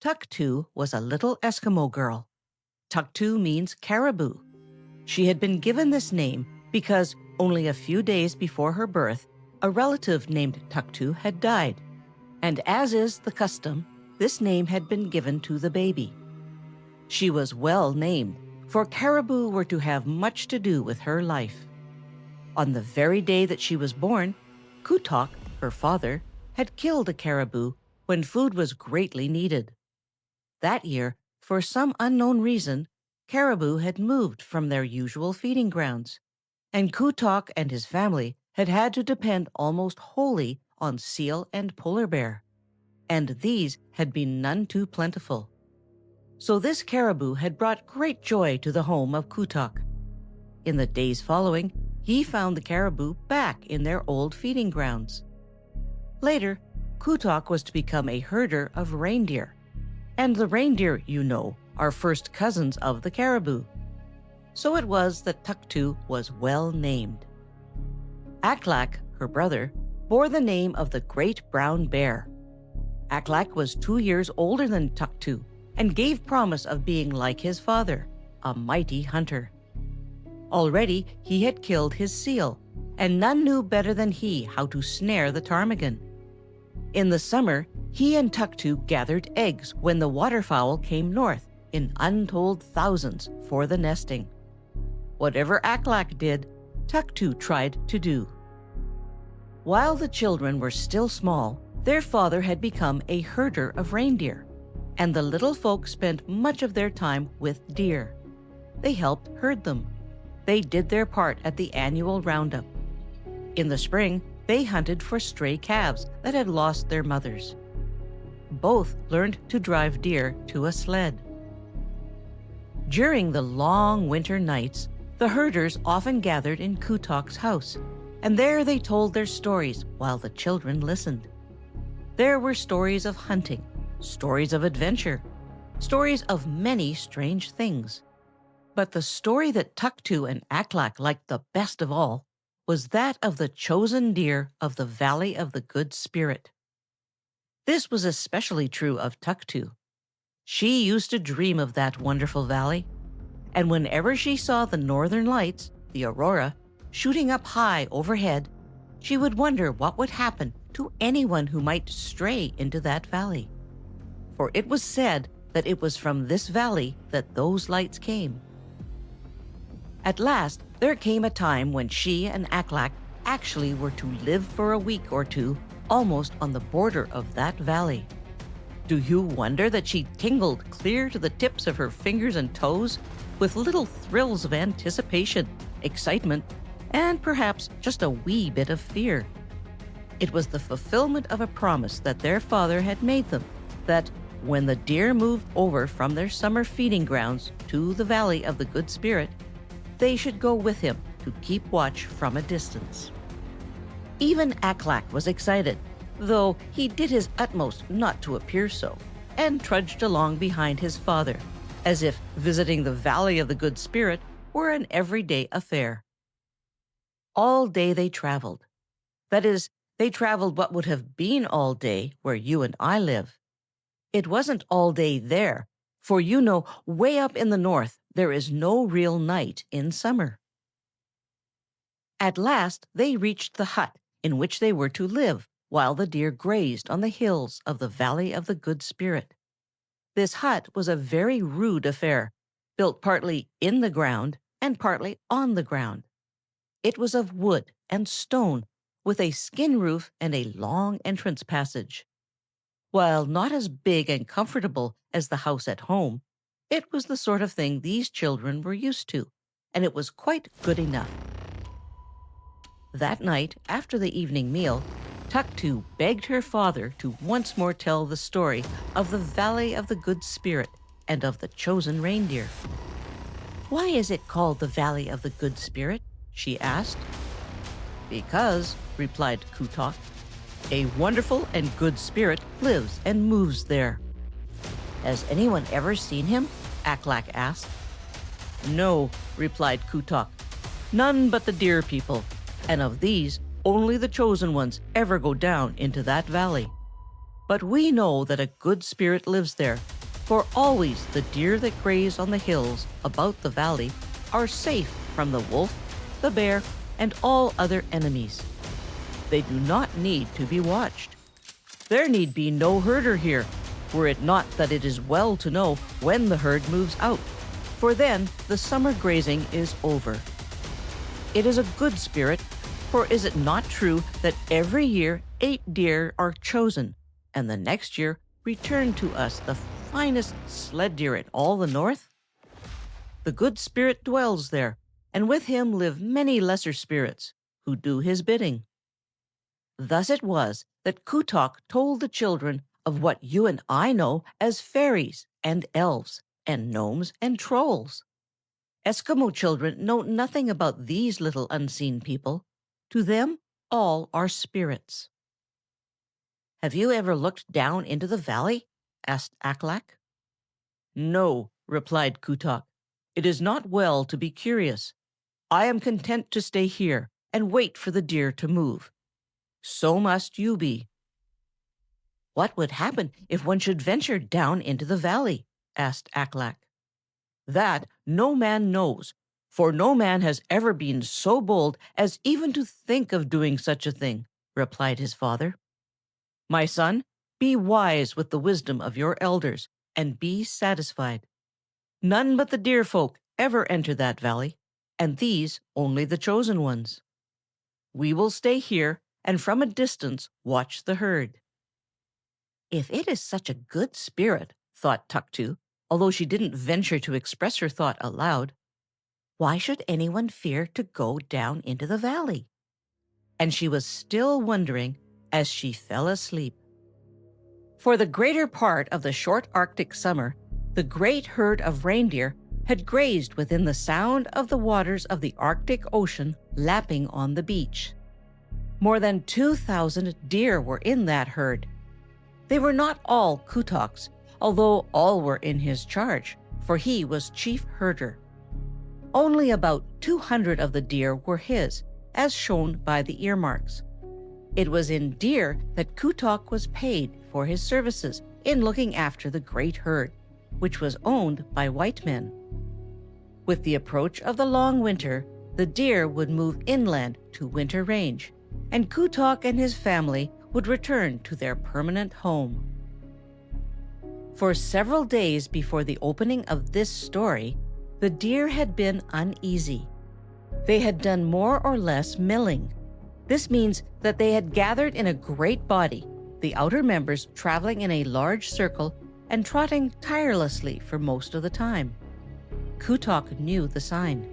Tuktu was a little Eskimo girl. Tuktu means caribou. She had been given this name because only a few days before her birth, a relative named Tuktu had died. And as is the custom, this name had been given to the baby. She was well named, for caribou were to have much to do with her life. On the very day that she was born, Kutok, her father, had killed a caribou when food was greatly needed. That year, for some unknown reason, caribou had moved from their usual feeding grounds, and Kutok and his family had to depend almost wholly on seal and polar bear, and these had been none too plentiful. So this caribou had brought great joy to the home of Kutok. In the days following, he found the caribou back in their old feeding grounds. Later, Kutok was to become a herder of reindeer, and the reindeer, you know, are first cousins of the caribou. So it was that Tuktu was well named. Aklak, her brother, bore the name of the Great Brown Bear. Aklak was 2 years older than Tuktu and gave promise of being like his father, a mighty hunter. Already he had killed his seal, and none knew better than he how to snare the ptarmigan. In the summer, he and Tuktu gathered eggs when the waterfowl came north in untold thousands for the nesting. Whatever Aklak did, Tuktu tried to do. While the children were still small, their father had become a herder of reindeer, and the little folk spent much of their time with deer. They helped herd them. They did their part at the annual roundup. In the spring, they hunted for stray calves that had lost their mothers. Both learned to drive deer to a sled. During the long winter nights, the herders often gathered in Kutok's house, and there they told their stories while the children listened. There were stories of hunting, stories of adventure, stories of many strange things. But the story that Tuktu and Aklak liked the best of all was that of the chosen deer of the Valley of the Good Spirit. This was especially true of Tuktu. She used to dream of that wonderful valley, and whenever she saw the northern lights, the aurora, shooting up high overhead, she would wonder what would happen to anyone who might stray into that valley. For it was said that it was from this valley that those lights came. At last, there came a time when she and Aklak actually were to live for a week or two almost on the border of that valley. Do you wonder that she tingled clear to the tips of her fingers and toes with little thrills of anticipation, excitement, and perhaps just a wee bit of fear? It was the fulfillment of a promise that their father had made them, that when the deer moved over from their summer feeding grounds to the Valley of the Good Spirit, they should go with him to keep watch from a distance. Even Aklak was excited, though he did his utmost not to appear so, and trudged along behind his father, as if visiting the Valley of the Good Spirit were an everyday affair. All day they traveled. That is, they traveled what would have been all day where you and I live. It wasn't all day there, for you know, way up in the north, there is no real night in summer. At last, they reached the hut in which they were to live while the deer grazed on the hills of the Valley of the Good Spirit. This hut was a very rude affair, built partly in the ground and partly on the ground. It was of wood and stone, with a skin roof and a long entrance passage. While not as big and comfortable as the house at home, it was the sort of thing these children were used to, and it was quite good enough. That night, after the evening meal, Tuktu begged her father to once more tell the story of the Valley of the Good Spirit and of the chosen reindeer. "Why is it called the Valley of the Good Spirit?" she asked. "Because," replied Kutok, "a wonderful and good spirit lives and moves there." "Has anyone ever seen him?" Aklak asked. "No," replied Kutok, "none but the deer people, and of these, only the chosen ones ever go down into that valley." But we know that a good spirit lives there, for always the deer that graze on the hills about the valley are safe from the wolf, the bear, and all other enemies. They do not need to be watched. There need be no herder here, were it not that it is well to know when the herd moves out, for then the summer grazing is over. It is a good spirit, for is it not true that every year 8 deer are chosen, and the next year return to us the finest sled deer in all the north? The good spirit dwells there, and with him live many lesser spirits, who do his bidding. Thus it was that Kutok told the children of what you and I know as fairies and elves and gnomes and trolls. Eskimo children know nothing about these little unseen people. To them, all are spirits. "Have you ever looked down into the valley?" asked Aklak. "No," replied Kutok. "It is not well to be curious. I am content to stay here and wait for the deer to move. So must you be." "What would happen if one should venture down into the valley?" asked Aklak. "That no man knows, for no man has ever been so bold as even to think of doing such a thing," replied his father. "My son, be wise with the wisdom of your elders, and be satisfied. None but the deer folk ever enter that valley, and these only the chosen ones. We will stay here, and from a distance watch the herd." "If it is such a good spirit," thought Tuktu, although she didn't venture to express her thought aloud, "why should anyone fear to go down into the valley?" And she was still wondering as she fell asleep. For the greater part of the short Arctic summer, the great herd of reindeer had grazed within the sound of the waters of the Arctic Ocean lapping on the beach. More than 2,000 deer were in that herd. They were not all Kutok's, although all were in his charge, for he was chief herder. Only about 200 of the deer were his, as shown by the earmarks. It was in deer that Kutok was paid for his services in looking after the great herd, which was owned by white men. With the approach of the long winter, the deer would move inland to winter range, and Kutok and his family would return to their permanent home. For several days before the opening of this story, the deer had been uneasy. They had done more or less milling. This means that they had gathered in a great body, the outer members traveling in a large circle and trotting tirelessly for most of the time. Kutok knew the sign.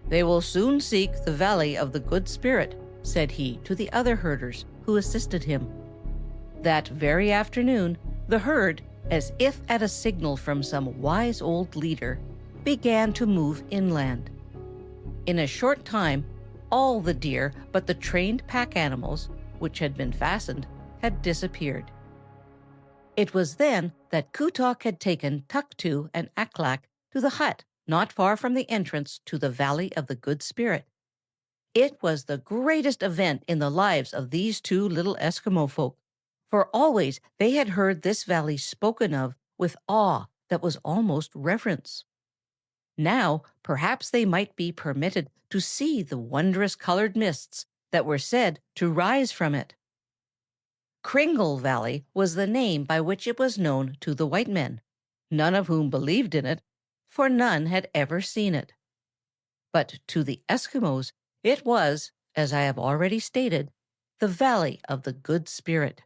"They will soon seek the valley of the good spirit," said he to the other herders who assisted him. That very afternoon, the herd, as if at a signal from some wise old leader, began to move inland. In a short time, all the deer but the trained pack animals, which had been fastened, had disappeared. It was then that Kutok had taken Tuktu and Aklak to the hut not far from the entrance to the Valley of the Good Spirit. It was the greatest event in the lives of these two little Eskimo folk, for always they had heard this valley spoken of with awe that was almost reverence. Now, perhaps they might be permitted to see the wondrous colored mists that were said to rise from it. Kringle Valley was the name by which it was known to the white men, none of whom believed in it, for none had ever seen it. But to the Eskimos, it was, as I have already stated, the Valley of the Good Spirit.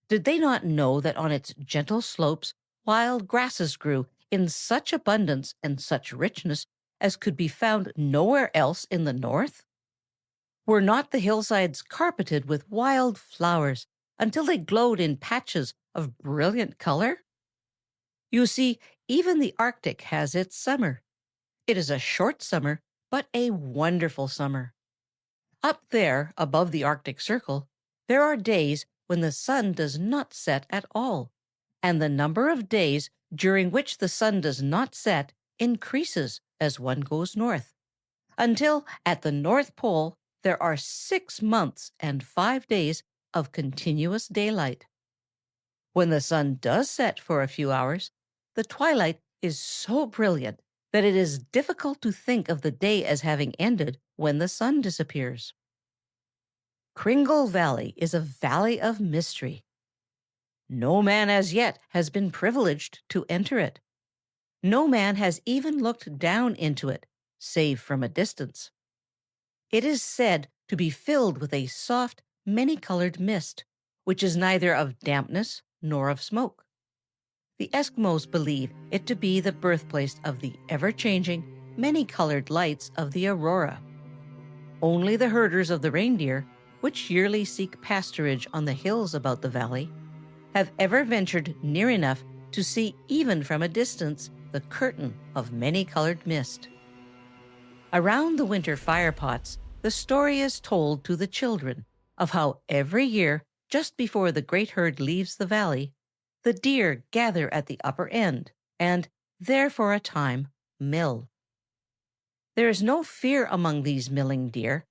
Did they not know that on its gentle slopes wild grasses grew in such abundance and such richness as could be found nowhere else in the north? Were not the hillsides carpeted with wild flowers until they glowed in patches of brilliant color? You see, even the Arctic has its summer. It is a short summer, but a wonderful summer. Up there, above the Arctic Circle, there are days when the sun does not set at all, and the number of days during which the sun does not set increases as one goes north, until at the North Pole there are 6 months and 5 days of continuous daylight. When the sun does set for a few hours, the twilight is so brilliant that it is difficult to think of the day as having ended when the sun disappears. Kringle Valley is a valley of mystery. No man as yet has been privileged to enter it. No man has even looked down into it, save from a distance. It is said to be filled with a soft, many-colored mist, which is neither of dampness nor of smoke. The Eskimos believe it to be the birthplace of the ever-changing, many-colored lights of the aurora. Only the herders of the reindeer, which yearly seek pasturage on the hills about the valley, have ever ventured near enough to see even from a distance the curtain of many-colored mist. Around the winter firepots, the story is told to the children of how every year, just before the great herd leaves the valley, the deer gather at the upper end and, there for a time, mill. There is no fear among these milling deer.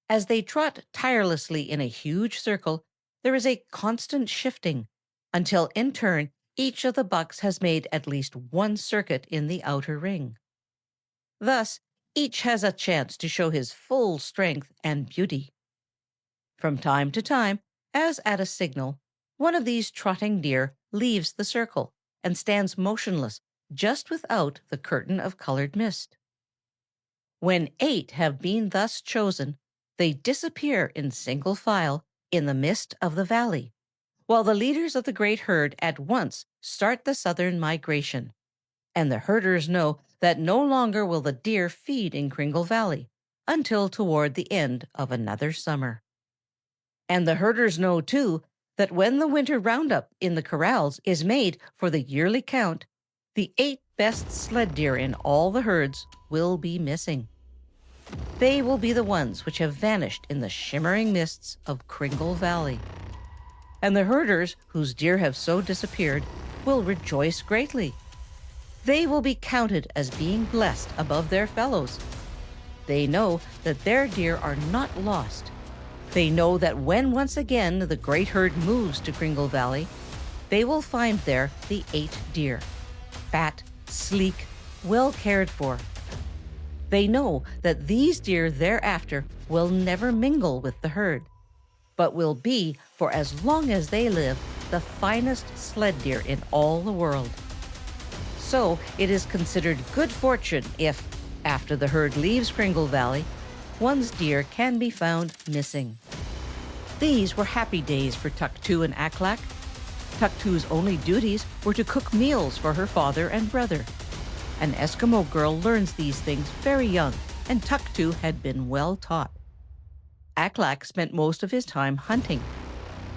As they trot tirelessly in a huge circle, there is a constant shifting, until in turn each of the bucks has made at least one circuit in the outer ring. Thus, each has a chance to show his full strength and beauty. From time to time, as at a signal, one of these trotting deer leaves the circle and stands motionless just without the curtain of colored mist. When 8 have been thus chosen, they disappear in single file in the mist of the valley, while the leaders of the great herd at once start the southern migration, and the herders know that no longer will the deer feed in Kringle Valley until toward the end of another summer. And the herders know, too, that when the winter roundup in the corrals is made for the yearly count, the 8 best sled deer in all the herds will be missing. They will be the ones which have vanished in the shimmering mists of Kringle Valley. And the herders whose deer have so disappeared will rejoice greatly. They will be counted as being blessed above their fellows. They know that their deer are not lost. They know that when once again the great herd moves to Kringle Valley, they will find there the 8 deer, fat, sleek, well cared for. They know that these deer thereafter will never mingle with the herd, but will be, for as long as they live, the finest sled deer in all the world. So it is considered good fortune if, after the herd leaves Kringle Valley, one's deer can be found missing. These were happy days for Tuktu and Aklak. Tuktu's only duties were to cook meals for her father and brother. An Eskimo girl learns these things very young, and Tuktu had been well taught. Aklak spent most of his time hunting.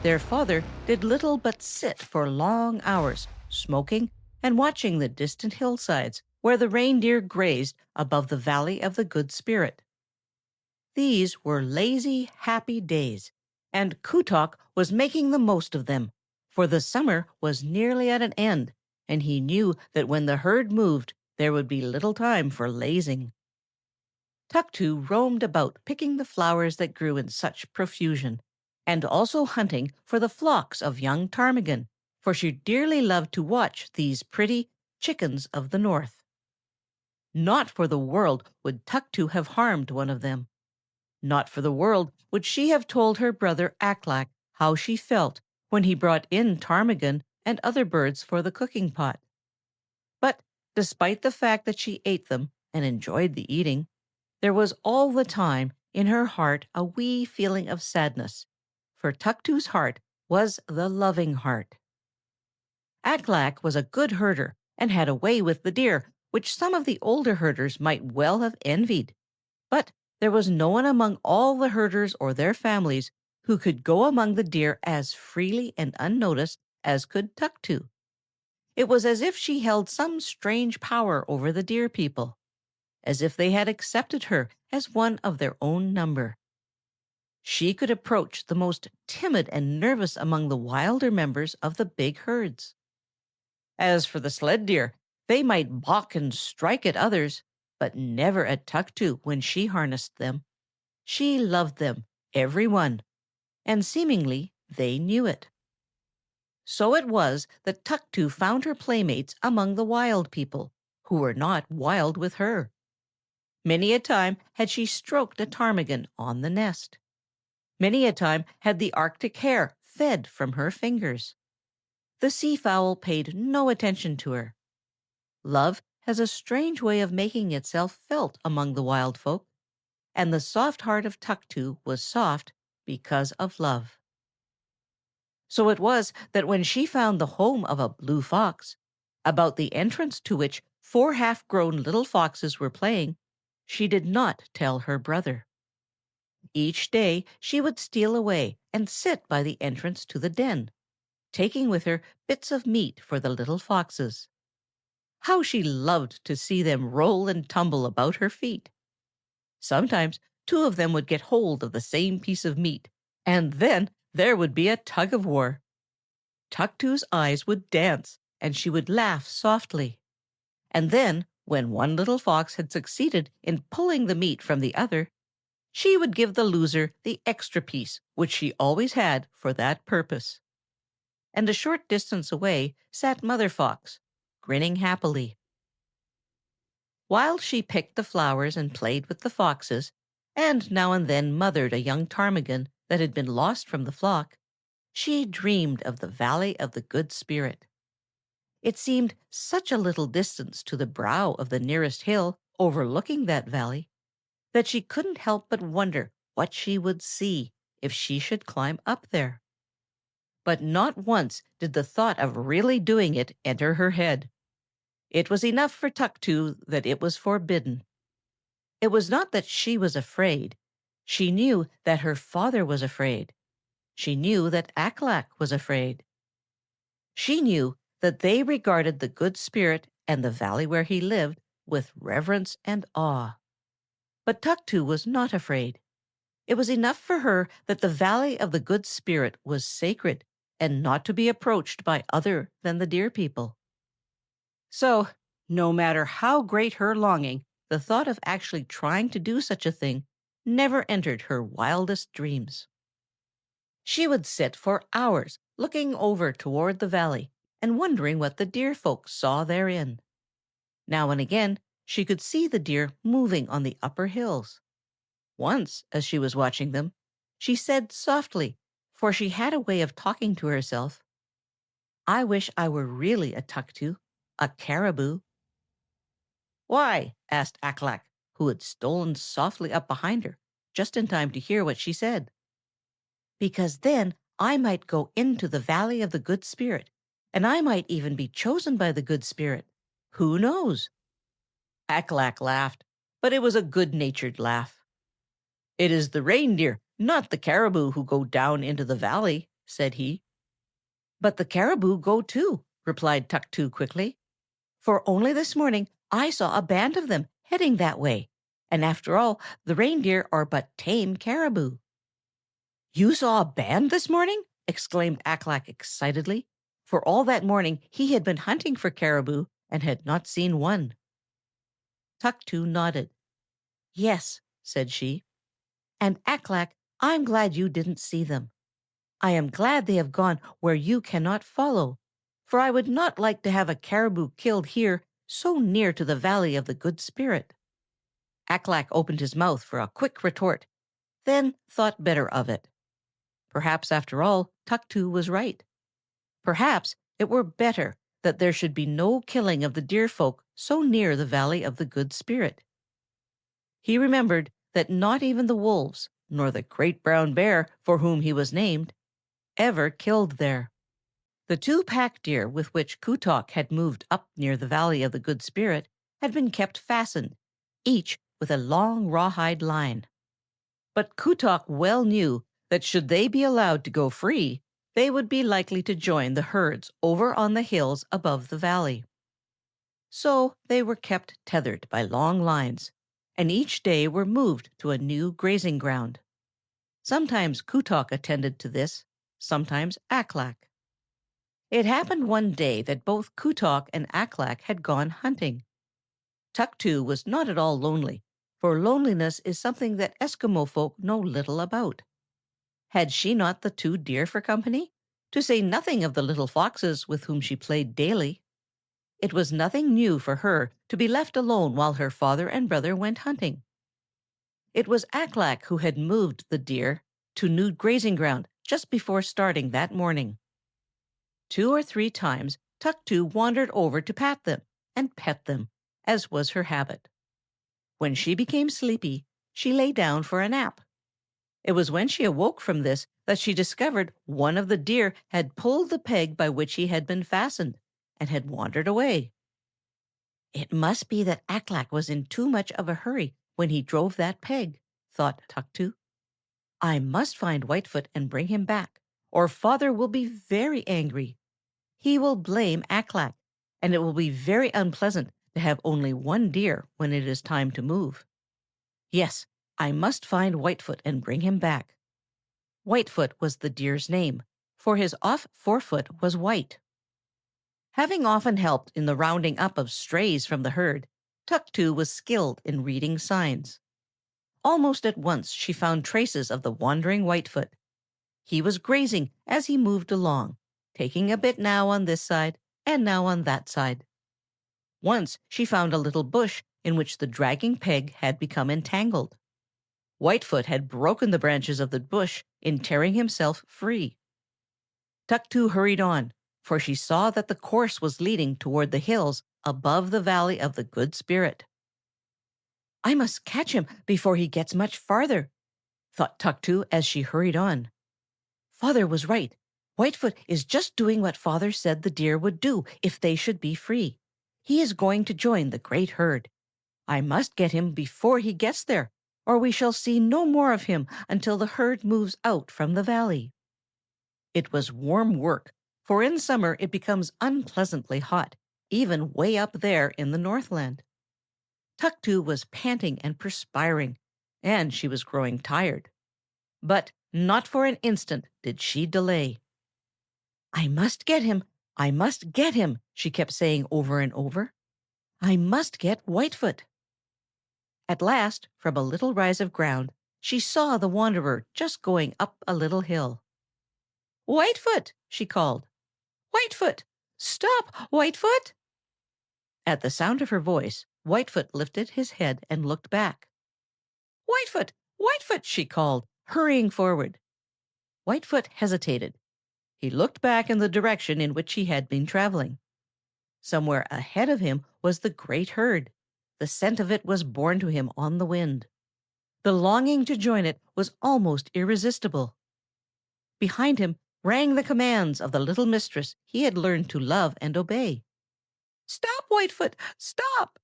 Their father did little but sit for long hours, smoking and watching the distant hillsides where the reindeer grazed above the Valley of the Good Spirit. These were lazy, happy days, and Kutok was making the most of them, for the summer was nearly at an end, and he knew that when the herd moved, there would be little time for lazing. Tuktu roamed about picking the flowers that grew in such profusion, and also hunting for the flocks of young ptarmigan, for she dearly loved to watch these pretty chickens of the north. Not for the world would Tuktu have harmed one of them. Not for the world would she have told her brother Aklak how she felt when he brought in ptarmigan and other birds for the cooking pot. But despite the fact that she ate them and enjoyed the eating, there was all the time in her heart a wee feeling of sadness, for Tuktu's heart was the loving heart. Aklak was a good herder and had a way with the deer which some of the older herders might well have envied. But there was no one among all the herders or their families who could go among the deer as freely and unnoticed as could Tuktu. It was as if she held some strange power over the deer people, as if they had accepted her as one of their own number. She could approach the most timid and nervous among the wilder members of the big herds. As for the sled deer, they might balk and strike at others, but never at Tuktu when she harnessed them. She loved them, every one, and seemingly they knew it. So it was that Tuktu found her playmates among the wild people, who were not wild with her. Many a time had she stroked a ptarmigan on the nest. Many a time had the Arctic hare fed from her fingers. The seafowl paid no attention to her. Love has a strange way of making itself felt among the wild folk, and the soft heart of Tuktu was soft because of love. So it was that when she found the home of a blue fox, about the entrance to which 4 half-grown little foxes were playing, she did not tell her brother. Each day she would steal away and sit by the entrance to the den, taking with her bits of meat for the little foxes. How she loved to see them roll and tumble about her feet! Sometimes 2 of them would get hold of the same piece of meat, and then there would be a tug-of-war. Tuktu's eyes would dance, and she would laugh softly. And then, when one little fox had succeeded in pulling the meat from the other, she would give the loser the extra piece which she always had for that purpose. And a short distance away sat Mother Fox, grinning happily. While she picked the flowers and played with the foxes, and now and then mothered a young ptarmigan that had been lost from the flock, she dreamed of the Valley of the Good Spirit. It seemed such a little distance to the brow of the nearest hill overlooking that valley that she couldn't help but wonder what she would see if she should climb up there. But not once did the thought of really doing it enter her head. It was enough for Tuktu that it was forbidden. It was not that she was afraid. She knew that her father was afraid. She knew that Aklak was afraid. She knew that they regarded the Good Spirit and the valley where he lived with reverence and awe. But Tuktu was not afraid. It was enough for her that the Valley of the Good Spirit was sacred and not to be approached by other than the deer people. So, no matter how great her longing, the thought of actually trying to do such a thing never entered her wildest dreams. She would sit for hours looking over toward the valley and wondering what the deer folk saw therein. Now and again she could see the deer moving on the upper hills. Once, as she was watching them, she said softly, for she had a way of talking to herself, "I wish I were really a Tuktu, a caribou." "Why?" asked Aklak, who had stolen softly up behind her, just in time to hear what she said. "Because then I might go into the Valley of the Good Spirit, and I might even be chosen by the Good Spirit. Who knows?" Aklak laughed, but it was a good-natured laugh. "It is the reindeer, not the caribou, who go down into the valley," said he. "But the caribou go too," replied Tuktu quickly. "For only this morning I saw a band of them heading that way, and after all, the reindeer are but tame caribou." "You saw a band this morning?" exclaimed Aklak excitedly, for all that morning he had been hunting for caribou and had not seen one. Tuktu nodded. "Yes," said she. "And Aklak, I'm glad you didn't see them. I am glad they have gone where you cannot follow, for I would not like to have a caribou killed here so near to the Valley of the Good Spirit." Aklak opened his mouth for a quick retort, then thought better of it. Perhaps, after all, Tuktu was right. Perhaps it were better that there should be no killing of the deer folk so near the Valley of the Good Spirit. He remembered that not even the wolves, nor the great brown bear for whom he was named, ever killed there. The 2 pack deer with which Kutok had moved up near the Valley of the Good Spirit had been kept fastened, each with a long rawhide line. But Kutok well knew that should they be allowed to go free, they would be likely to join the herds over on the hills above the valley. So they were kept tethered by long lines, and each day were moved to a new grazing ground. Sometimes Kutok attended to this, sometimes Aklak. It happened one day that both Kutok and Aklak had gone hunting. Tuktu was not at all lonely, for loneliness is something that Eskimo folk know little about. Had she not the 2 deer for company? to say nothing of the little foxes with whom she played daily. It was nothing new for her to be left alone while her father and brother went hunting. It was Aklak who had moved the deer to new grazing ground just before starting that morning. 2 or 3 times Tuktu wandered over to pat them and pet them, as was her habit. When she became sleepy, she lay down for a nap. It was when she awoke from this that she discovered one of the deer had pulled the peg by which he had been fastened and had wandered away. It must be that Aklak was in too much of a hurry when he drove that peg, thought Tuktu. I must find Whitefoot and bring him back, or father will be very angry. He will blame Aklak, and it will be very unpleasant to have only one deer when it is time to move. Yes, I must find Whitefoot and bring him back. Whitefoot was the deer's name, for his off forefoot was white. Having often helped in the rounding up of strays from the herd, Tuktu was skilled in reading signs. Almost at once she found traces of the wandering Whitefoot. He was grazing as he moved along, taking a bit now on this side and now on that side. Once she found a little bush in which the dragging peg had become entangled. Whitefoot had broken the branches of the bush in tearing himself free. Tuktu hurried on, for she saw that the course was leading toward the hills above the valley of the Good Spirit. I must catch him before he gets much farther, thought Tuktu as she hurried on. Father was right. Whitefoot is just doing what father said the deer would do if they should be free. He is going to join the great herd. I must get him before he gets there, or we shall see no more of him until the herd moves out from the valley. It was warm work, for in summer it becomes unpleasantly hot, even way up there in the Northland. Tuktu was panting and perspiring, and she was growing tired. But not for an instant did she delay. I must get him, I must get him, she kept saying over and over. I must get Whitefoot. At last, from a little rise of ground, she saw the wanderer just going up a little hill. Whitefoot, she called. Whitefoot! Stop, Whitefoot! At the sound of her voice, Whitefoot lifted his head and looked back. Whitefoot! Whitefoot! She called, hurrying forward. Whitefoot hesitated. He looked back in the direction in which he had been traveling. Somewhere ahead of him was the great herd. The scent of it was borne to him on the wind. The longing to join it was almost irresistible. Behind him rang the commands of the little mistress he had learned to love and obey. Stop, Whitefoot! Stop!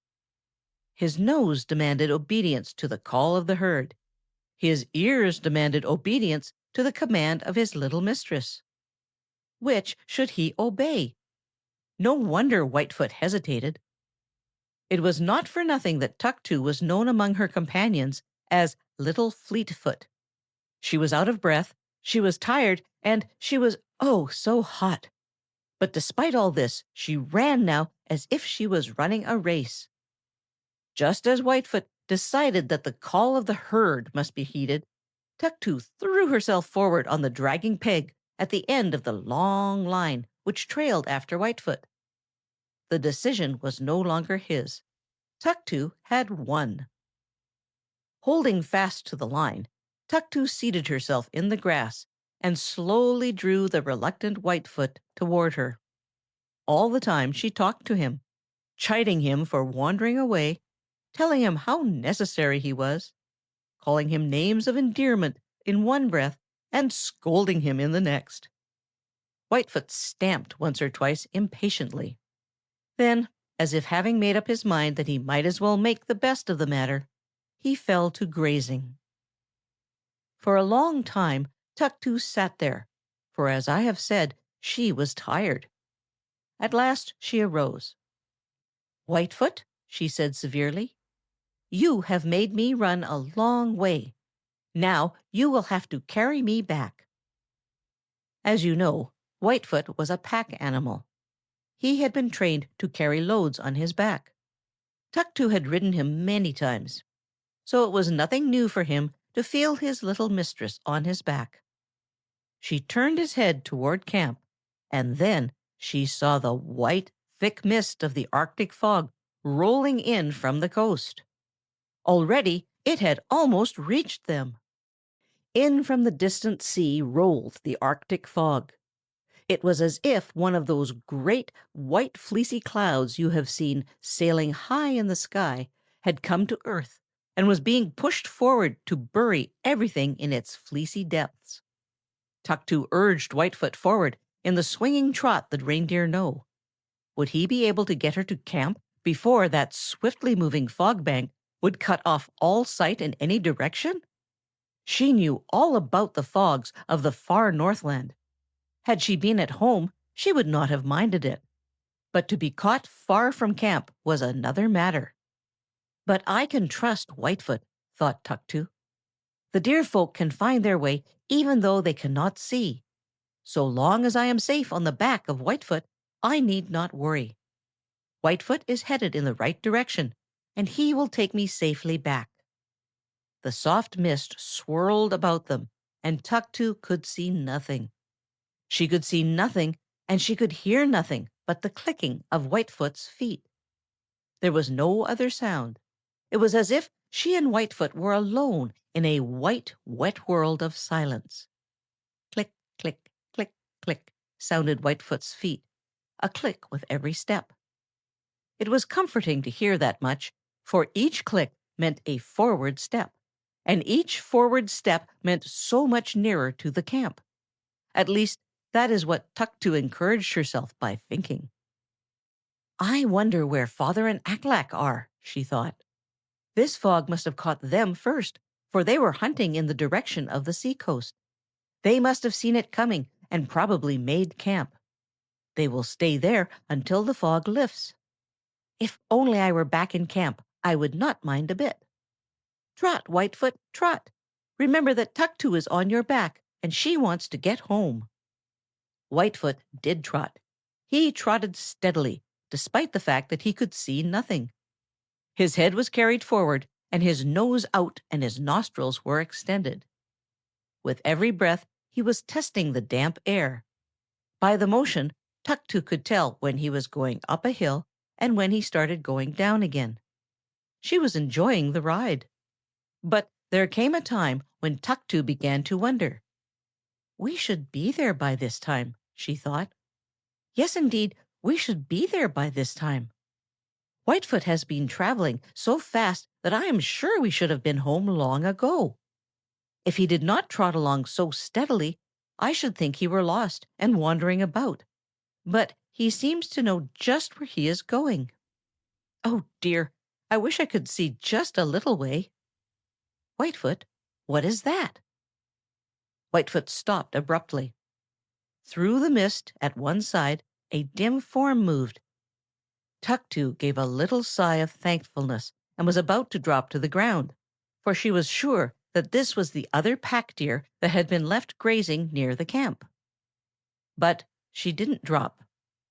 His nose demanded obedience to the call of the herd. His ears demanded obedience to the command of his little mistress. Which should he obey? No wonder Whitefoot hesitated. It was not for nothing that Tuktu was known among her companions as Little Fleetfoot. She was out of breath, she was tired, and she was oh so hot. But despite all this, she ran now as if she was running a race. Just as Whitefoot decided that the call of the herd must be heeded, Tuktu threw herself forward on the dragging peg at the end of the long line which trailed after Whitefoot. The decision was no longer his. Tuktu had won. Holding fast to the line, Tuktu seated herself in the grass and slowly drew the reluctant Whitefoot toward her. All the time she talked to him, chiding him for wandering away, telling him how necessary he was, calling him names of endearment in one breath and scolding him in the next. Whitefoot stamped once or twice impatiently. Then, as if having made up his mind that he might as well make the best of the matter, he fell to grazing. For a long time Tuktu sat there, for as I have said, she was tired. At last she arose. Whitefoot, she said severely, you have made me run a long way. Now you will have to carry me back. As you know, Whitefoot was a pack animal. He had been trained to carry loads on his back. Tuktu had ridden him many times, so it was nothing new for him to feel his little mistress on his back. She turned his head toward camp, and then she saw the white, thick mist of the Arctic fog rolling in from the coast. Already it had almost reached them. In from the distant sea rolled the Arctic fog. It was as if one of those great white fleecy clouds you have seen sailing high in the sky had come to earth and was being pushed forward to bury everything in its fleecy depths. Tuktu urged Whitefoot forward in the swinging trot that reindeer know. Would he be able to get her to camp before that swiftly moving fog bank would cut off all sight in any direction? She knew all about the fogs of the far Northland. Had she been at home, she would not have minded it. But to be caught far from camp was another matter. But I can trust Whitefoot, thought Tuktu. The deer folk can find their way even though they cannot see. So long as I am safe on the back of Whitefoot, I need not worry. Whitefoot is headed in the right direction, and he will take me safely back. The soft mist swirled about them, and Tuktu could see nothing. She could see nothing, and she could hear nothing but the clicking of Whitefoot's feet. There was no other sound. It was as if she and Whitefoot were alone in a white, wet world of silence. Click, click, click, click, sounded Whitefoot's feet, a click with every step. It was comforting to hear that much, for each click meant a forward step, and each forward step meant so much nearer to the camp. At least, that is what Tuktu encouraged herself by thinking. I wonder where Father and Aklak are, she thought. This fog must have caught them first, for they were hunting in the direction of the seacoast. They must have seen it coming and probably made camp. They will stay there until the fog lifts. If only I were back in camp, I would not mind a bit. Trot, Whitefoot, trot. Remember that Tuktu is on your back, and she wants to get home. Whitefoot did trot. He trotted steadily, despite the fact that he could see nothing. His head was carried forward, and his nose out and his nostrils were extended. With every breath, he was testing the damp air. By the motion, Tuktu could tell when he was going up a hill and when he started going down again. She was enjoying the ride. But there came a time when Tuktu began to wonder. We should be there by this time, she thought. Yes, indeed, we should be there by this time. Whitefoot has been traveling so fast that I am sure we should have been home long ago. If he did not trot along so steadily, I should think he were lost and wandering about. But he seems to know just where he is going. Oh dear, I wish I could see just a little way. Whitefoot, what is that? Whitefoot stopped abruptly. Through the mist at one side, a dim form moved. Tuktu gave a little sigh of thankfulness and was about to drop to the ground, for she was sure that this was the other pack deer that had been left grazing near the camp. But she didn't drop,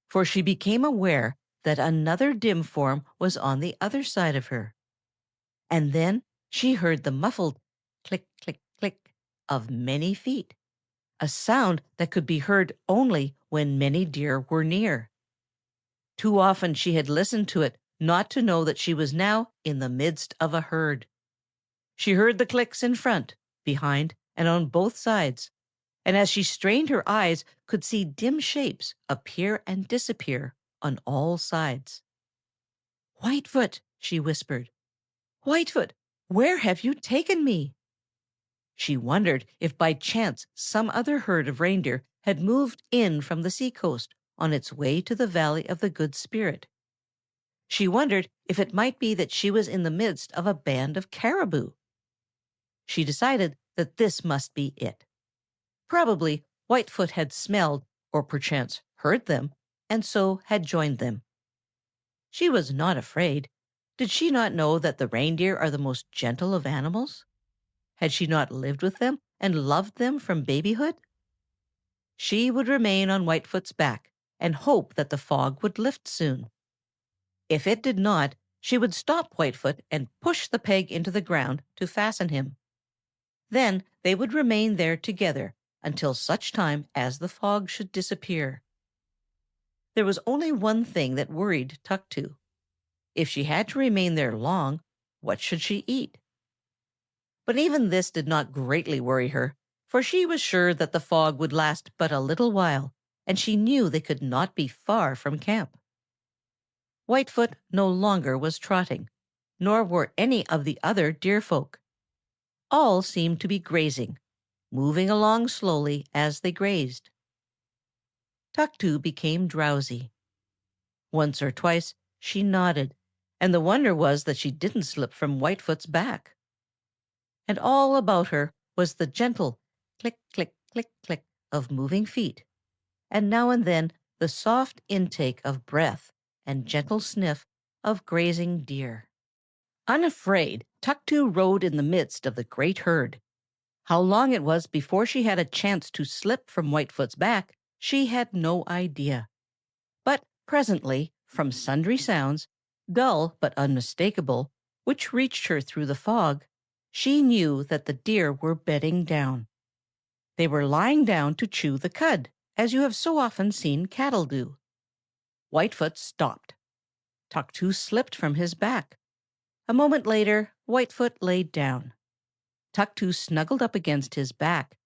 for she became aware that another dim form was on the other side of her. And then she heard the muffled click, click, click of many feet, a sound that could be heard only when many deer were near. Too often she had listened to it not to know that she was now in the midst of a herd. She heard the clicks in front, behind, and on both sides, and as she strained her eyes could see dim shapes appear and disappear on all sides. Whitefoot, she whispered. Whitefoot, where have you taken me? She wondered if by chance some other herd of reindeer had moved in from the seacoast on its way to the Valley of the Good Spirit. She wondered if it might be that she was in the midst of a band of caribou. She decided that this must be it. Probably Whitefoot had smelled, or perchance heard them, and so had joined them. She was not afraid. Did she not know that the reindeer are the most gentle of animals? Had she not lived with them and loved them from babyhood? She would remain on Whitefoot's back and hope that the fog would lift soon. If it did not, she would stop Whitefoot and push the peg into the ground to fasten him. Then they would remain there together until such time as the fog should disappear. There was only one thing that worried Tuktu. If she had to remain there long, what should she eat? But even this did not greatly worry her, for she was sure that the fog would last but a little while, and she knew they could not be far from camp. Whitefoot no longer was trotting, nor were any of the other deer folk. All seemed to be grazing, moving along slowly as they grazed. Tuktu became drowsy. Once or twice she nodded, and the wonder was that she didn't slip from Whitefoot's back. And all about her was the gentle click, click, click, click of moving feet, and now and then the soft intake of breath and gentle sniff of grazing deer. Unafraid, Tuktu rode in the midst of the great herd. How long it was before she had a chance to slip from Whitefoot's back, she had no idea. But presently, from sundry sounds, dull but unmistakable, which reached her through the fog, she knew that the deer were bedding down. They were lying down to chew the cud, as you have so often seen cattle do. Whitefoot stopped. Tuktu slipped from his back. A moment later, Whitefoot laid down. Tuktu snuggled up against his back.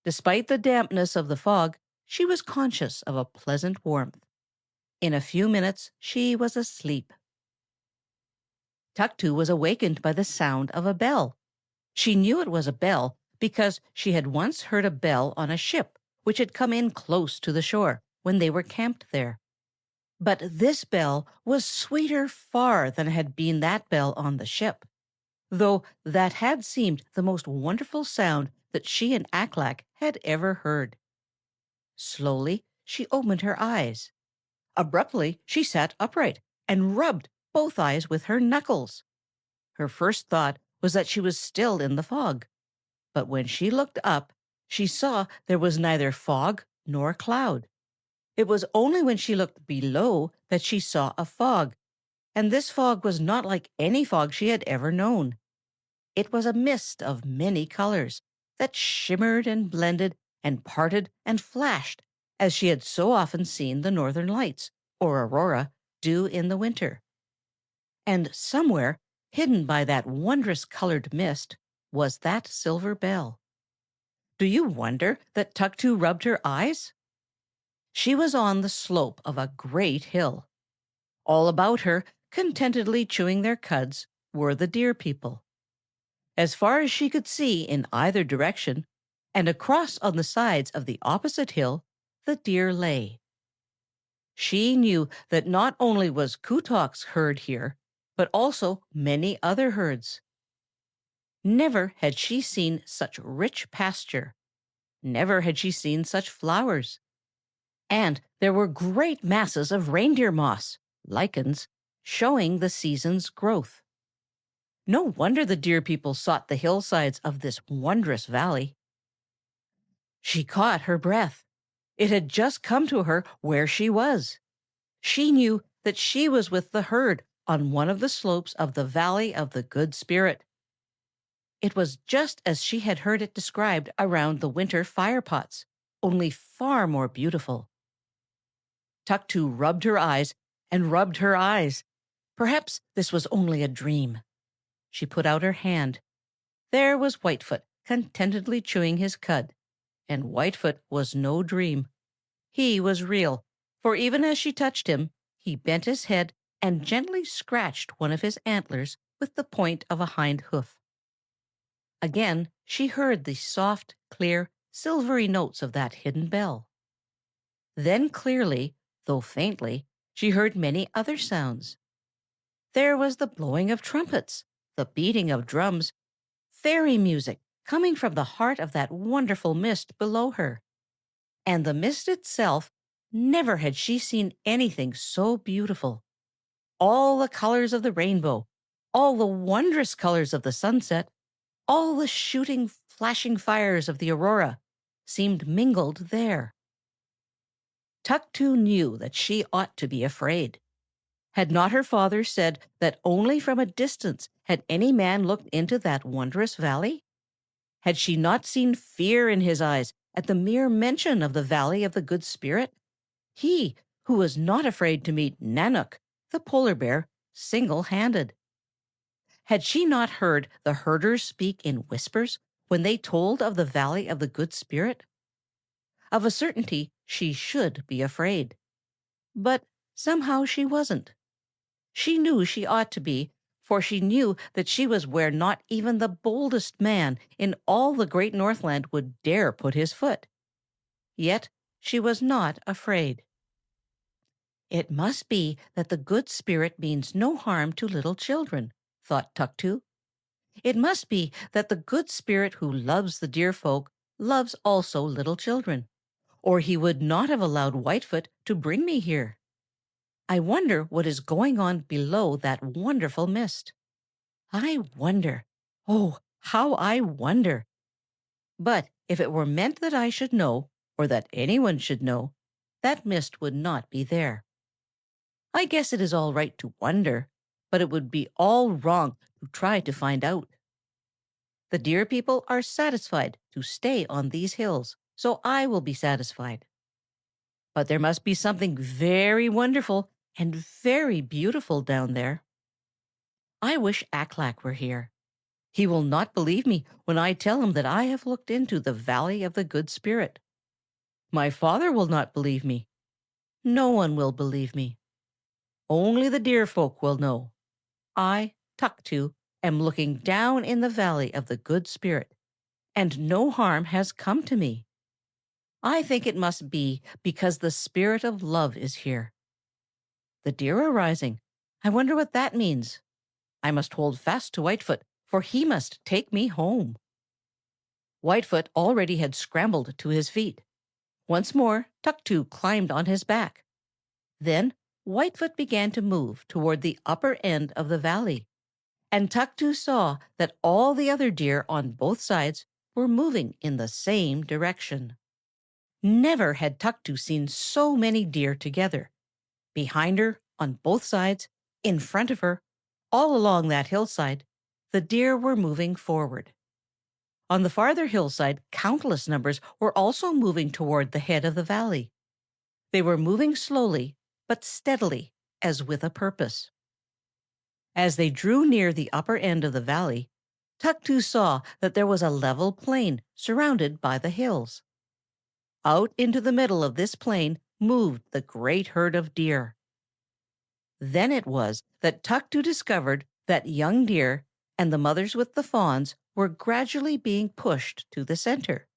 Despite the dampness of the fog, she was conscious of a pleasant warmth. In a few minutes, she was asleep. Tuktu was awakened by the sound of a bell. She knew it was a bell because she had once heard a bell on a ship which had come in close to the shore when they were camped there. But this bell was sweeter far than had been that bell on the ship, though that had seemed the most wonderful sound that she and Aklak had ever heard. Slowly she opened her eyes. Abruptly she sat upright and rubbed both eyes with her knuckles. Her first thought was that she was still in the fog, but when she looked up, she saw there was neither fog nor cloud. It was only when she looked below that she saw a fog, and this fog was not like any fog she had ever known. It was a mist of many colors that shimmered and blended and parted and flashed as she had so often seen the northern lights, or aurora, do in the winter. And somewhere, hidden by that wondrous colored mist, was that silver bell. Do you wonder that Tuktu rubbed her eyes? She was on the slope of a great hill. All about her, contentedly chewing their cuds, were the deer people. As far as she could see in either direction, and across on the sides of the opposite hill, the deer lay. She knew that not only was Kutok's herd here, but also many other herds. Never had she seen such rich pasture. Never had she seen such flowers. And there were great masses of reindeer moss, lichens, showing the season's growth. No wonder the deer people sought the hillsides of this wondrous valley. She caught her breath. It had just come to her where she was. She knew that she was with the herd on one of the slopes of the Valley of the Good Spirit. It was just as she had heard it described around the winter firepots, only far more beautiful. Tuktu rubbed her eyes and rubbed her eyes. Perhaps this was only a dream. She put out her hand. There was Whitefoot, contentedly chewing his cud. And Whitefoot was no dream. He was real, for even as she touched him, he bent his head and gently scratched one of his antlers with the point of a hind hoof. Again she heard the soft, clear, silvery notes of that hidden bell. Then clearly, though faintly, she heard many other sounds. There was the blowing of trumpets, the beating of drums, fairy music coming from the heart of that wonderful mist below her. And the mist itself, never had she seen anything so beautiful. All the colors of the rainbow, all the wondrous colors of the sunset, all the shooting, flashing fires of the aurora seemed mingled there. Tuktu knew that she ought to be afraid. Had not her father said that only from a distance had any man looked into that wondrous valley? Had she not seen fear in his eyes at the mere mention of the Valley of the Good Spirit. He who was not afraid to meet Nanook, the polar bear, single-handed. Had she not heard the herders speak in whispers when they told of the Valley of the Good Spirit? Of a certainty, she should be afraid. But somehow she wasn't. She knew she ought to be, for she knew that she was where not even the boldest man in all the great Northland would dare put his foot. Yet she was not afraid. It must be that the Good Spirit means no harm to little children, thought Tuktu. It must be that the Good Spirit who loves the dear folk loves also little children, or he would not have allowed Whitefoot to bring me here. I wonder what is going on below that wonderful mist. I wonder. Oh, how I wonder. But if it were meant that I should know, or that anyone should know, that mist would not be there. I guess it is all right to wonder, but it would be all wrong to try to find out. The deer people are satisfied to stay on these hills, so I will be satisfied. But there must be something very wonderful and very beautiful down there. I wish Aklak were here. He will not believe me when I tell him that I have looked into the Valley of the Good Spirit. My father will not believe me. No one will believe me. Only the deer folk will know. I, Tuktu, am looking down in the Valley of the Good Spirit, and no harm has come to me. I think it must be because the spirit of love is here. The deer are rising. I wonder what that means. I must hold fast to Whitefoot, for he must take me home. Whitefoot already had scrambled to his feet. Once more, Tuktu climbed on his back. Then Whitefoot began to move toward the upper end of the valley, and Tuktu saw that all the other deer on both sides were moving in the same direction. Never had Tuktu seen so many deer together. Behind her, on both sides, in front of her, all along that hillside, the deer were moving forward. On the farther hillside, countless numbers were also moving toward the head of the valley. They were moving slowly, but steadily, as with a purpose. As they drew near the upper end of the valley, Tuktu saw that there was a level plain surrounded by the hills. Out into the middle of this plain moved the great herd of deer. Then it was that Tuktu discovered that young deer and the mothers with the fawns were gradually being pushed to the center.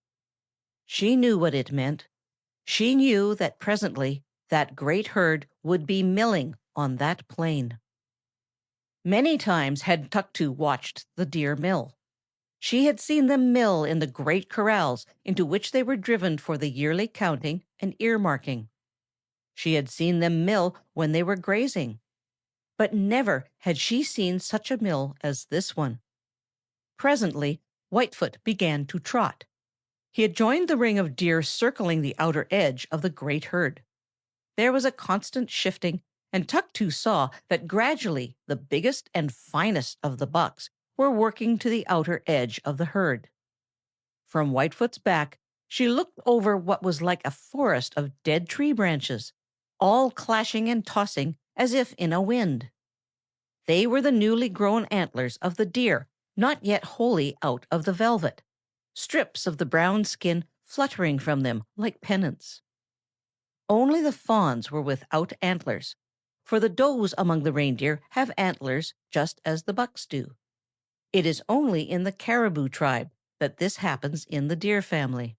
She knew what it meant. She knew that presently that great herd would be milling on that plain. Many times had Tuktu watched the deer mill. She had seen them mill in the great corrals into which they were driven for the yearly counting and earmarking. She had seen them mill when they were grazing. But never had she seen such a mill as this one. Presently, Whitefoot began to trot. He had joined the ring of deer circling the outer edge of the great herd. There was a constant shifting, and Tuktu saw that gradually the biggest and finest of the bucks were working to the outer edge of the herd. From Whitefoot's back, she looked over what was like a forest of dead tree branches, all clashing and tossing as if in a wind. They were the newly grown antlers of the deer, not yet wholly out of the velvet, strips of the brown skin fluttering from them like pennants. Only the fawns were without antlers, for the does among the reindeer have antlers just as the bucks do. It is only in the caribou tribe that this happens in the deer family.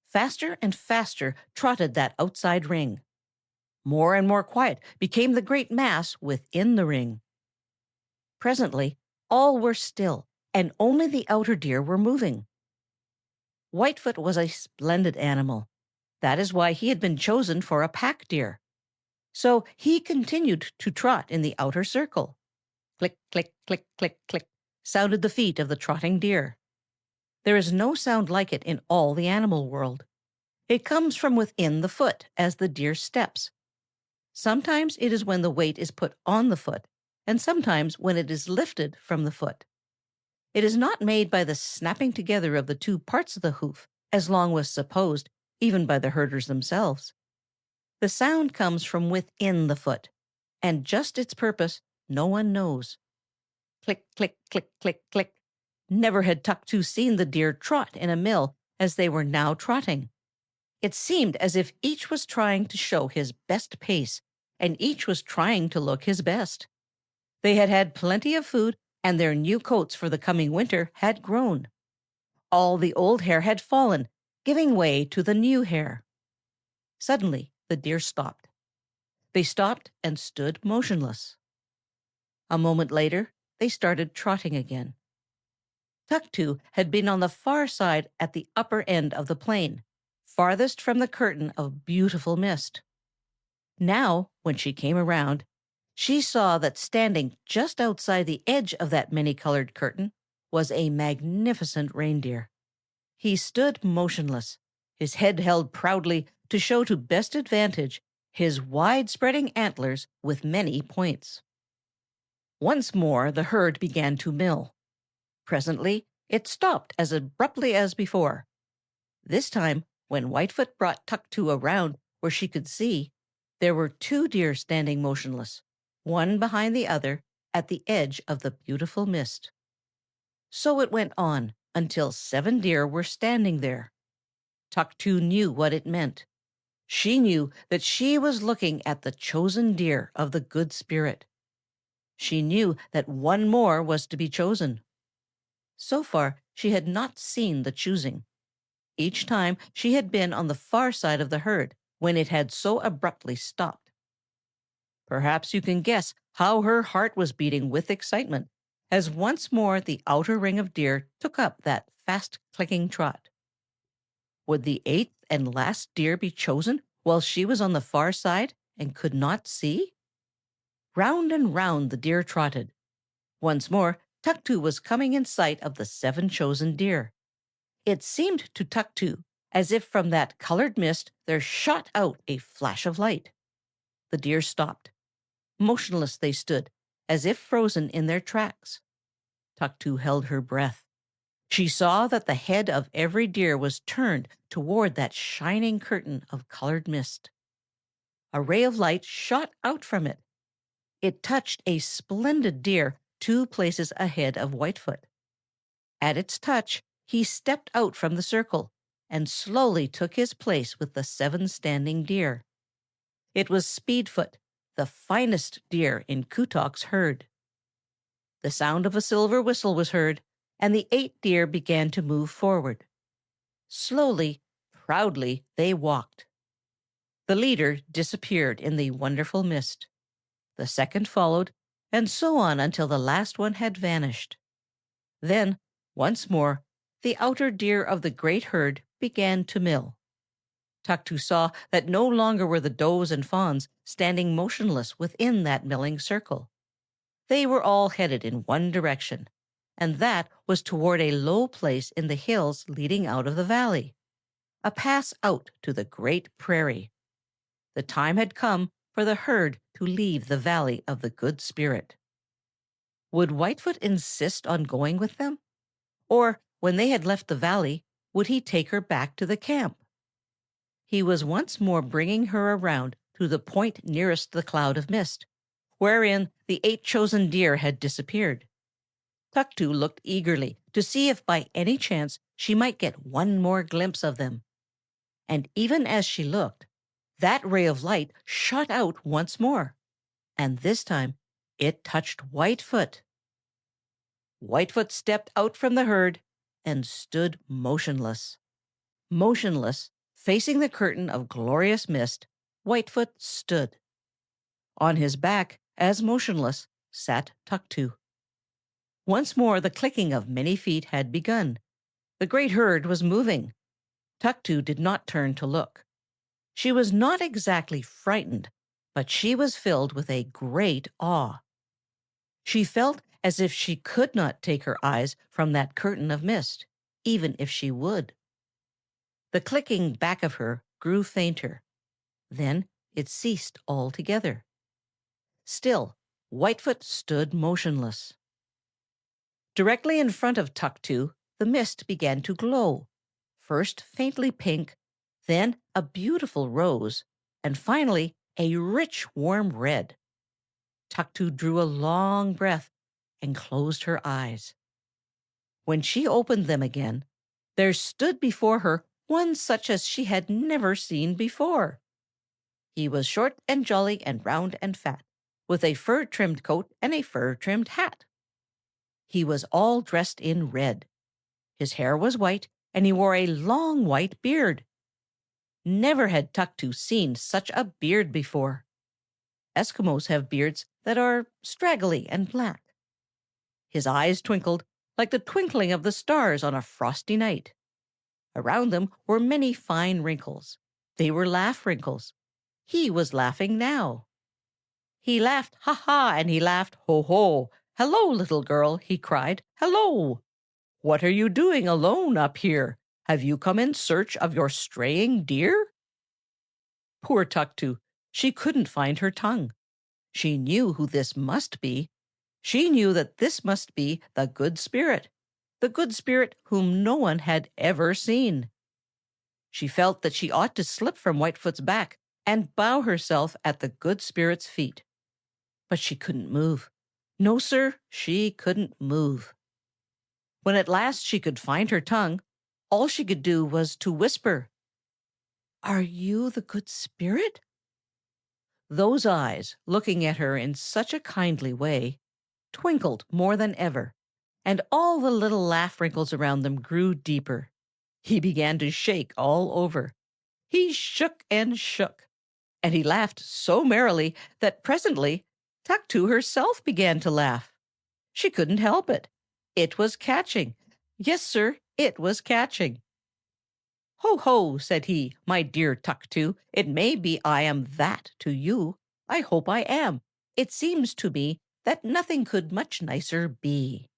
Faster and faster trotted that outside ring. More and more quiet became the great mass within the ring. Presently, all were still, and only the outer deer were moving. Whitefoot was a splendid animal. That is why he had been chosen for a pack deer. So he continued to trot in the outer circle. Click, click, click, click, click, sounded the feet of the trotting deer. There is no sound like it in all the animal world. It comes from within the foot as the deer steps. Sometimes it is when the weight is put on the foot, and sometimes when it is lifted from the foot. It is not made by the snapping together of the two parts of the hoof, as long was supposed, even by the herders themselves. The sound comes from within the foot, and just its purpose no one knows. Click, click, click, click, click. Never had Tuktu seen the deer trot in a mill as they were now trotting. It seemed as if each was trying to show his best pace, and each was trying to look his best. They had had plenty of food, and their new coats for the coming winter had grown. All the old hair had fallen, giving way to the new hair. Suddenly, the deer stopped. They stopped and stood motionless. A moment later, they started trotting again. Tuktu had been on the far side at the upper end of the plain, farthest from the curtain of beautiful mist. Now, when she came around, she saw that standing just outside the edge of that many-colored curtain was a magnificent reindeer. He stood motionless, his head held proudly to show to best advantage his wide-spreading antlers with many points. Once more the herd began to mill. Presently it stopped as abruptly as before. This time, when Whitefoot brought Tuktu around where she could see, there were 2 deer standing motionless, one behind the other, at the edge of the beautiful mist. So it went on until 7 deer were standing there. Tuktu knew what it meant. She knew that she was looking at the chosen deer of the good spirit. She knew that one more was to be chosen. So far, she had not seen the choosing. Each time she had been on the far side of the herd when it had so abruptly stopped. Perhaps you can guess how her heart was beating with excitement as once more the outer ring of deer took up that fast-clicking trot. Would the 8th and last deer be chosen while she was on the far side and could not see? Round and round the deer trotted. Once more, Tuktu was coming in sight of the 7 chosen deer. It seemed to Tuktu as if from that colored mist there shot out a flash of light. The deer stopped. Motionless they stood, as if frozen in their tracks. Tuktu held her breath. She saw that the head of every deer was turned toward that shining curtain of colored mist. A ray of light shot out from it. It touched a splendid deer 2 places ahead of Whitefoot. At its touch, he stepped out from the circle and slowly took his place with the 7 standing deer. It was Speedfoot, the finest deer in Kutok's herd. The sound of a silver whistle was heard, and the 8 deer began to move forward. Slowly, proudly, they walked. The leader disappeared in the wonderful mist. The second followed, and so on until the last one had vanished. Then, once more, the outer deer of the great herd began to mill. Tuktu saw that no longer were the does and fawns standing motionless within that milling circle. They were all headed in one direction, and that was toward a low place in the hills leading out of the valley, a pass out to the great prairie. The time had come for the herd to leave the valley of the good spirit. Would Whitefoot insist on going with them? Or, when they had left the valley, would he take her back to the camp? He was once more bringing her around to the point nearest the cloud of mist, wherein the 8 chosen deer had disappeared. Tuktu looked eagerly to see if by any chance she might get one more glimpse of them. And even as she looked, that ray of light shot out once more, and this time it touched Whitefoot. Whitefoot stepped out from the herd and stood motionless. Motionless, facing the curtain of glorious mist, Whitefoot stood. On his back, as motionless, sat Tuktu. Once more the clicking of many feet had begun. The great herd was moving. Tuktu did not turn to look. She was not exactly frightened, but she was filled with a great awe. She felt as if she could not take her eyes from that curtain of mist, even if she would. The clicking back of her grew fainter. Then it ceased altogether. Still, Whitefoot stood motionless. Directly in front of Tuktu, the mist began to glow. First faintly pink, then a beautiful rose, and finally a rich warm red. Tuktu drew a long breath and closed her eyes. When she opened them again, there stood before her one such as she had never seen before. He was short and jolly and round and fat, with a fur-trimmed coat and a fur-trimmed hat. He was all dressed in red. His hair was white, and he wore a long white beard. Never had Tuktu seen such a beard before. Eskimos have beards that are straggly and black. His eyes twinkled like the twinkling of the stars on a frosty night. Around them were many fine wrinkles. They were laugh wrinkles. He was laughing now. He laughed ha-ha, and he laughed ho-ho. "Hello, little girl," he cried. "Hello! What are you doing alone up here? Have you come in search of your straying deer?" Poor Tuktu! She couldn't find her tongue. She knew who this must be. She knew that this must be the Good Spirit whom no one had ever seen. She felt that she ought to slip from Whitefoot's back and bow herself at the Good Spirit's feet. But she couldn't move. No, sir, she couldn't move. When at last she could find her tongue, all she could do was to whisper, "Are you the Good Spirit?" Those eyes, looking at her in such a kindly way, twinkled more than ever, and all the little laugh wrinkles around them grew deeper. He began to shake all over. He shook and shook, and he laughed so merrily that presently Tuktu herself began to laugh. She couldn't help it. It was catching. Yes, sir, it was catching. "Ho, ho," said he, "my dear Tuktu, it may be I am that to you. I hope I am. It seems to me that nothing could much nicer be.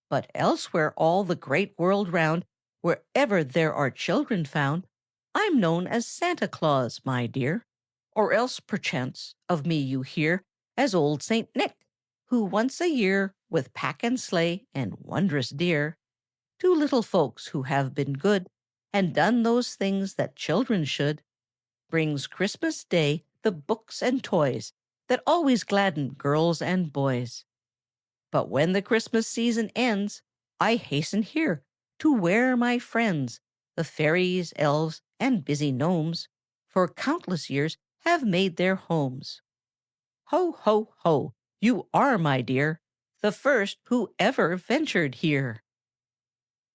But elsewhere all the great world round, wherever there are children found, I'm known as Santa Claus, my dear. Or else, perchance, of me you hear as old Saint Nick, who once a year, with pack and sleigh and wondrous dear, to little folks who have been good and done those things that children should, brings Christmas Day the books and toys that always gladden girls and boys. But when the Christmas season ends, I hasten here to where my friends, the fairies, elves, and busy gnomes, for countless years have made their homes. Ho, ho, ho! You are, my dear, the first who ever ventured here."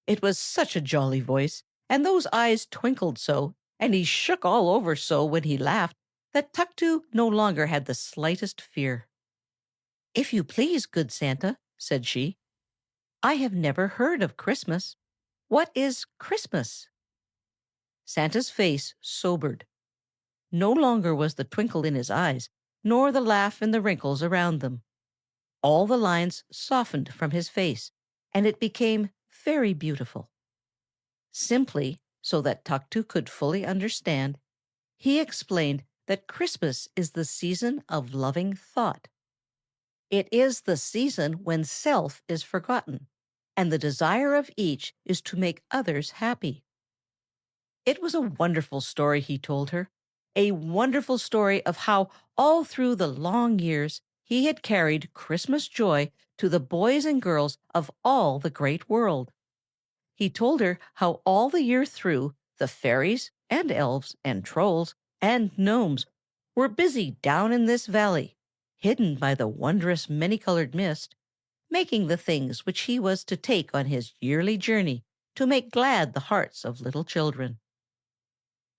It was such a jolly voice, and those eyes twinkled so, and he shook all over so when he laughed, that Tuktu no longer had the slightest fear. "If you please, good Santa," said she, "I have never heard of Christmas. What is Christmas?" Santa's face sobered. No longer was the twinkle in his eyes, nor the laugh in the wrinkles around them. All the lines softened from his face, and it became very beautiful. Simply, so that Tuktu could fully understand, he explained that Christmas is the season of loving thought. It is the season when self is forgotten, and the desire of each is to make others happy. It was a wonderful story he told her, a wonderful story of how all through the long years he had carried Christmas joy to the boys and girls of all the great world. He told her how all the year through the fairies and elves and trolls and gnomes were busy down in this valley, hidden by the wondrous many-colored mist, making the things which he was to take on his yearly journey to make glad the hearts of little children.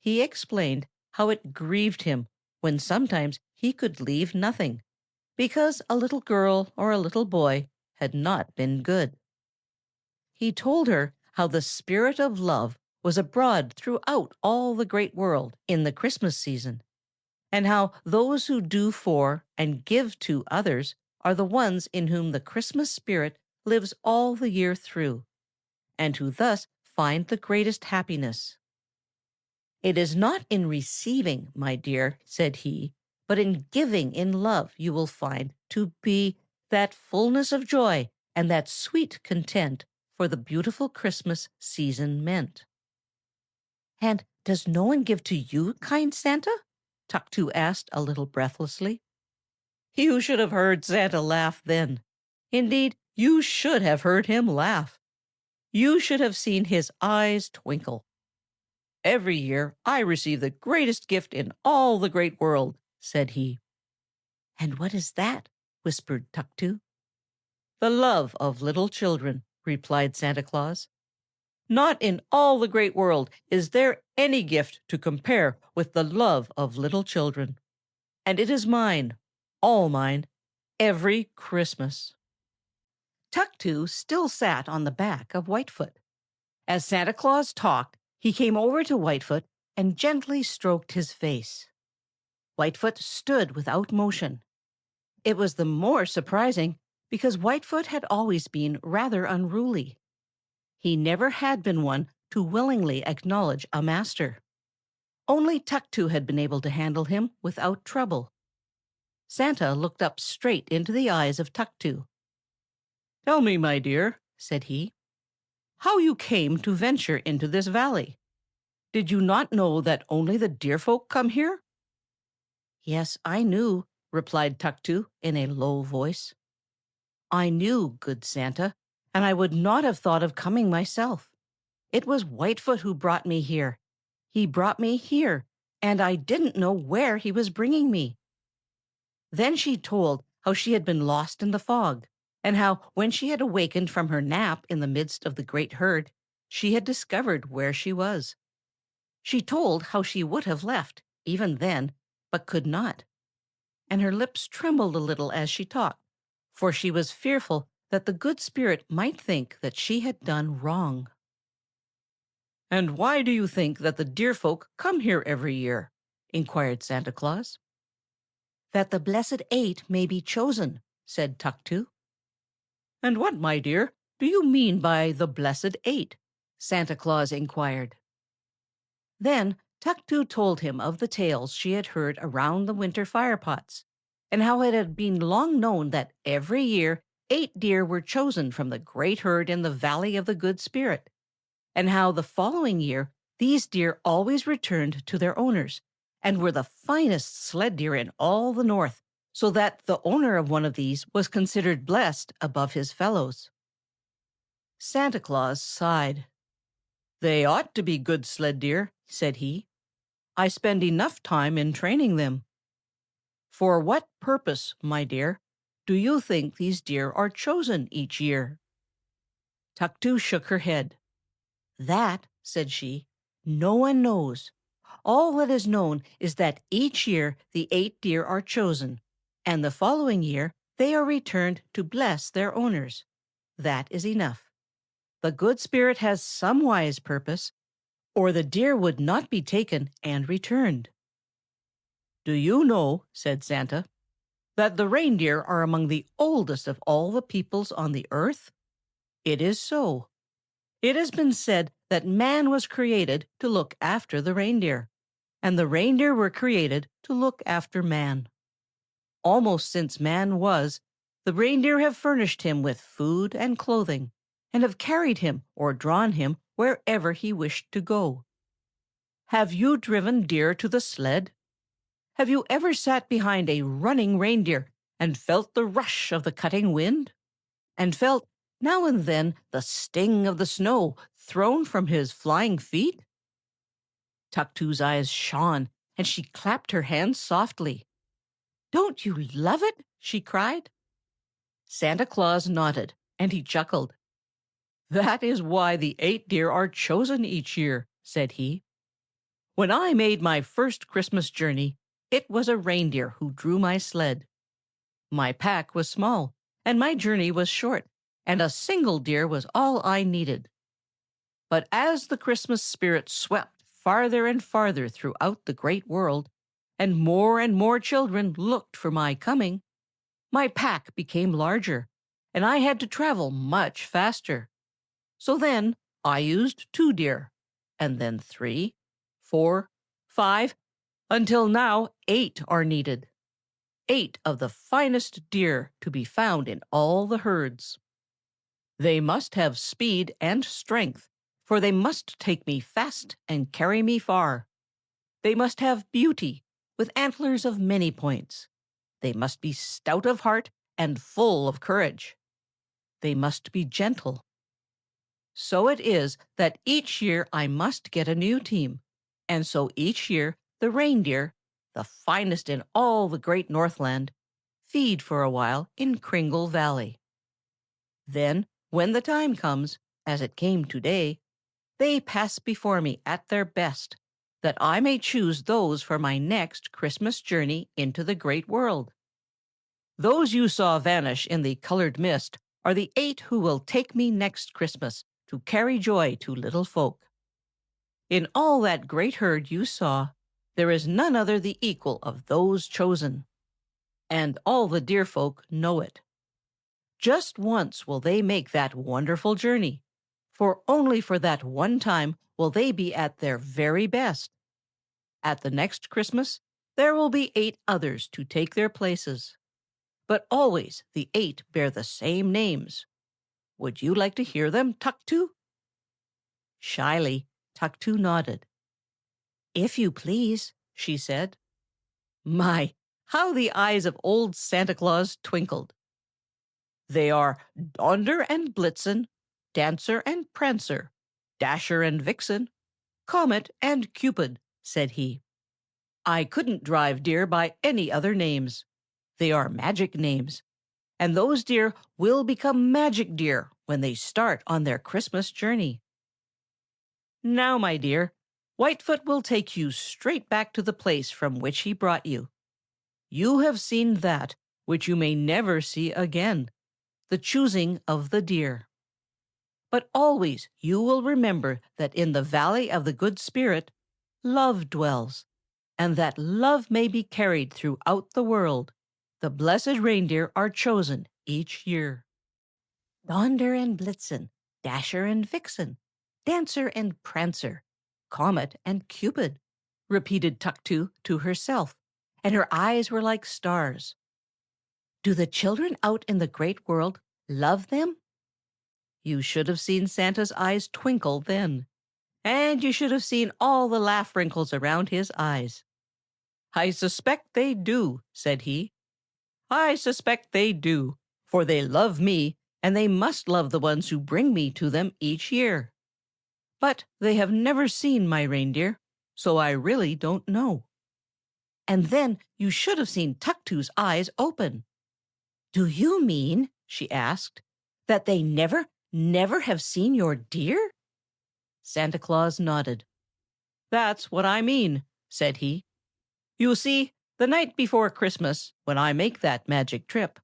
He explained how it grieved him when sometimes he could leave nothing, because a little girl or a little boy had not been good. He told her how the spirit of love was abroad throughout all the great world in the Christmas season, and how those who do for and give to others are the ones in whom the Christmas spirit lives all the year through, and who thus find the greatest happiness. "It is not in receiving, my dear," said he, "but in giving in love you will find to be that fullness of joy and that sweet content for the beautiful Christmas season meant." And does no one give to you, kind Santa? Tuktu asked a little breathlessly. You should have heard Santa laugh then. Indeed, you should have heard him laugh. You should have seen his eyes twinkle. Every year I receive the greatest gift in all the great world, said he. And what is that? Whispered Tuktu. The love of little children, replied Santa Claus. Not in all the great world is there any gift to compare with the love of little children. And it is mine, all mine, every Christmas. Tuktu still sat on the back of Whitefoot. As Santa Claus talked, he came over to Whitefoot and gently stroked his face. Whitefoot stood without motion. It was the more surprising because Whitefoot had always been rather unruly. He never had been one to willingly acknowledge a master. Only Tuktu had been able to handle him without trouble. Santa looked up straight into the eyes of Tuktu. Tell me, my dear, said he, how you came to venture into this valley. Did you not know that only the deer folk come here? Yes, I knew, replied Tuktu in a low voice. I knew, good Santa, and I would not have thought of coming myself. It was Whitefoot who brought me here. He brought me here, and I didn't know where he was bringing me. Then she told how she had been lost in the fog, and how when she had awakened from her nap in the midst of the great herd, she had discovered where she was. She told how she would have left, even then, but could not. And her lips trembled a little as she talked, for she was fearful that the good spirit might think that she had done wrong. And why do you think that the deer folk come here every year? Inquired Santa Claus. That the blessed 8 may be chosen, said Tuktu. And what, my dear, do you mean by the blessed 8? Santa Claus inquired. Then Tuktu told him of the tales she had heard around the winter firepots, and how it had been long known that every year 8 deer were chosen from the great herd in the Valley of the Good Spirit, and how the following year these deer always returned to their owners, and were the finest sled deer in all the north, so that the owner of one of these was considered blessed above his fellows. Santa Claus sighed. They ought to be good sled deer, said he. I spend enough time in training them. For what purpose, my dear, do you think these deer are chosen each year? Tuktu shook her head. That, said she, no one knows. All that is known is that each year the 8 deer are chosen, and the following year they are returned to bless their owners. That is enough. The good spirit has some wise purpose, or the deer would not be taken and returned. Do you know, said Santa, that the reindeer are among the oldest of all the peoples on the earth? It is so. It has been said that man was created to look after the reindeer, and the reindeer were created to look after man. Almost since man was, the reindeer have furnished him with food and clothing, and have carried him or drawn him wherever he wished to go. Have you driven deer to the sled? Have you ever sat behind a running reindeer and felt the rush of the cutting wind? And felt, now and then, the sting of the snow thrown from his flying feet? Tuktu's eyes shone, and she clapped her hands softly. Don't you love it? She cried. Santa Claus nodded, and he chuckled. That is why the 8 deer are chosen each year, said he. When I made my first Christmas journey, it was a reindeer who drew my sled. My pack was small, and my journey was short, and a single deer was all I needed. But as the Christmas spirit swept farther and farther throughout the great world, and more children looked for my coming, my pack became larger, and I had to travel much faster. So then I used 2 deer, and then 3, 4, 5, until now 8 are needed. 8 of the finest deer to be found in all the herds. They must have speed and strength, For they must take me fast and carry me far. They must have beauty, with antlers of many points. They must be stout of heart and full of courage. They must be gentle. So it is that each year I must get a new team, and so each year the reindeer, the finest in all the great Northland, feed for a while in Kringle Valley. Then, when the time comes, as it came today, they pass before me at their best, that I may choose those for my next Christmas journey into the great world. Those you saw vanish in the colored mist are the 8 who will take me next Christmas to carry joy to little folk. In all that great herd you saw, there is none other the equal of those chosen. And all the dear folk know it. Just once will they make that wonderful journey, for only for that one time will they be at their very best. At the next Christmas, there will be 8 others to take their places. But always the 8 bear the same names. Would you like to hear them, Tuktu? Shyly, Tuktu nodded. If you please, she said. My, how the eyes of old Santa Claus twinkled. They are Donder and Blitzen, Dancer and Prancer, Dasher and Vixen, Comet and Cupid, said he. I couldn't drive deer by any other names. They are magic names, and those deer will become magic deer when they start on their Christmas journey. Now, my dear, Whitefoot will take you straight back to the place from which he brought you. You have seen that which you may never see again, the choosing of the deer. But always you will remember that in the valley of the Good Spirit, love dwells, and that love may be carried throughout the world. The blessed reindeer are chosen each year. Donder and Blitzen, Dasher and Vixen, Dancer and Prancer, Comet and Cupid, repeated Tuktu to herself, and her eyes were like stars. Do the children out in the great world love them? You should have seen Santa's eyes twinkle then, and you should have seen all the laugh wrinkles around his eyes. I suspect they do, said he. I suspect they do, for they love me, and they must love the ones who bring me to them each year. But they have never seen my reindeer, so I really don't know. And then you should have seen Tuktu's eyes open. Do you mean, she asked, that they never have seen your deer? Santa Claus nodded. That's what I mean, said he. You see, the night before Christmas, when I make that magic trip,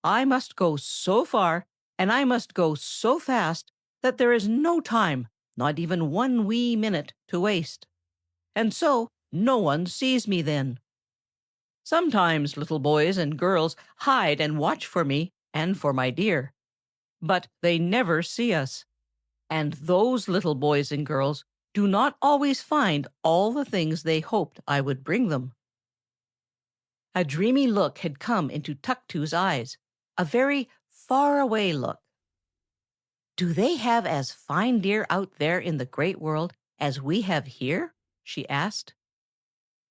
I must go so far and I must go so fast that there is no time, not even one wee minute, to waste. And so no one sees me then. Sometimes little boys and girls hide and watch for me and for my deer, but they never see us. And those little boys and girls do not always find all the things they hoped I would bring them. A dreamy look had come into Tuktu's eyes, a very far-away look. Do they have as fine deer out there in the great world as we have here? She asked.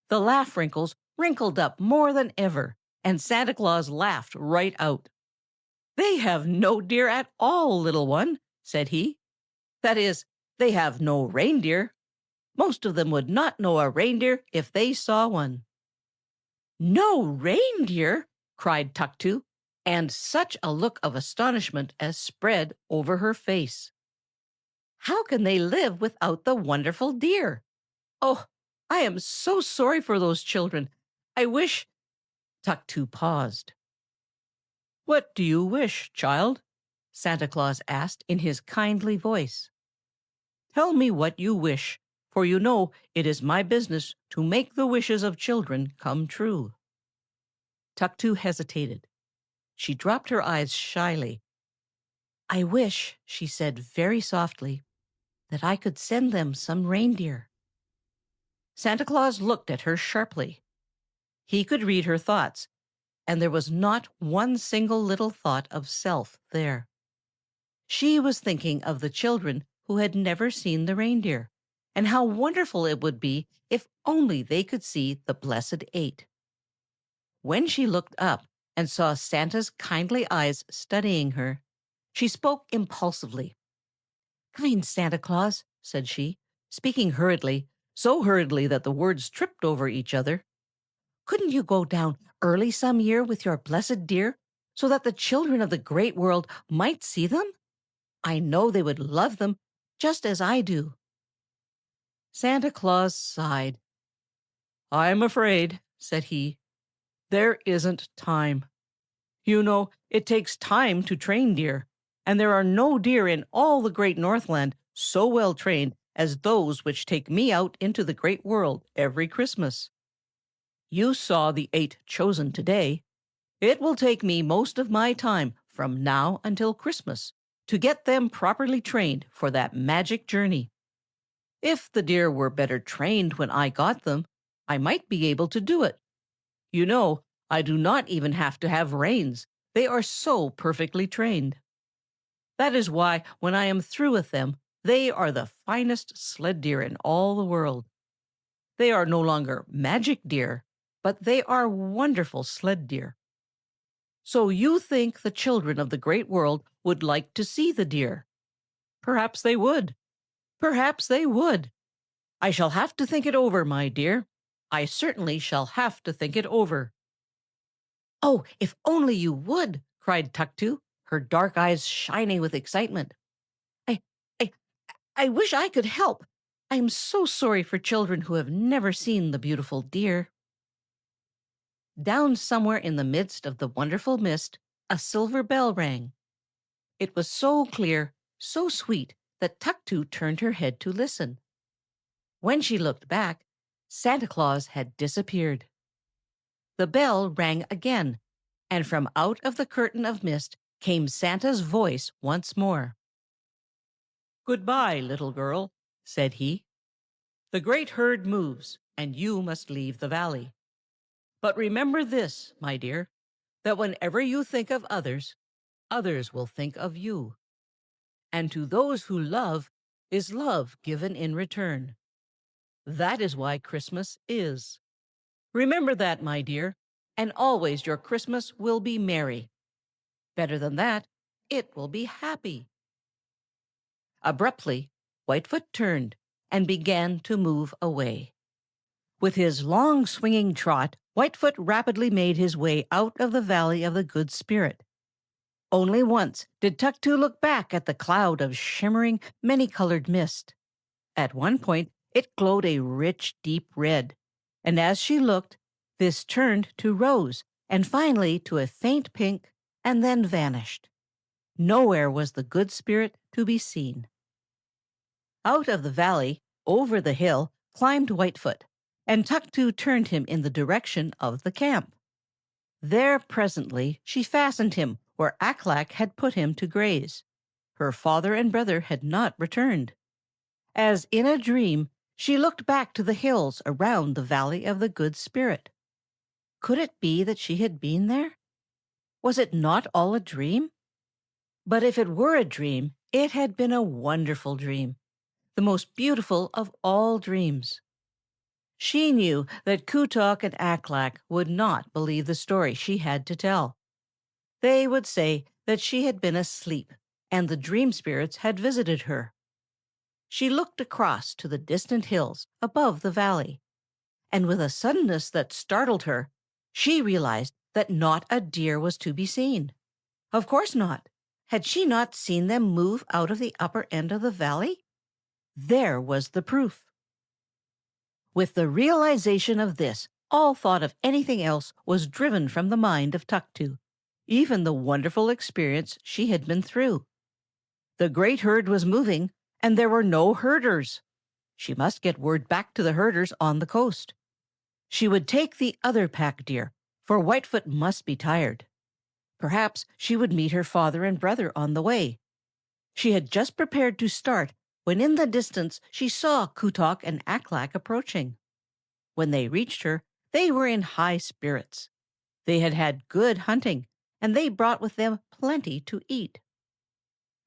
The laugh wrinkles wrinkled up more than ever, and Santa Claus laughed right out. They have no deer at all, little one, said he. That is, they have no reindeer. Most of them would not know a reindeer if they saw one. No reindeer? Cried Tuktu, and such a look of astonishment as spread over her face. How can they live without the wonderful deer? Oh, I am so sorry for those children. I wish— Tuktu paused. What do you wish, child? Santa Claus asked in his kindly voice. Tell me what you wish, for you know it is my business to make the wishes of children come true. Tuktu hesitated. She dropped her eyes shyly. I wish, she said very softly, that I could send them some reindeer. Santa Claus looked at her sharply. He could read her thoughts, and there was not one single little thought of self there. She was thinking of the children who had never seen the reindeer, and how wonderful it would be if only they could see the blessed eight. When she looked up and saw Santa's kindly eyes studying her, she spoke impulsively. "Kind Santa Claus," said she, speaking hurriedly, so hurriedly that the words tripped over each other, "couldn't you go down early some year with your blessed deer, so that the children of the great world might see them? I know they would love them just as I do." Santa Claus sighed. "I'm afraid," said he, "there isn't time. You know, it takes time to train deer, and there are no deer in all the great Northland so well trained as those which take me out into the great world every Christmas. You saw the 8 chosen today. It will take me most of my time from now until Christmas to get them properly trained for that magic journey. If the deer were better trained when I got them, I might be able to do it. You know, I do not even have to have reins. They are so perfectly trained. That is why, when I am through with them, they are the finest sled deer in all the world. They are no longer magic deer, but they are wonderful sled deer. So you think the children of the great world would like to see the deer? Perhaps they would. Perhaps they would. I shall have to think it over, my dear. I certainly shall have to think it over." "Oh, if only you would!" cried Tuktu, her dark eyes shining with excitement. I, I, I wish I could help. I am so sorry for children who have never seen the beautiful deer." Down somewhere in the midst of the wonderful mist, a silver bell rang. It was so clear, so sweet, that Tuktu turned her head to listen. When she looked back, Santa Claus had disappeared. The bell rang again, and from out of the curtain of mist came Santa's voice once more. "Goodbye, little girl," said he. "The great herd moves, and you must leave the valley. But remember this, my dear, that whenever you think of others, others will think of you. And to those who love is love given in return. That is why Christmas is. Remember that, my dear, and always your Christmas will be merry. Better than that, it will be happy." Abruptly, Whitefoot turned and began to move away. With his long swinging trot, Whitefoot rapidly made his way out of the Valley of the Good Spirit. Only once did Tuktu look back at the cloud of shimmering, many-colored mist. At one point, it glowed a rich, deep red, and as she looked, this turned to rose, and finally to a faint pink, and then vanished. Nowhere was the Good Spirit to be seen. Out of the valley, over the hill, climbed Whitefoot, and Tuktu turned him in the direction of the camp. There presently she fastened him where Aklak had put him to graze. Her father and brother had not returned. As in a dream, she looked back to the hills around the Valley of the Good Spirit. Could it be that she had been there? Was it not all a dream? But if it were a dream, it had been a wonderful dream, the most beautiful of all dreams. She knew that Kutok and Aklak would not believe the story she had to tell. They would say that she had been asleep, and the dream spirits had visited her. She looked across to the distant hills above the valley, and with a suddenness that startled her, she realized that not a deer was to be seen. Of course not. Had she not seen them move out of the upper end of the valley? There was the proof. With the realization of this, all thought of anything else was driven from the mind of Tuktu, even the wonderful experience she had been through. The great herd was moving, and there were no herders. She must get word back to the herders on the coast. She would take the other pack deer, for Whitefoot must be tired. Perhaps she would meet her father and brother on the way. She had just prepared to start when in the distance she saw Kutok and Aklak approaching. When they reached her, they were in high spirits. They had had good hunting, and they brought with them plenty to eat.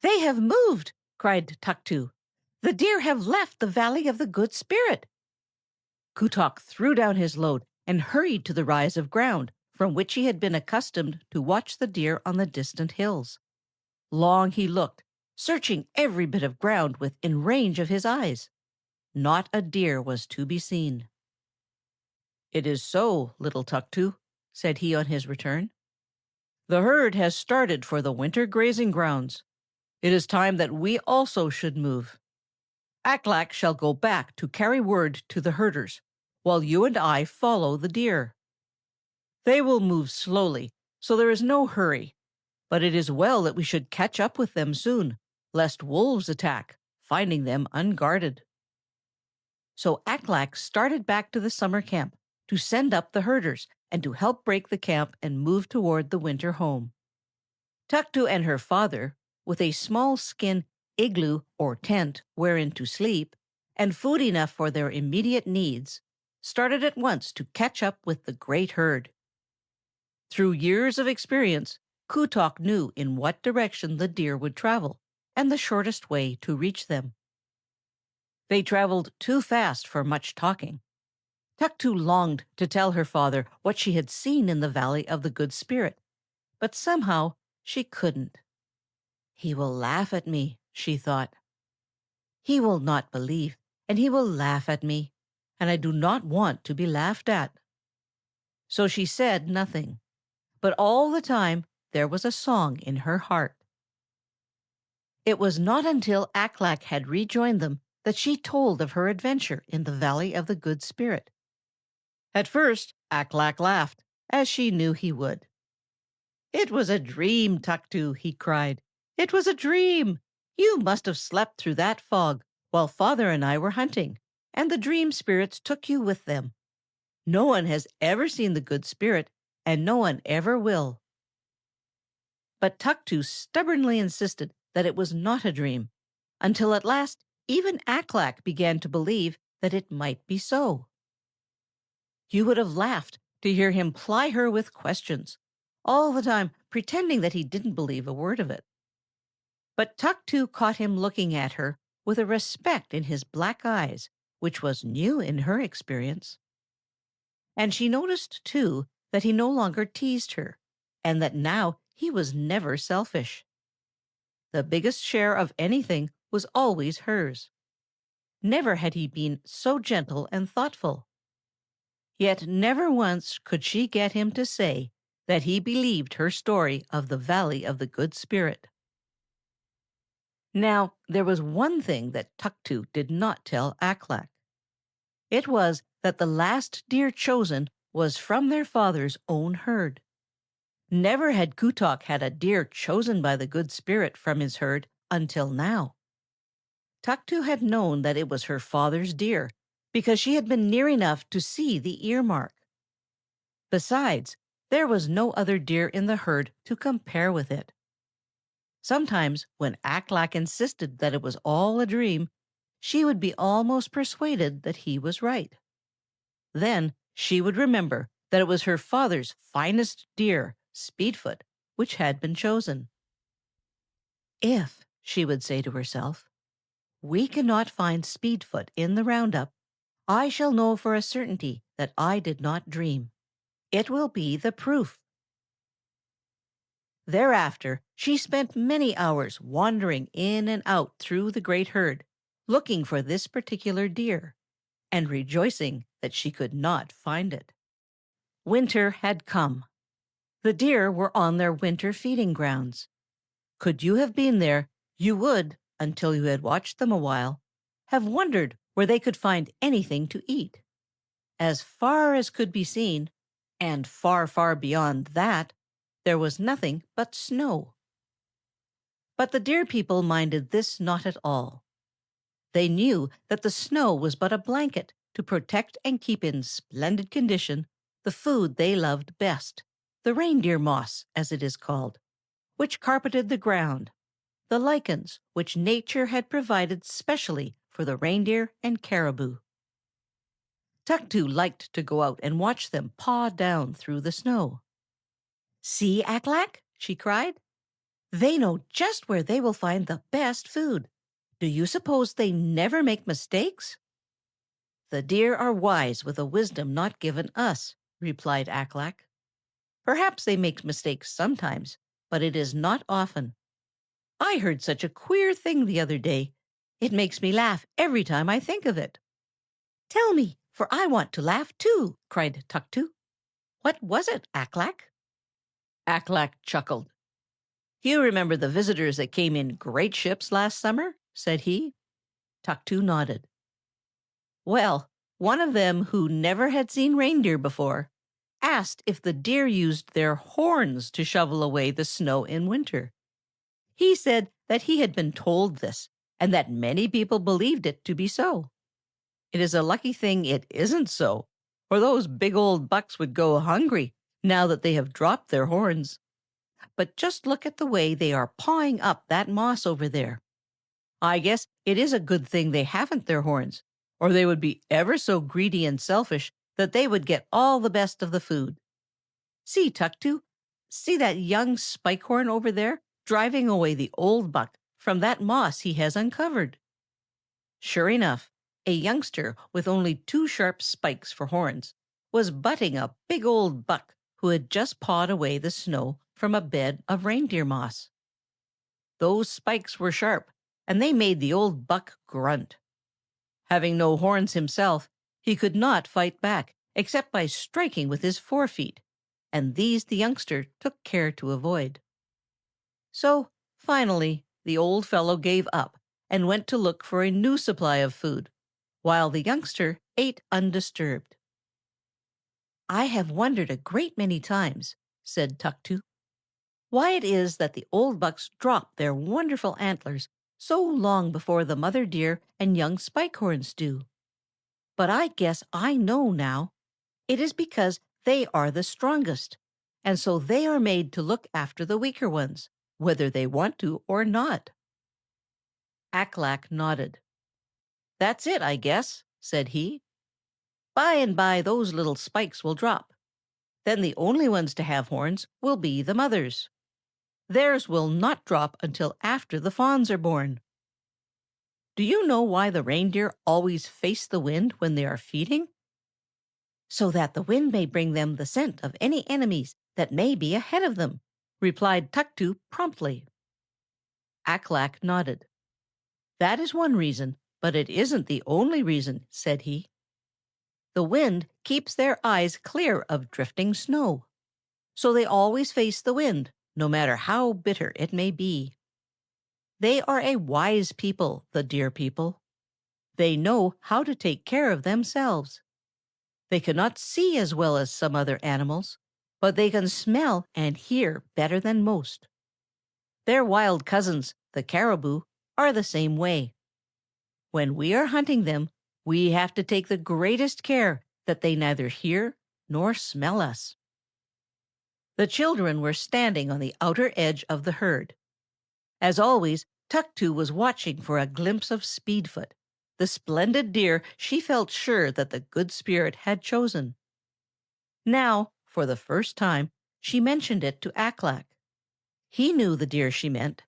"They have moved!" cried Tuktu. The deer have left the Valley of the Good Spirit. Kutok threw down his load and hurried to the rise of ground from which he had been accustomed to watch the deer on the distant hills. Long he looked, searching every bit of ground within range of his eyes. Not a deer was to be seen. "It is so, little Tuktu," said he on his return. "The herd has started for the winter grazing grounds. It is time that we also should move. Aklak shall go back to carry word to the herders, while you and I follow the deer. They will move slowly, so there is no hurry, but it is well that we should catch up with them soon, lest wolves attack, finding them unguarded." So Aklak started back to the summer camp to send up the herders and to help break the camp and move toward the winter home. Tuktu and her father, with a small skin igloo or tent wherein to sleep, and food enough for their immediate needs, started at once to catch up with the great herd. Through years of experience, Kutok knew in what direction the deer would travel and the shortest way to reach them. They traveled too fast for much talking. Tuktu longed to tell her father what she had seen in the Valley of the Good Spirit, but somehow she couldn't. "He will laugh at me," she thought. "He will not believe, and he will laugh at me, and I do not want to be laughed at." So she said nothing, but all the time there was a song in her heart. It was not until Aklak had rejoined them that she told of her adventure in the Valley of the Good Spirit. At first Aklak laughed, as she knew he would. "It was a dream, Tuktu," he cried. "It was a dream. You must have slept through that fog while father and I were hunting, and the dream spirits took you with them. No one has ever seen the Good Spirit, and no one ever will." But Tuktu stubbornly insisted that it was not a dream, until at last even Aklak began to believe that it might be so. You would have laughed to hear him ply her with questions, all the time pretending that he didn't believe a word of it. But Tuktu caught him looking at her with a respect in his black eyes, which was new in her experience. And she noticed, too, that he no longer teased her, and that now he was never selfish. The biggest share of anything was always hers. Never had he been so gentle and thoughtful. Yet never once could she get him to say that he believed her story of the Valley of the Good Spirit. Now, there was one thing that Tuktu did not tell Aklak. It was that the last deer chosen was from their father's own herd. Never had Kutok had a deer chosen by the Good Spirit from his herd until now. Tuktu had known that it was her father's deer because she had been near enough to see the earmark. Besides, there was no other deer in the herd to compare with it. Sometimes, when Aklak insisted that it was all a dream, she would be almost persuaded that he was right. Then she would remember that it was her father's finest deer, Speedfoot, which had been chosen. "If," she would say to herself, "we cannot find Speedfoot in the roundup, I shall know for a certainty that I did not dream. It will be the proof." Thereafter, she spent many hours wandering in and out through the great herd, looking for this particular deer, and rejoicing that she could not find it. Winter had come. The deer were on their winter feeding grounds. Could you have been there, you would, until you had watched them a while, have wondered where they could find anything to eat. As far as could be seen, and far, far beyond that, there was nothing but snow. But the deer people minded this not at all. They knew that the snow was but a blanket to protect and keep in splendid condition the food they loved best, the reindeer moss, as it is called, which carpeted the ground, the lichens which nature had provided specially for the reindeer and caribou. Tuktu liked to go out and watch them paw down through the snow. "See, Aklak," she cried. "They know just where they will find the best food. Do you suppose they never make mistakes? The deer are wise with a wisdom not given us, replied Aklak. Perhaps they make mistakes sometimes, but it is not often. I heard such a queer thing the other day. It makes me laugh every time I think of it. Tell me, for I want to laugh too, cried Tuktu. What was it, Aklak? Aklak chuckled. You remember the visitors that came in great ships last summer? Said he. Tuktu nodded. Well, one of them who never had seen reindeer before asked if the deer used their horns to shovel away the snow in winter. He said that he had been told this, and that many people believed it to be so. It is a lucky thing it isn't so, or those big old bucks would go hungry now that they have dropped their horns. But just look at the way they are pawing up that moss over there. I guess it is a good thing they haven't their horns, or they would be ever so greedy and selfish that they would get all the best of the food. See, Tuktu, see that young spikehorn over there driving away the old buck from that moss he has uncovered. Sure enough, a youngster with only two sharp spikes for horns was butting a big old buck who had just pawed away the snow from a bed of reindeer moss. Those spikes were sharp, and they made the old buck grunt. Having no horns himself, he could not fight back except by striking with his forefeet, and these the youngster took care to avoid. So, finally, the old fellow gave up and went to look for a new supply of food, while the youngster ate undisturbed. I have wondered a great many times, said Tuktu, why it is that the old bucks drop their wonderful antlers so long before the mother deer and young spikehorns do. But I guess I know now. It is because they are the strongest, and so they are made to look after the weaker ones, whether they want to or not. Aklak nodded. That's it, I guess, said he. By and by those little spikes will drop. Then the only ones to have horns will be the mothers. Theirs will not drop until after the fawns are born. Do you know why the reindeer always face the wind when they are feeding? So that the wind may bring them the scent of any enemies that may be ahead of them, replied Tuktu promptly. Aklak nodded. That is one reason, but it isn't the only reason, said he. The wind keeps their eyes clear of drifting snow, so they always face the wind, no matter how bitter it may be. They are a wise people, the deer people. They know how to take care of themselves. They cannot see as well as some other animals, but they can smell and hear better than most. Their wild cousins, the caribou, are the same way. When we are hunting them, we have to take the greatest care that they neither hear nor smell us. The children were standing on the outer edge of the herd. As always, Tuktu was watching for a glimpse of Speedfoot, the splendid deer she felt sure that the Good Spirit had chosen. Now, for the first time, she mentioned it to Aklak. He knew the deer she meant.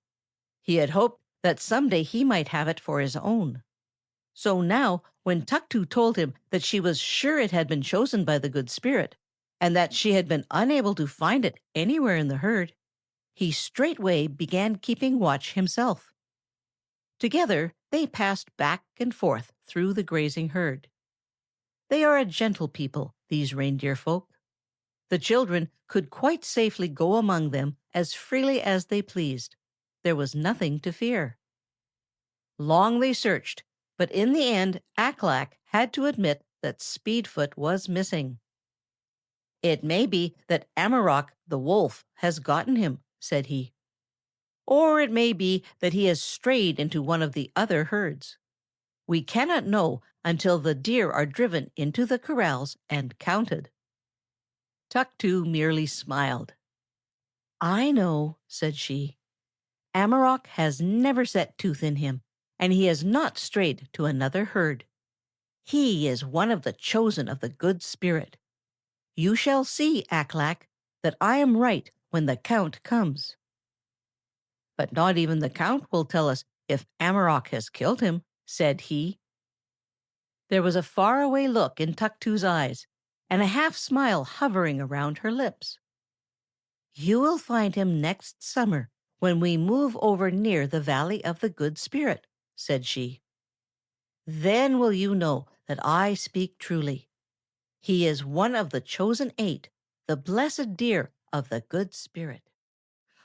He had hoped that someday he might have it for his own. So now, when Tuktu told him that she was sure it had been chosen by the Good Spirit, and that she had been unable to find it anywhere in the herd, he straightway began keeping watch himself. Together they passed back and forth through the grazing herd. They are a gentle people, these reindeer folk. The children could quite safely go among them as freely as they pleased. There was nothing to fear. Long they searched, but in the end Aklak had to admit that Speedfoot was missing. It may be that Amarok the wolf has gotten him, said he. Or it may be that he has strayed into one of the other herds. We cannot know until the deer are driven into the corrals and counted. Tuktu merely smiled. I know, said she. Amarok has never set tooth in him, and he has not strayed to another herd. He is one of the chosen of the Good Spirit. You shall see, Aklak, that I am right when the count comes. But not even the count will tell us if Amarok has killed him," said he. There was a faraway look in Tuktu's eyes, and a half-smile hovering around her lips. "You will find him next summer when we move over near the Valley of the Good Spirit," said she. "Then will you know that I speak truly. He is one of the chosen 8, the blessed deer of the Good Spirit."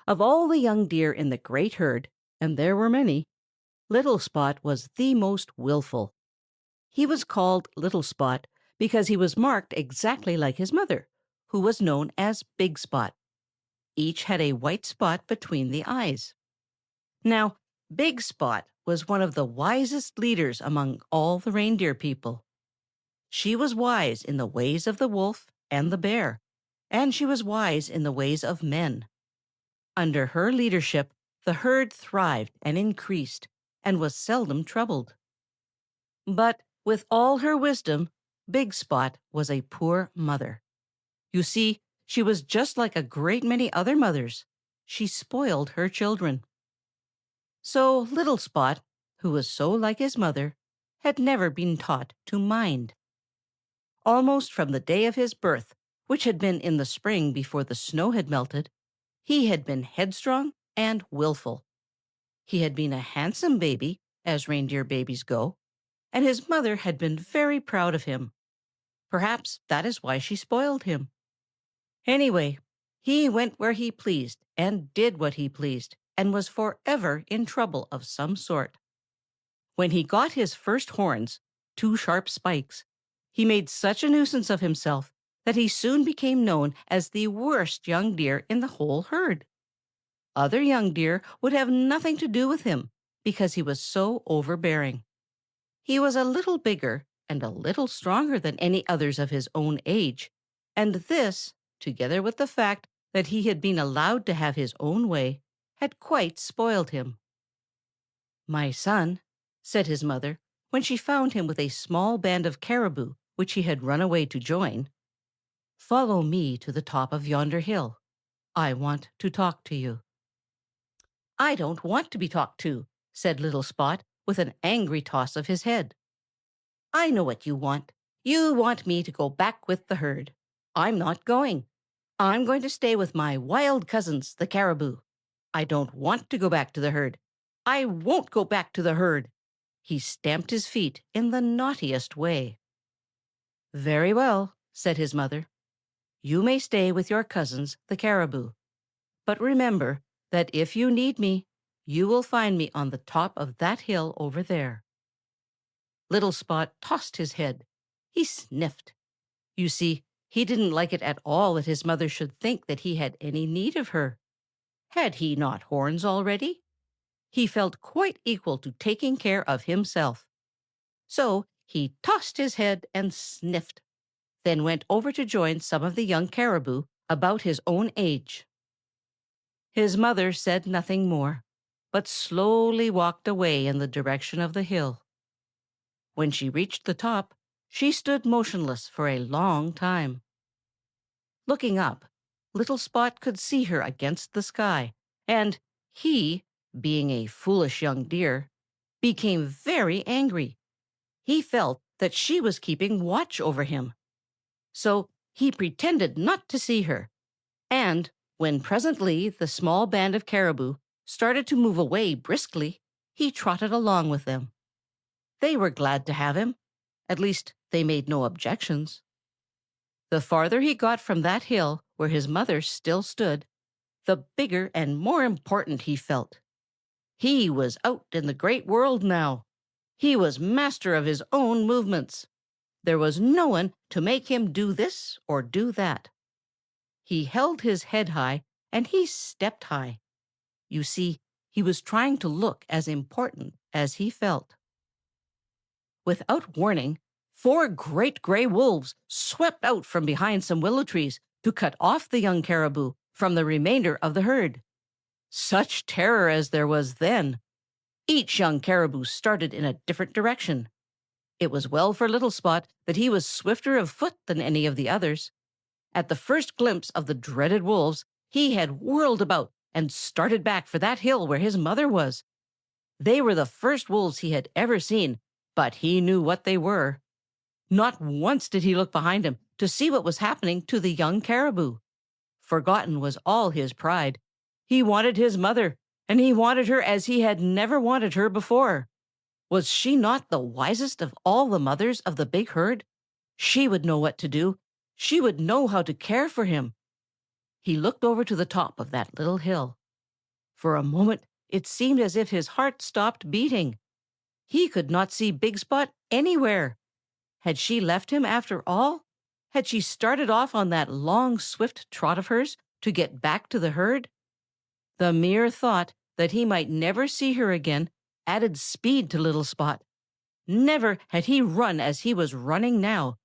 Of all the young deer in the great herd, and there were many, Little Spot was the most willful. He was called Little Spot because he was marked exactly like his mother, who was known as Big Spot. Each had a white spot between the eyes. Now, Big Spot was one of the wisest leaders among all the reindeer people. She was wise in the ways of the wolf and the bear, and she was wise in the ways of men. Under her leadership, the herd thrived and increased, and was seldom troubled. But with all her wisdom, Big Spot was a poor mother. You see, she was just like a great many other mothers. She spoiled her children. So Little Spot, who was so like his mother, had never been taught to mind. Almost from the day of his birth, which had been in the spring before the snow had melted, he had been headstrong and willful. He had been a handsome baby, as reindeer babies go, and his mother had been very proud of him. Perhaps that is why she spoiled him. Anyway, he went where he pleased and did what he pleased, and was forever in trouble of some sort. When he got his first horns, 2 sharp spikes, he made such a nuisance of himself that he soon became known as the worst young deer in the whole herd. Other young deer would have nothing to do with him because he was so overbearing. He was a little bigger and a little stronger than any others of his own age, and this, together with the fact that he had been allowed to have his own way, had quite spoiled him. "My son," said his mother, when she found him with a small band of caribou which he had run away to join, "follow me to the top of yonder hill. I want to talk to you." "I don't want to be talked to," said Little Spot with an angry toss of his head. "I know what you want. You want me to go back with the herd. I'm not going. I'm going to stay with my wild cousins, the caribou. I don't want to go back to the herd. I won't go back to the herd." He stamped his feet in the naughtiest way. "Very well," said his mother. "You may stay with your cousins, the caribou. But remember that if you need me, you will find me on the top of that hill over there." Little Spot tossed his head. He sniffed. You see, he didn't like it at all that his mother should think that he had any need of her. Had he not horns already? He felt quite equal to taking care of himself. So he tossed his head and sniffed, then went over to join some of the young caribou about his own age. His mother said nothing more, but slowly walked away in the direction of the hill. When she reached the top, she stood motionless for a long time. Looking up, Little Spot could see her against the sky, and he, being a foolish young deer, became very angry. He felt that she was keeping watch over him. So he pretended not to see her, and when presently the small band of caribou started to move away briskly, he trotted along with them. They were glad to have him. At least, they made no objections. The farther he got from that hill where his mother still stood, the bigger and more important he felt. He was out in the great world now. He was master of his own movements. There was no one to make him do this or do that. He held his head high and he stepped high. You see, he was trying to look as important as he felt. Without warning, 4 great gray wolves swept out from behind some willow trees to cut off the young caribou from the remainder of the herd. Such terror as there was then! Each young caribou started in a different direction. It was well for Little Spot that he was swifter of foot than any of the others. At the first glimpse of the dreaded wolves, he had whirled about and started back for that hill where his mother was. They were the first wolves he had ever seen, but he knew what they were. Not once did he look behind him to see what was happening to the young caribou. Forgotten was all his pride. He wanted his mother, and he wanted her as he had never wanted her before. Was she not the wisest of all the mothers of the big herd? She would know what to do. She would know how to care for him. He looked over to the top of that little hill. For a moment, it seemed as if his heart stopped beating. He could not see Big Spot anywhere. Had she left him after all? Had she started off on that long, swift trot of hers to get back to the herd? The mere thought that he might never see her again added speed to little Spot. Never had he run as he was running now.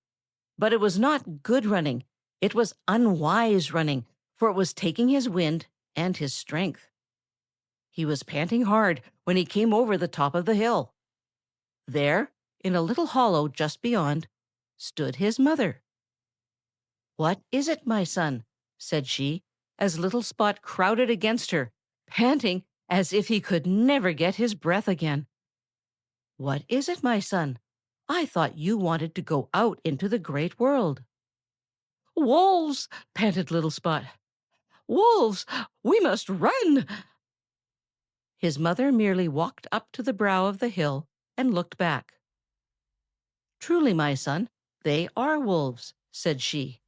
But it was not good running. It was unwise running, for it was taking his wind and his strength. He was panting hard when he came over the top of the hill. There, in a little hollow just beyond, stood his mother. "What is it, my son?" said she, as little Spot crowded against her, panting as if he could never get his breath again. "What is it, my son? I thought you wanted to go out into the great world." "Wolves!" panted little Spot. "Wolves! We must run!" His mother merely walked up to the brow of the hill and looked back. "Truly, my son, they are wolves," said she,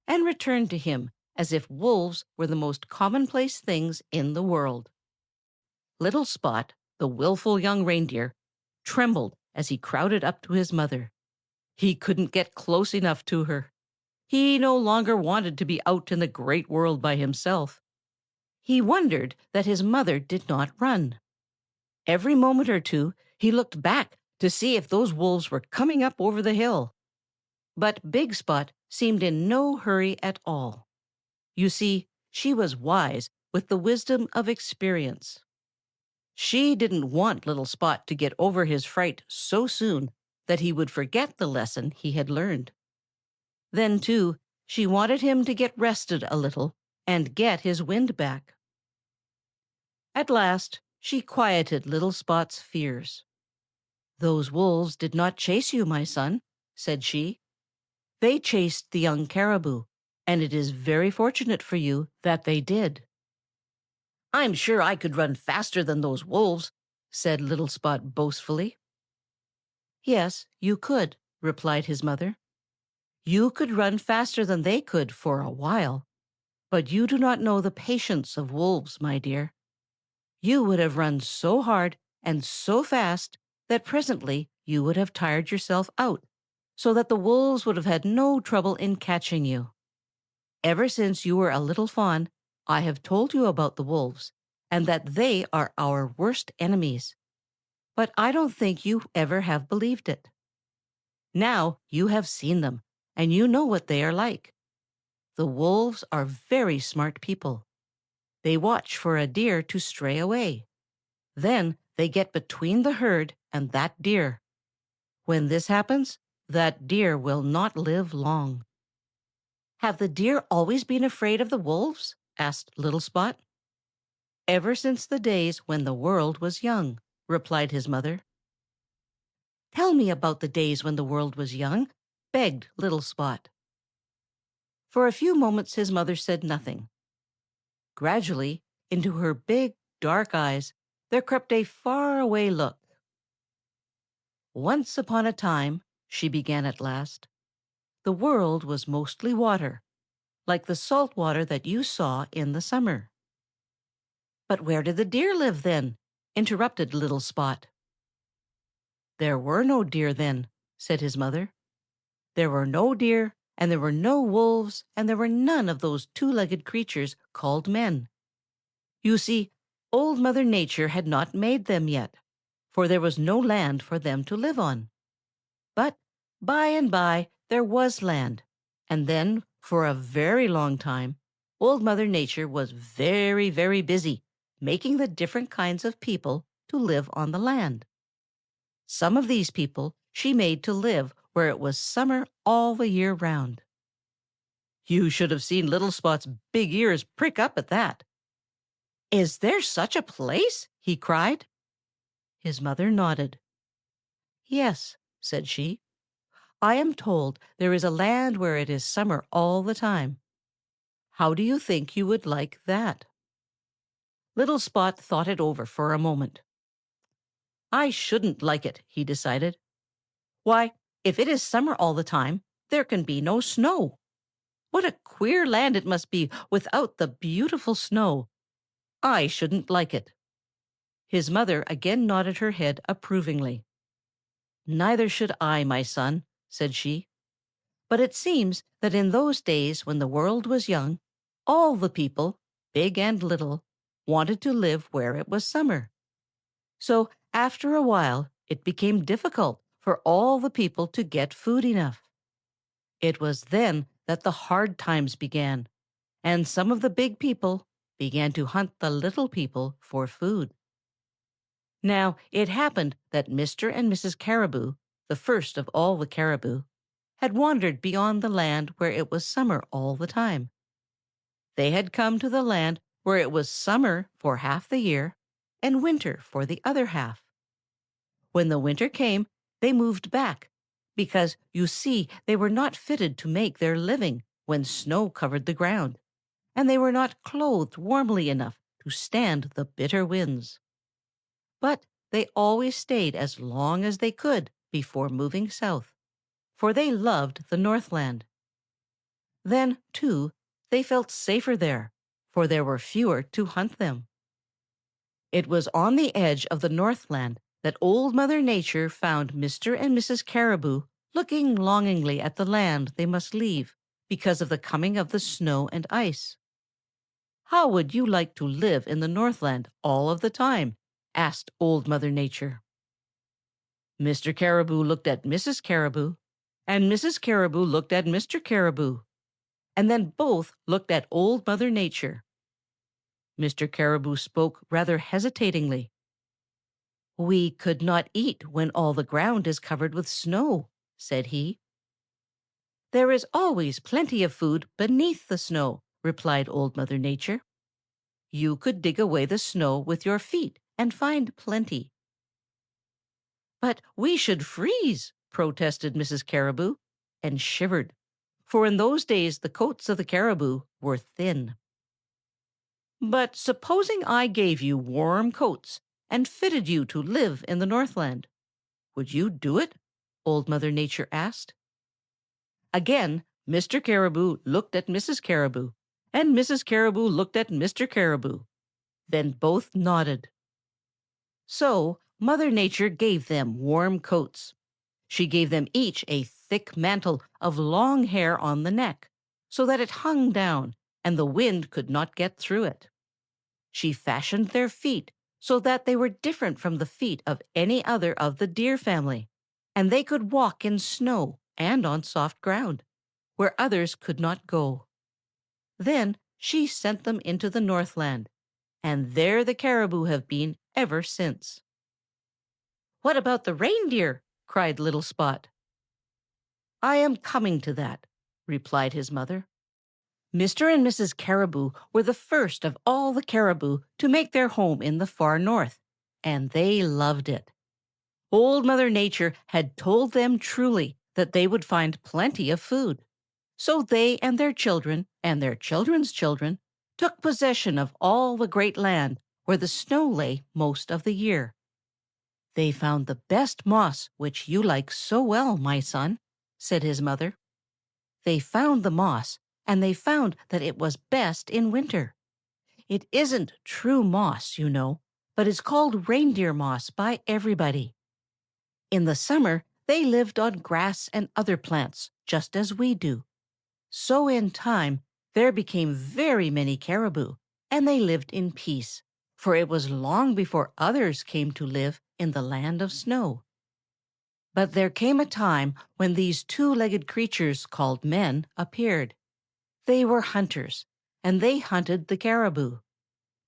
and returned to him as if wolves were the most commonplace things in the world. Little Spot, the willful young reindeer, trembled as he crowded up to his mother. He couldn't get close enough to her. He no longer wanted to be out in the great world by himself. He wondered that his mother did not run. Every moment or two he looked back to see if those wolves were coming up over the hill. But Big Spot seemed in no hurry at all. You see, she was wise with the wisdom of experience. She didn't want little Spot to get over his fright so soon that he would forget the lesson he had learned. Then, too, she wanted him to get rested a little and get his wind back. At last, she quieted little Spot's fears. "Those wolves did not chase you, my son," said she. "They chased the young caribou, and it is very fortunate for you that they did." "I'm sure I could run faster than those wolves," said little Spot boastfully. "Yes, you could," replied his mother. "You could run faster than they could for a while. But you do not know the patience of wolves, my dear. You would have run so hard and so fast that presently you would have tired yourself out, so that the wolves would have had no trouble in catching you. Ever since you were a little fawn, I have told you about the wolves, and that they are our worst enemies. But I don't think you ever have believed it. Now you have seen them, and you know what they are like. The wolves are very smart people. They watch for a deer to stray away. Then they get between the herd and that deer. When this happens, that deer will not live long." "Have the deer always been afraid of the wolves?" asked little Spot. "Ever since the days when the world was young," replied his mother. "Tell me about the days when the world was young," begged little Spot. For a few moments his mother said nothing. Gradually, into her big, dark eyes, there crept a far-away look. "Once upon a time," she began at last, "the world was mostly water, like the salt water that you saw in the summer." "But where did the deer live then?" interrupted little Spot. "There were no deer then," said his mother. "There were no deer, and there were no wolves, and there were none of those two-legged creatures called men. You see, Old Mother Nature had not made them yet, for there was no land for them to live on. But by and by there was land, and then for a very long time Old Mother Nature was very, very busy making the different kinds of people to live on the land. Some of these people she made to live where it was summer all the year round." You should have seen little Spot's big ears prick up at that. "Is there such a place?" he cried. His mother nodded. "Yes," said she. "I am told there is a land where it is summer all the time. How do you think you would like that?" Little Spot thought it over for a moment. "I shouldn't like it," he decided. "Why, if it is summer all the time, there can be no snow. What a queer land it must be without the beautiful snow. I shouldn't like it." His mother again nodded her head approvingly. "Neither should I, my son," said she. "But it seems that in those days when the world was young, all the people, big and little, wanted to live where it was summer. So after a while it became difficult for all the people to get food enough. It was then that the hard times began, and some of the big people began to hunt the little people for food. Now it happened that Mr. and Mrs. Caribou, the first of all the caribou, had wandered beyond the land where it was summer all the time. They had come to the land where it was summer for half the year and winter for the other half. When the winter came, they moved back, because, you see, they were not fitted to make their living when snow covered the ground, and they were not clothed warmly enough to stand the bitter winds. But they always stayed as long as they could before moving south, for they loved the Northland. Then, too, they felt safer there, for there were fewer to hunt them. It was on the edge of the Northland that Old Mother Nature found Mr. and Mrs. Caribou looking longingly at the land they must leave because of the coming of the snow and ice. "How would you like to live in the Northland all of the time?" asked Old Mother Nature. Mr. Caribou looked at Mrs. Caribou, and Mrs. Caribou looked at Mr. Caribou, and then both looked at Old Mother Nature. Mr. Caribou spoke rather hesitatingly. "We could not eat when all the ground is covered with snow," said he. "There is always plenty of food beneath the snow," replied Old Mother Nature. "You could dig away the snow with your feet and find plenty." "But we should freeze," protested Mrs. Caribou, and shivered, for in those days the coats of the caribou were thin. "But supposing I gave you warm coats and fitted you to live in the Northland, would you do it?" Old Mother Nature asked. Again Mr. Caribou looked at Mrs. Caribou, and Mrs. Caribou looked at Mr. Caribou. Then both nodded. So Mother Nature gave them warm coats. She gave them each a thick mantle of long hair on the neck, so that it hung down and the wind could not get through it. She fashioned their feet so that they were different from the feet of any other of the deer family, and they could walk in snow and on soft ground, where others could not go. Then she sent them into the Northland, and there the caribou have been ever since. "What about the reindeer?" cried Little Spot. "I am coming to that," replied his mother. Mr. and Mrs. Caribou were the first of all the caribou to make their home in the far north, and they loved it. Old Mother Nature had told them truly that they would find plenty of food. So they and their children and their children's children took possession of all the great land where the snow lay most of the year. "They found the best moss which you like so well, my son," said his mother. "They found the moss, and they found that it was best in winter. It isn't true moss, you know, but is called reindeer moss by everybody. In the summer, they lived on grass and other plants, just as we do. So in time, there became very many caribou, and they lived in peace, for it was long before others came to live in the land of snow. But there came a time when these two-legged creatures called men appeared. They were hunters, and they hunted the caribou.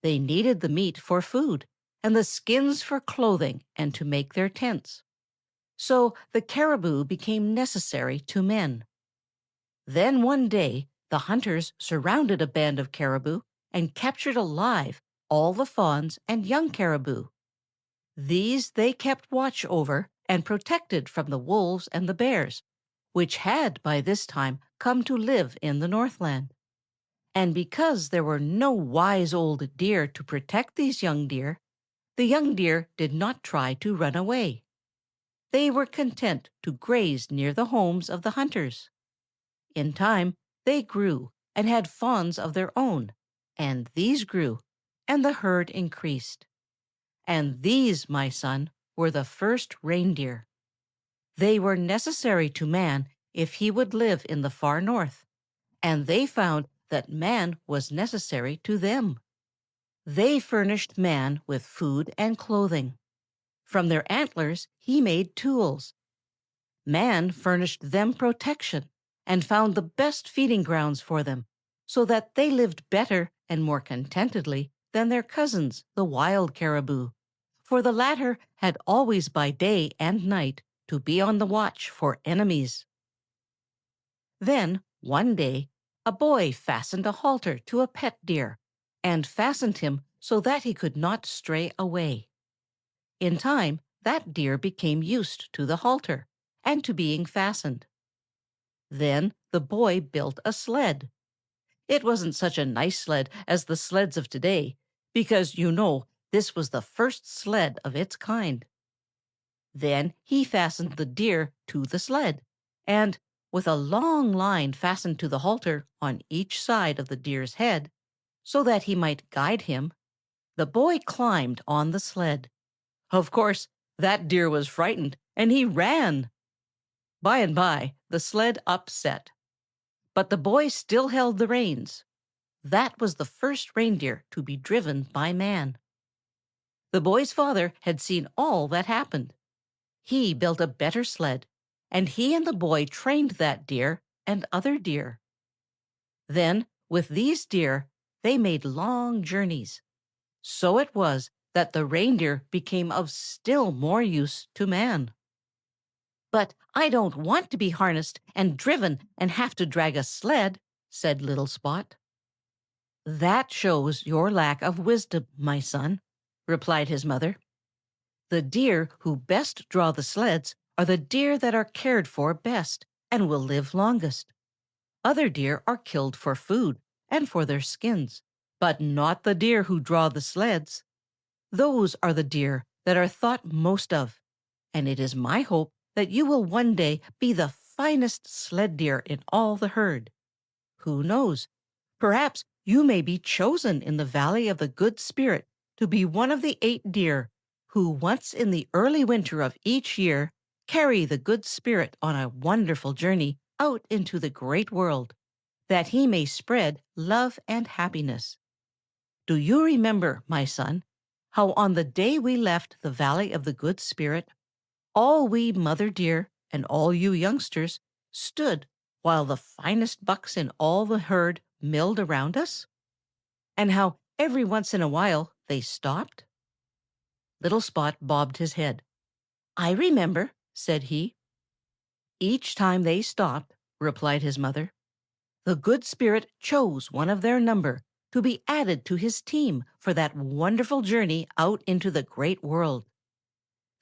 They needed the meat for food, and the skins for clothing and to make their tents. So the caribou became necessary to men. Then one day the hunters surrounded a band of caribou and captured alive all the fawns and young caribou. These they kept watch over and protected from the wolves and the bears, which had by this time come to live in the Northland. And because there were no wise old deer to protect these young deer, the young deer did not try to run away. They were content to graze near the homes of the hunters. In time, they grew and had fawns of their own, and these grew, and the herd increased. And these, my son, were the first reindeer. They were necessary to man if he would live in the far north, and they found that man was necessary to them. They furnished man with food and clothing. From their antlers he made tools. Man furnished them protection and found the best feeding grounds for them, so that they lived better and more contentedly than their cousins, the wild caribou, for the latter had always by day and night to be on the watch for enemies. Then, one day, a boy fastened a halter to a pet deer, and fastened him so that he could not stray away. In time, that deer became used to the halter and to being fastened. Then the boy built a sled. It wasn't such a nice sled as the sleds of today, because, this was the first sled of its kind. Then he fastened the deer to the sled, and, with a long line fastened to the halter on each side of the deer's head, so that he might guide him, the boy climbed on the sled. Of course, that deer was frightened, and he ran. By and by, the sled upset. But the boy still held the reins. That was the first reindeer to be driven by man. The boy's father had seen all that happened. He built a better sled, and he and the boy trained that deer and other deer. Then, with these deer, they made long journeys. So it was that the reindeer became of still more use to man. "But I don't want to be harnessed and driven and have to drag a sled," said little Spot. "That shows your lack of wisdom, my son," replied his mother. "The deer who best draw the sleds are the deer that are cared for best and will live longest. Other deer are killed for food and for their skins, but not the deer who draw the sleds. Those are the deer that are thought most of, and it is my hope that you will one day be the finest sled deer in all the herd. Who knows? Perhaps you may be chosen in the Valley of the Good Spirit to be one of the 8 deer who once in the early winter of each year carry the Good Spirit on a wonderful journey out into the great world, that he may spread love and happiness. Do you remember, my son, how on the day we left the Valley of the Good Spirit, all we mother deer and all you youngsters stood while the finest bucks in all the herd milled around us? And how every once in a while they stopped?" Little Spot bobbed his head. "I remember," said he. "Each time they stopped," replied his mother, "the Good Spirit chose one of their number to be added to his team for that wonderful journey out into the great world.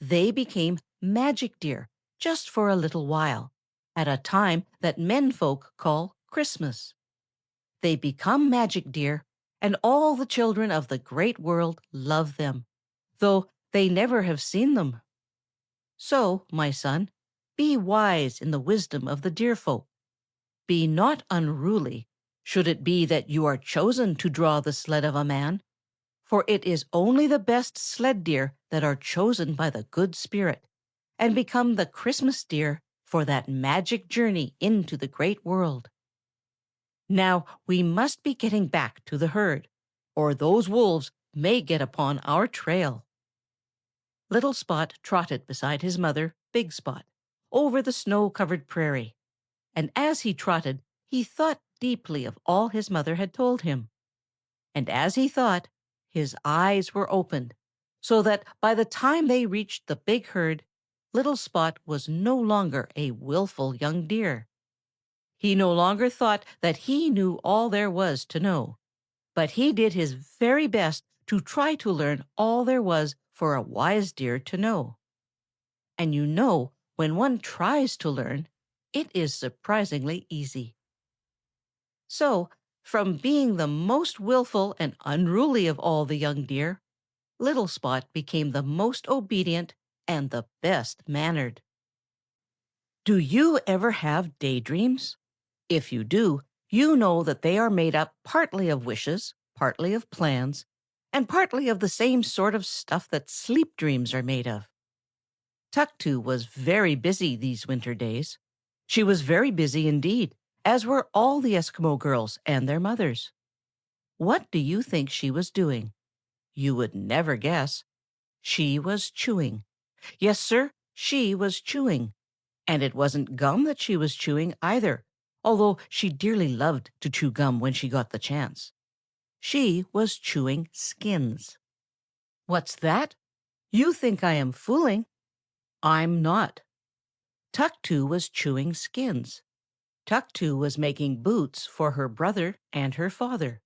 They became magic deer just for a little while, at a time that menfolk call Christmas. They become magic deer, and all the children of the great world love them, though they never have seen them. So, my son, be wise in the wisdom of the deer folk. Be not unruly, should it be that you are chosen to draw the sled of a man, for it is only the best sled deer that are chosen by the Good Spirit, and become the Christmas deer for that magic journey into the great world. Now we must be getting back to the herd, or those wolves may get upon our trail." Little Spot trotted beside his mother, Big Spot, over the snow-covered prairie, and as he trotted he thought deeply of all his mother had told him. And as he thought, his eyes were opened, so that by the time they reached the big herd, Little Spot was no longer a willful young deer. He no longer thought that he knew all there was to know, but he did his very best to try to learn all there was for a wise deer to know. And when one tries to learn, it is surprisingly easy. So, from being the most willful and unruly of all the young deer, Little Spot became the most obedient and the best mannered. Do you ever have daydreams? If you do, you know that they are made up partly of wishes, partly of plans, and partly of the same sort of stuff that sleep dreams are made of. Tuktu was very busy these winter days. She was very busy indeed, as were all the Eskimo girls and their mothers. What do you think she was doing? You would never guess. She was chewing. Yes, sir, she was chewing. And it wasn't gum that she was chewing either, although she dearly loved to chew gum when she got the chance. She was chewing skins. What's that? You think I am fooling? I'm not. Tuktu was chewing skins. Tuktu was making boots for her brother and her father.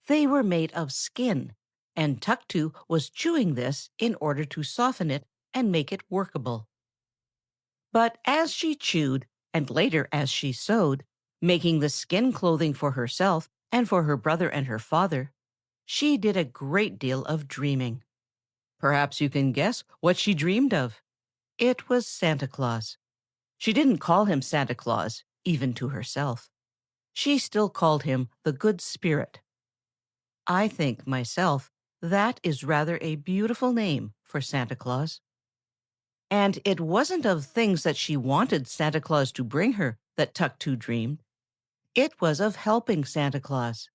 They were made of skin, and Tuktu was chewing this in order to soften it and make it workable. But as she chewed, and later as she sewed, making the skin clothing for herself and for her brother and her father, she did a great deal of dreaming. Perhaps you can guess what she dreamed of. It was Santa Claus. She didn't call him Santa Claus, even to herself. She still called him the Good Spirit. I think, myself, that is rather a beautiful name for Santa Claus. And it wasn't of things that she wanted Santa Claus to bring her that Tuktu dreamed. It was of helping Santa Claus.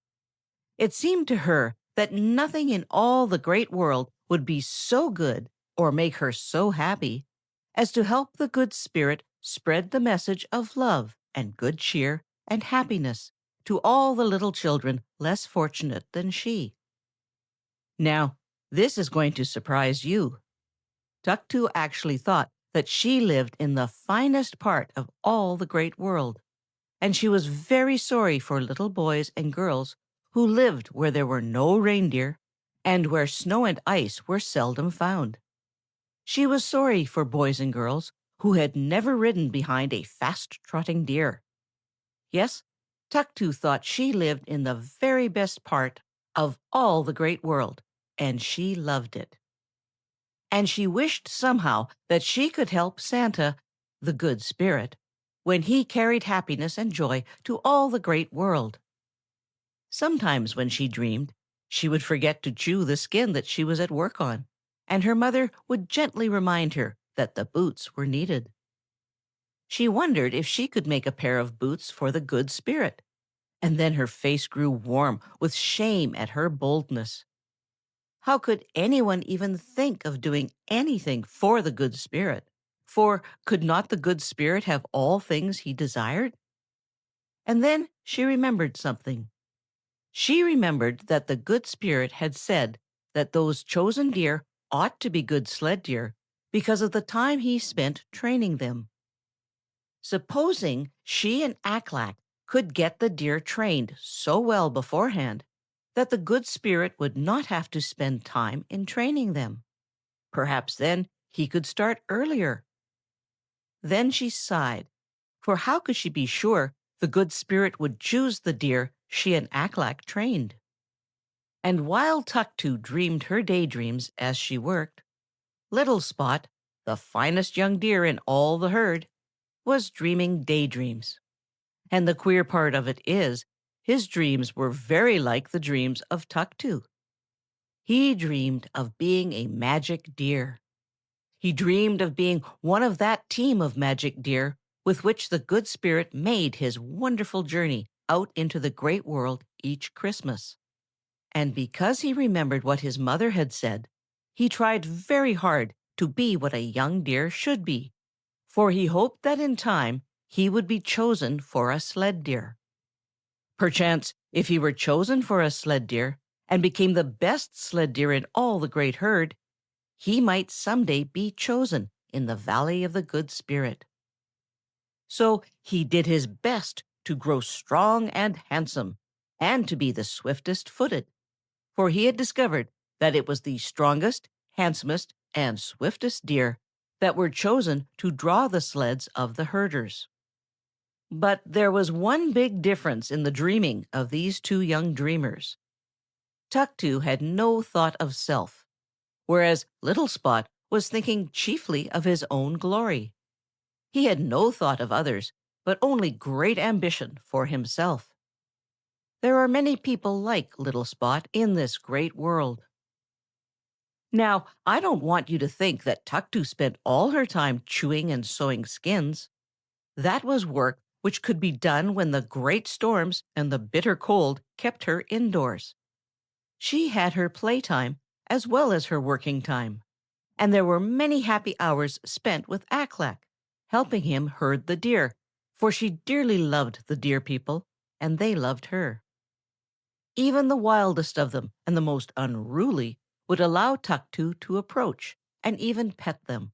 It seemed to her that nothing in all the great world would be so good or make her so happy as to help the Good Spirit spread the message of love and good cheer and happiness to all the little children less fortunate than she. Now, this is going to surprise you. Tuktu actually thought that she lived in the finest part of all the great world, and she was very sorry for little boys and girls who lived where there were no reindeer and where snow and ice were seldom found. She was sorry for boys and girls who had never ridden behind a fast-trotting deer. Yes, Tuktu thought she lived in the very best part of all the great world, and she loved it. And she wished somehow that she could help Santa, the Good Spirit, when he carried happiness and joy to all the great world. Sometimes when she dreamed, she would forget to chew the skin that she was at work on, and her mother would gently remind her that the boots were needed. She wondered if she could make a pair of boots for the Good Spirit, and then her face grew warm with shame at her boldness. How could anyone even think of doing anything for the Good Spirit? For could not the Good Spirit have all things he desired? And then she remembered something. She remembered that the Good Spirit had said that those chosen deer ought to be good sled deer because of the time he spent training them. Supposing she and Aklak could get the deer trained so well beforehand that the Good Spirit would not have to spend time in training them. Perhaps then he could start earlier. Then she sighed, for how could she be sure the Good Spirit would choose the deer she and Aklak trained? And while Tuktu dreamed her daydreams as she worked, Little Spot, the finest young deer in all the herd, was dreaming daydreams. And the queer part of it is, his dreams were very like the dreams of Tuktu. He dreamed of being a magic deer. He dreamed of being one of that team of magic deer with which the Good Spirit made his wonderful journey out into the great world each Christmas. And because he remembered what his mother had said, he tried very hard to be what a young deer should be, for he hoped that in time he would be chosen for a sled deer. Perchance, if he were chosen for a sled deer and became the best sled deer in all the great herd, he might someday be chosen in the Valley of the Good Spirit. So he did his best to grow strong and handsome, and to be the swiftest-footed, for he had discovered that it was the strongest, handsomest, and swiftest deer that were chosen to draw the sleds of the herders. But there was one big difference in the dreaming of these two young dreamers. Tuktu had no thought of self, whereas Little Spot was thinking chiefly of his own glory. He had no thought of others, but only great ambition for himself. There are many people like Little Spot in this great world. Now, I don't want you to think that Tuktu spent all her time chewing and sewing skins. That was work which could be done when the great storms and the bitter cold kept her indoors. She had her playtime as well as her working time, and there were many happy hours spent with Aklak, helping him herd the deer, for she dearly loved the deer people, and they loved her. Even the wildest of them and the most unruly would allow Tuktu to approach and even pet them.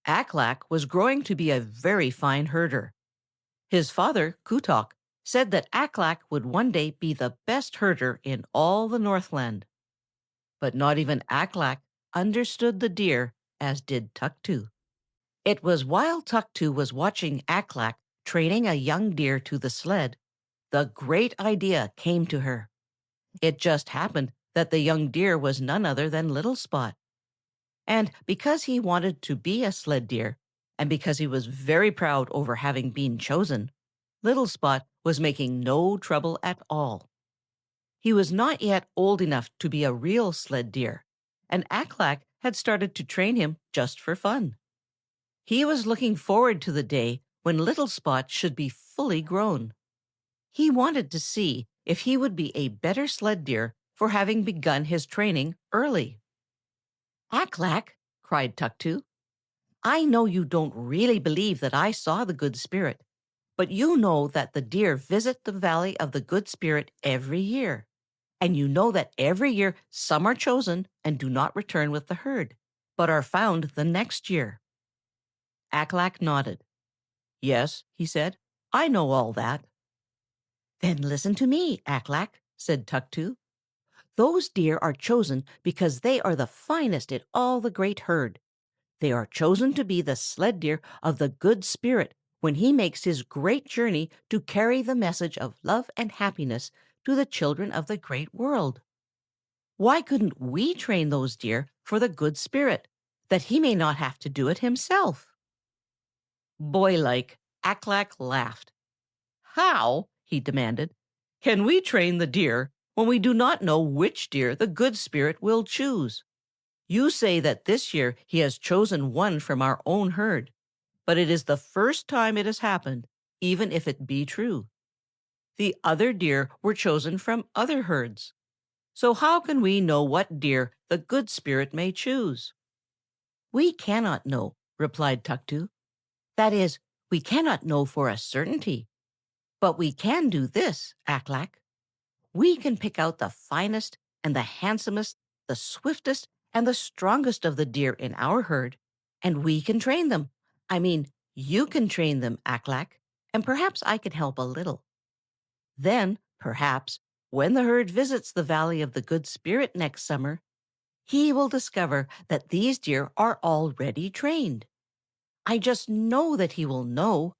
Aklak was growing to be a very fine herder. His father, Kutok, said that Aklak would one day be the best herder in all the Northland. But not even Aklak understood the deer as did Tuktu. It was while Tuktu was watching Aklak training a young deer to the sled, the great idea came to her. It just happened that the young deer was none other than Little Spot. And because he wanted to be a sled deer, and because he was very proud over having been chosen, Little Spot was making no trouble at all. He was not yet old enough to be a real sled deer, and Aklak had started to train him just for fun. He was looking forward to the day when Little Spot should be fully grown. He wanted to see if he would be a better sled deer for having begun his training early. "Aklak," cried Tuktu, "I know you don't really believe that I saw the Good Spirit, but you know that the deer visit the Valley of the Good Spirit every year, and you know that every year some are chosen and do not return with the herd, but are found the next year." Aklak nodded. "Yes," he said, "I know all that." "Then listen to me, Aklak," said Tuktu. "Those deer are chosen because they are the finest in all the great herd. They are chosen to be the sled deer of the Good Spirit when he makes his great journey to carry the message of love and happiness to the children of the great world. Why couldn't we train those deer for the Good Spirit, that he may not have to do it himself?" Boylike, Aklak laughed. "How," he demanded, "can we train the deer when we do not know which deer the Good Spirit will choose? You say that this year he has chosen one from our own herd, but it is the first time it has happened, even if it be true. The other deer were chosen from other herds. So how can we know what deer the Good Spirit may choose?" "We cannot know," replied Tuktu. "That is, we cannot know for a certainty. But we can do this, Aklak. We can pick out the finest and the handsomest, the swiftest and the strongest of the deer in our herd, and we can train them. I mean, you can train them, Aklak, and perhaps I can help a little. Then, perhaps, when the herd visits the Valley of the Good Spirit next summer, he will discover that these deer are already trained. I just know that he will know.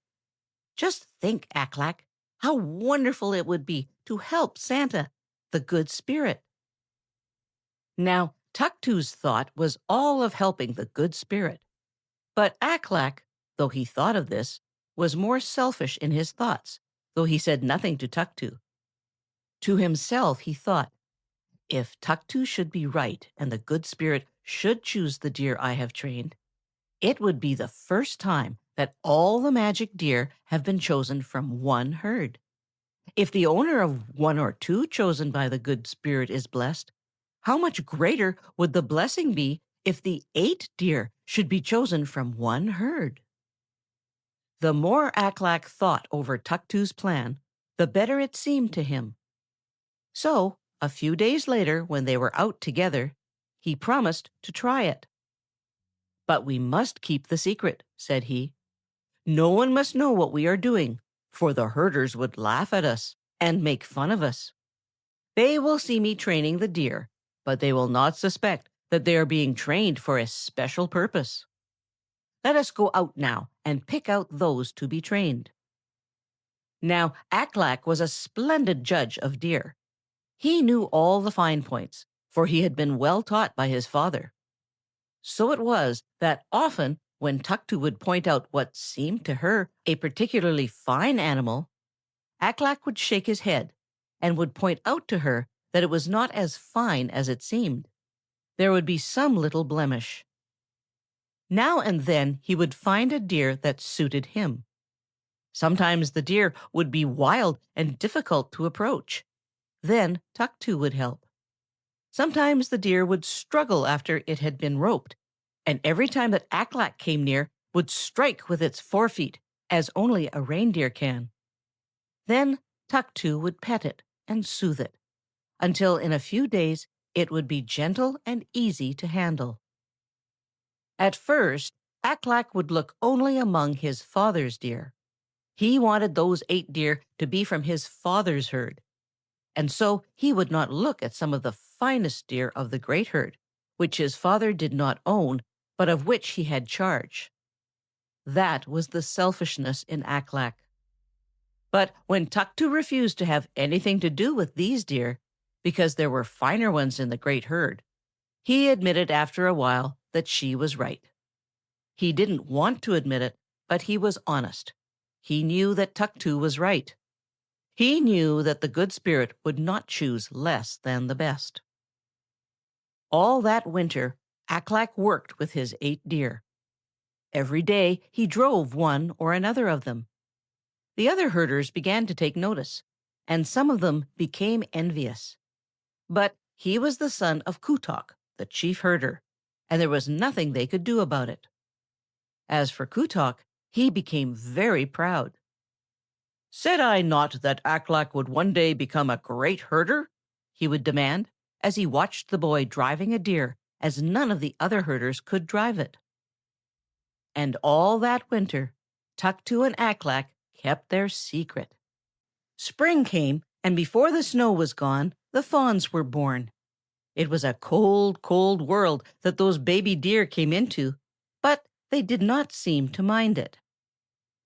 Just think, Aklak, how wonderful it would be to help Santa, the Good Spirit." Now, Tuktu's thought was all of helping the Good Spirit. But Aklak, though he thought of this, was more selfish in his thoughts, though he said nothing to Tuktu. To himself he thought, "If Tuktu should be right and the Good Spirit should choose the deer I have trained, it would be the first time that all the magic deer have been chosen from one herd. If the owner of one or two chosen by the Good Spirit is blessed, how much greater would the blessing be if the 8 deer should be chosen from one herd?" The more Aklak thought over Tuktu's plan, the better it seemed to him. So, a few days later, when they were out together, he promised to try it. "But we must keep the secret," said he. "No one must know what we are doing, for the herders would laugh at us and make fun of us. They will see me training the deer, but they will not suspect that they are being trained for a special purpose. Let us go out now and pick out those to be trained." Now, Aklak was a splendid judge of deer. He knew all the fine points, for he had been well taught by his father. So it was that often, when Tuktu would point out what seemed to her a particularly fine animal, Aklak would shake his head and would point out to her that it was not as fine as it seemed. There would be some little blemish. Now and then he would find a deer that suited him. Sometimes the deer would be wild and difficult to approach. Then Tuktu would help. Sometimes the deer would struggle after it had been roped, and every time that Aklak came near, would strike with its forefeet, as only a reindeer can. Then Tuktu would pet it and soothe it, until in a few days it would be gentle and easy to handle. At first, Aklak would look only among his father's deer. He wanted those 8 deer to be from his father's herd, and so he would not look at some of the finest deer of the great herd, which his father did not own, but of which he had charge. That was the selfishness in Aklak. But when Tuktu refused to have anything to do with these deer, because there were finer ones in the great herd, he admitted after a while that she was right. He didn't want to admit it, but he was honest. He knew that Tuktu was right. He knew that the good spirit would not choose less than the best. All that winter, Aklak worked with his 8 deer. Every day he drove one or another of them. The other herders began to take notice, and some of them became envious. But he was the son of Kutok, the chief herder, and there was nothing they could do about it. As for Kutok, he became very proud. "Said I not that Aklak would one day become a great herder?" he would demand, as he watched the boy driving a deer, as none of the other herders could drive it. And all that winter, Tuktu and Aklak kept their secret. Spring came, and before the snow was gone, the fawns were born. It was a cold, cold world that those baby deer came into, but they did not seem to mind it.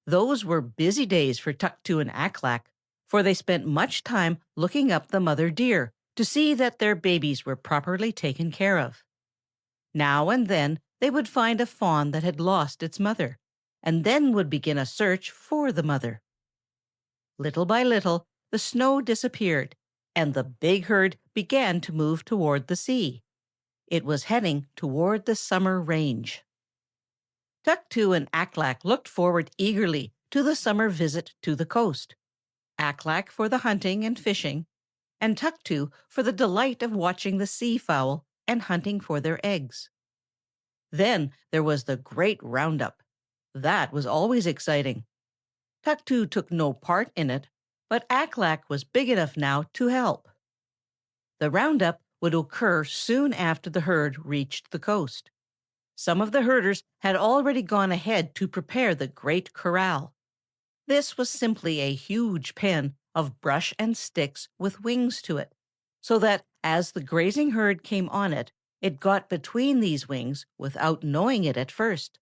Those were busy days for Tuktu and Aklak, for they spent much time looking up the mother deer to see that their babies were properly taken care of. Now and then they would find a fawn that had lost its mother, and then would begin a search for the mother. Little by little, the snow disappeared, and the big herd began to move toward the sea. It was heading toward the summer range. Tuktu and Aklak looked forward eagerly to the summer visit to the coast. Aklak for the hunting and fishing, and Tuktu for the delight of watching the sea fowl and hunting for their eggs. Then there was the great roundup. That was always exciting. Tuktu took no part in it, but Aklak was big enough now to help. The roundup would occur soon after the herd reached the coast. Some of the herders had already gone ahead to prepare the great corral. This was simply a huge pen of brush and sticks with wings to it, so that as the grazing herd came on it, it got between these wings without knowing it at first,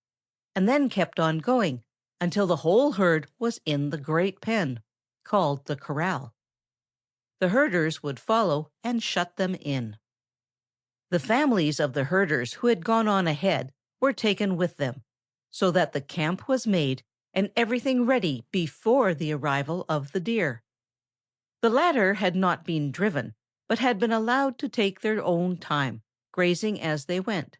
and then kept on going until the whole herd was in the great pen, called the corral. The herders would follow and shut them in. The families of the herders who had gone on ahead were taken with them, so that the camp was made and everything ready before the arrival of the deer. The latter had not been driven, but had been allowed to take their own time, grazing as they went.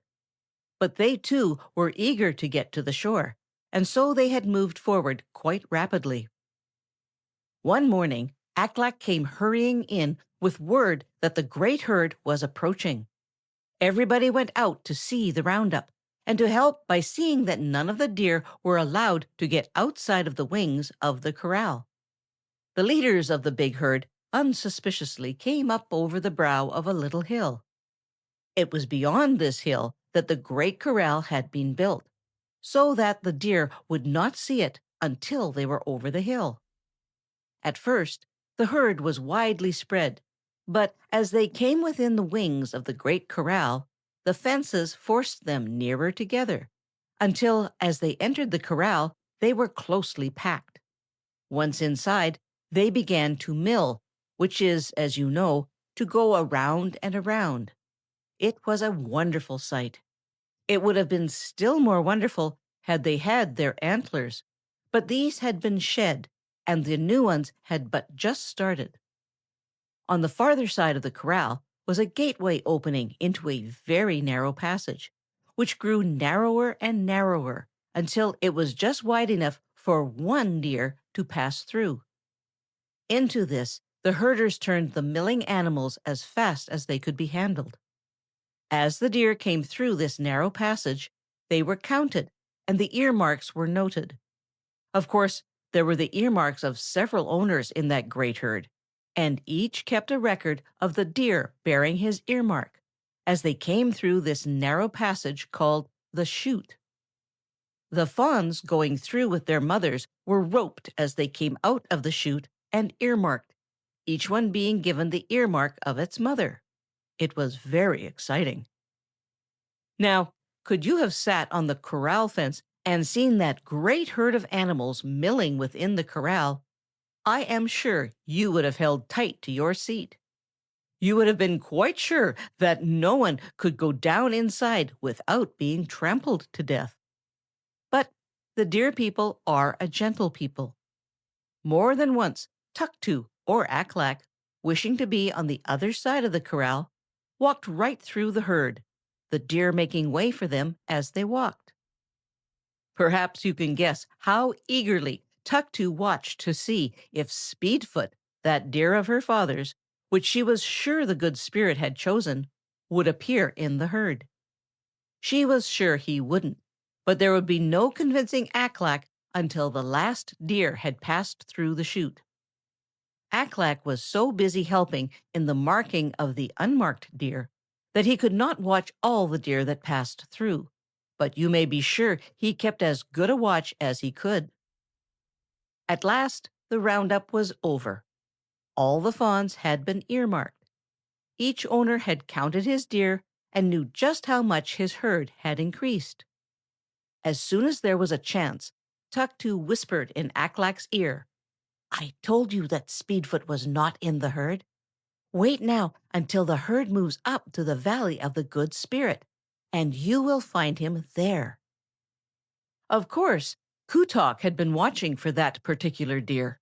But they too were eager to get to the shore, and so they had moved forward quite rapidly. One morning, Aklak came hurrying in with word that the great herd was approaching. Everybody went out to see the roundup, and to help by seeing that none of the deer were allowed to get outside of the wings of the corral. The leaders of the big herd unsuspiciously came up over the brow of a little hill. It was beyond this hill that the great corral had been built, so that the deer would not see it until they were over the hill. At first, the herd was widely spread, But as they came within the wings of the great corral, the fences forced them nearer together, until as they entered the corral, they were closely packed. Once inside, they began to mill, which is, as you know, to go around and around. It was a wonderful sight. It would have been still more wonderful had they had their antlers, but these had been shed, and the new ones had but just started. On the farther side of the corral was a gateway opening into a very narrow passage, which grew narrower and narrower until it was just wide enough for one deer to pass through. Into this, the herders turned the milling animals as fast as they could be handled. As the deer came through this narrow passage, they were counted, and the earmarks were noted. Of course, there were the earmarks of several owners in that great herd, and each kept a record of the deer bearing his earmark, as they came through this narrow passage called the chute. The fawns going through with their mothers were roped as they came out of the chute and earmarked, each one being given the earmark of its mother. It was very exciting. Now, could you have sat on the corral fence and seen that great herd of animals milling within the corral, I am sure you would have held tight to your seat. You would have been quite sure that no one could go down inside without being trampled to death. But the deer people are a gentle people. More than once, Tuktu or Aklak, wishing to be on the other side of the corral, walked right through the herd, the deer making way for them as they walked. Perhaps you can guess how eagerly Tuktu watched to see if Speedfoot, that deer of her father's, which she was sure the good spirit had chosen, would appear in the herd. She was sure he wouldn't, but there would be no convincing Aklak until the last deer had passed through the chute. Aklak was so busy helping in the marking of the unmarked deer that he could not watch all the deer that passed through, but you may be sure he kept as good a watch as he could. At last, the roundup was over. All the fawns had been earmarked. Each owner had counted his deer and knew just how much his herd had increased. As soon as there was a chance, Tuktu whispered in Aklak's ear, "I told you that Speedfoot was not in the herd. Wait now until the herd moves up to the Valley of the Good Spirit, and you will find him there." Of course, Kutok had been watching for that particular deer.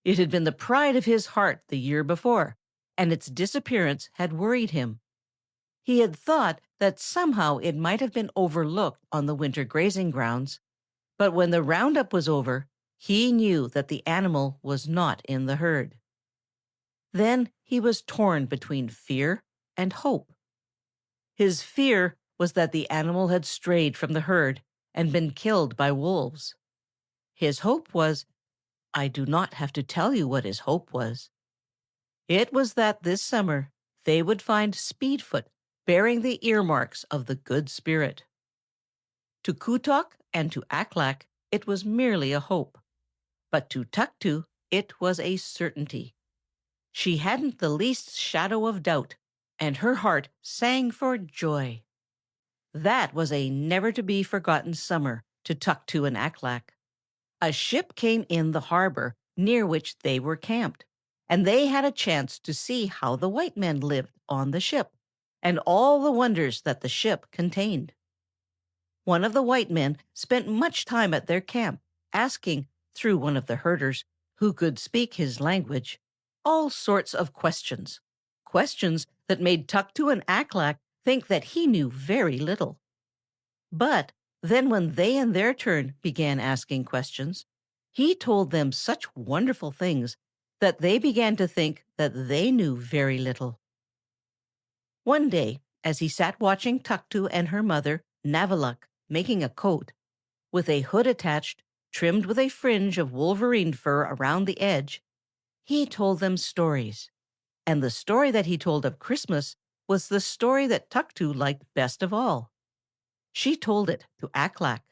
It had been the pride of his heart the year before, and its disappearance had worried him. He had thought that somehow it might have been overlooked on the winter grazing grounds, but when the roundup was over, he knew that the animal was not in the herd. Then he was torn between fear and hope. His fear was that the animal had strayed from the herd and been killed by wolves. His hope was, I do not have to tell you what his hope was. It was that this summer they would find Speedfoot bearing the earmarks of the Good Spirit. To Kutok and to Aklak, it was merely a hope. But to Tuktu, it was a certainty. She hadn't the least shadow of doubt, and her heart sang for joy. That was a never-to-be-forgotten summer to Tuktu and Aklak. A ship came in the harbor near which they were camped, and they had a chance to see how the white men lived on the ship, and all the wonders that the ship contained. One of the white men spent much time at their camp, asking, through one of the herders, who could speak his language, all sorts of questions, questions that made Tuktu and Aklak think that he knew very little. But then when they in their turn began asking questions, he told them such wonderful things that they began to think that they knew very little. One day, as he sat watching Tuktu and her mother, Navaluk, making a coat, with a hood attached, trimmed with a fringe of wolverine fur around the edge, he told them stories. And the story that he told of Christmas was the story that Tuktu liked best of all. She told it to Aklak.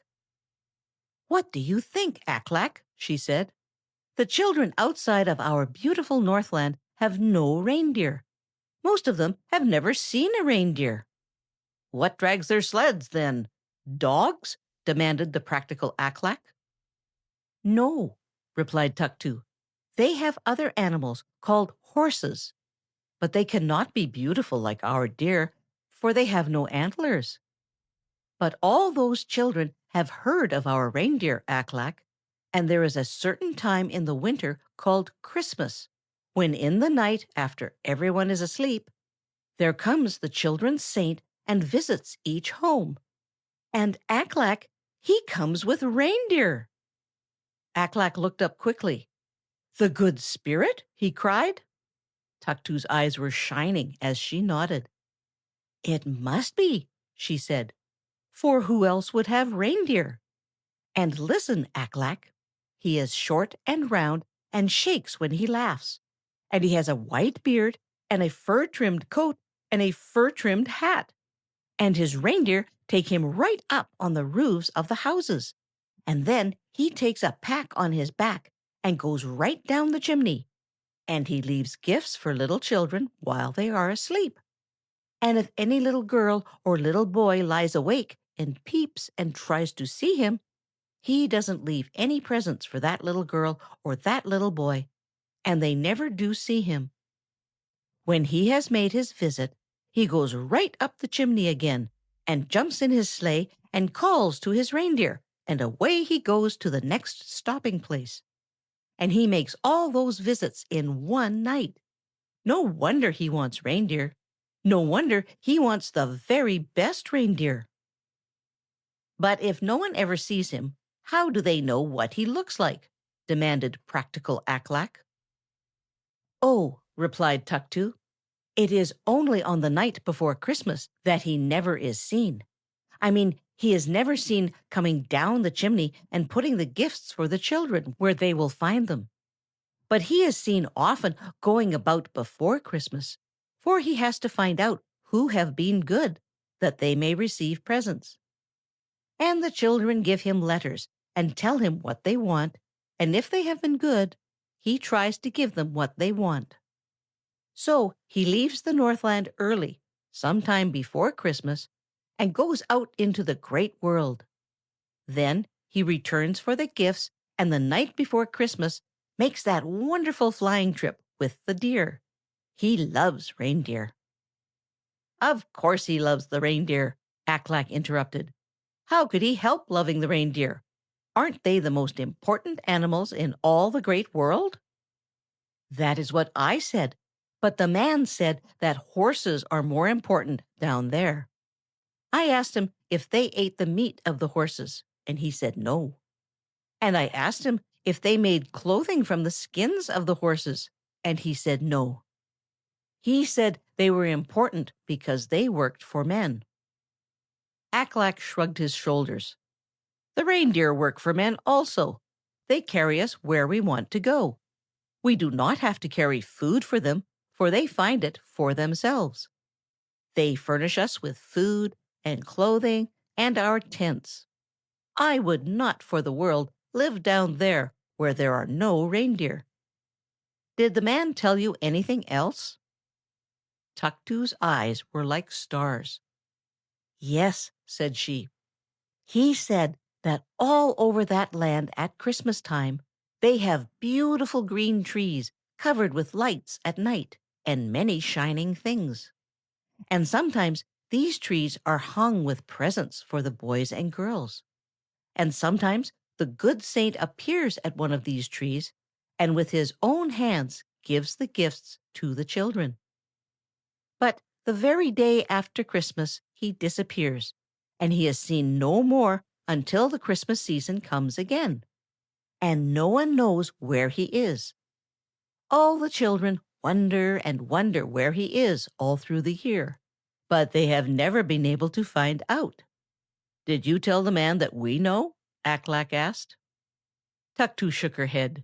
"What do you think, Aklak?" she said. "The children outside of our beautiful Northland have no reindeer. Most of them have never seen a reindeer. What drags their sleds, then? Dogs? Demanded the practical Aklak. No, replied Tuktu. They have other animals called horses, but they cannot be beautiful like our deer, for they have no antlers. But all those children have heard of our reindeer, Aklak, and there is a certain time in the winter called Christmas, when in the night after everyone is asleep, there comes the children's saint and visits each home. And Aklak, he comes with reindeer. Aklak looked up quickly. The good spirit? He cried. Tuktu's eyes were shining as she nodded. It must be, she said, for who else would have reindeer? And listen, Aklak. He is short and round and shakes when he laughs. And he has a white beard and a fur-trimmed coat and a fur-trimmed hat. And his reindeer take him right up on the roofs of the houses. And then he takes a pack on his back and goes right down the chimney. And he leaves gifts for little children while they are asleep. And if any little girl or little boy lies awake and peeps and tries to see him, he doesn't leave any presents for that little girl or that little boy, and they never do see him. When he has made his visit, he goes right up the chimney again and jumps in his sleigh and calls to his reindeer, and away he goes to the next stopping place. And he makes all those visits in one night. No wonder he wants reindeer. No wonder he wants the very best reindeer. But if no one ever sees him, how do they know what he looks like? Demanded practical Aklak. Oh, replied Tuktu, it is only on the night before Christmas that he never is seen. I mean, he is never seen coming down the chimney and putting the gifts for the children where they will find them. But he is seen often going about before Christmas, for he has to find out who have been good, that they may receive presents. And the children give him letters and tell him what they want, and if they have been good, he tries to give them what they want. So he leaves the Northland early, sometime before Christmas, and goes out into the great world. Then he returns for the gifts, and the night before Christmas makes that wonderful flying trip with the deer. He loves reindeer. Of course he loves the reindeer, Aklak interrupted. How could he help loving the reindeer? Aren't they the most important animals in all the great world? That is what I said, but the man said that horses are more important down there. I asked him if they ate the meat of the horses, and he said no. And I asked him if they made clothing from the skins of the horses, and he said no. He said they were important because they worked for men. Aklak shrugged his shoulders. The reindeer work for men also. They carry us where we want to go. We do not have to carry food for them, for they find it for themselves. They furnish us with food and clothing and our tents. I would not for the world live down there where there are no reindeer. Did the man tell you anything else? Tuktu's eyes were like stars. Yes, said she. He said that all over that land at Christmas time, they have beautiful green trees covered with lights at night and many shining things. And sometimes these trees are hung with presents for the boys and girls. And sometimes the good saint appears at one of these trees and with his own hands gives the gifts to the children. But the very day after Christmas, he disappears, and he is seen no more until the Christmas season comes again. And no one knows where he is. All the children wonder and wonder where he is all through the year, but they have never been able to find out. Did you tell the man that we know? Aklak asked. Tuktu shook her head.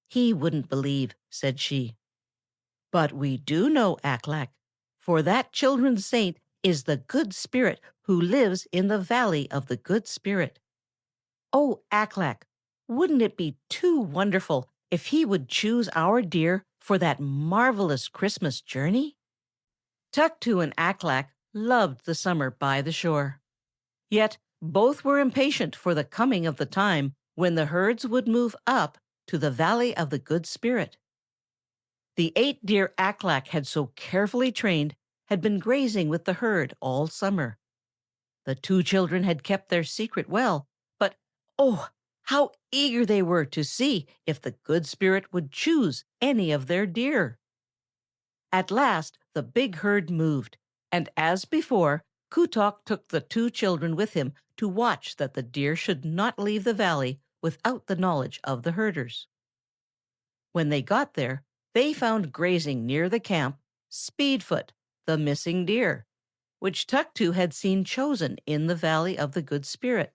He wouldn't believe, said she. But we do know, Aklak, for that children's saint is the good spirit who lives in the valley of the good spirit. Oh, Aklak, wouldn't it be too wonderful if he would choose our deer for that marvelous Christmas journey? Tuktu and Aklak loved the summer by the shore. Yet both were impatient for the coming of the time when the herds would move up to the Valley of the Good Spirit. The 8 deer Aklak had so carefully trained had been grazing with the herd all summer. The 2 children had kept their secret well, but oh, how eager they were to see if the Good Spirit would choose any of their deer. At last the big herd moved, and as before, Kutok took the 2 children with him to watch that the deer should not leave the valley without the knowledge of the herders. When they got there, they found grazing near the camp Speedfoot, the missing deer, which Tuktu had seen chosen in the Valley of the Good Spirit.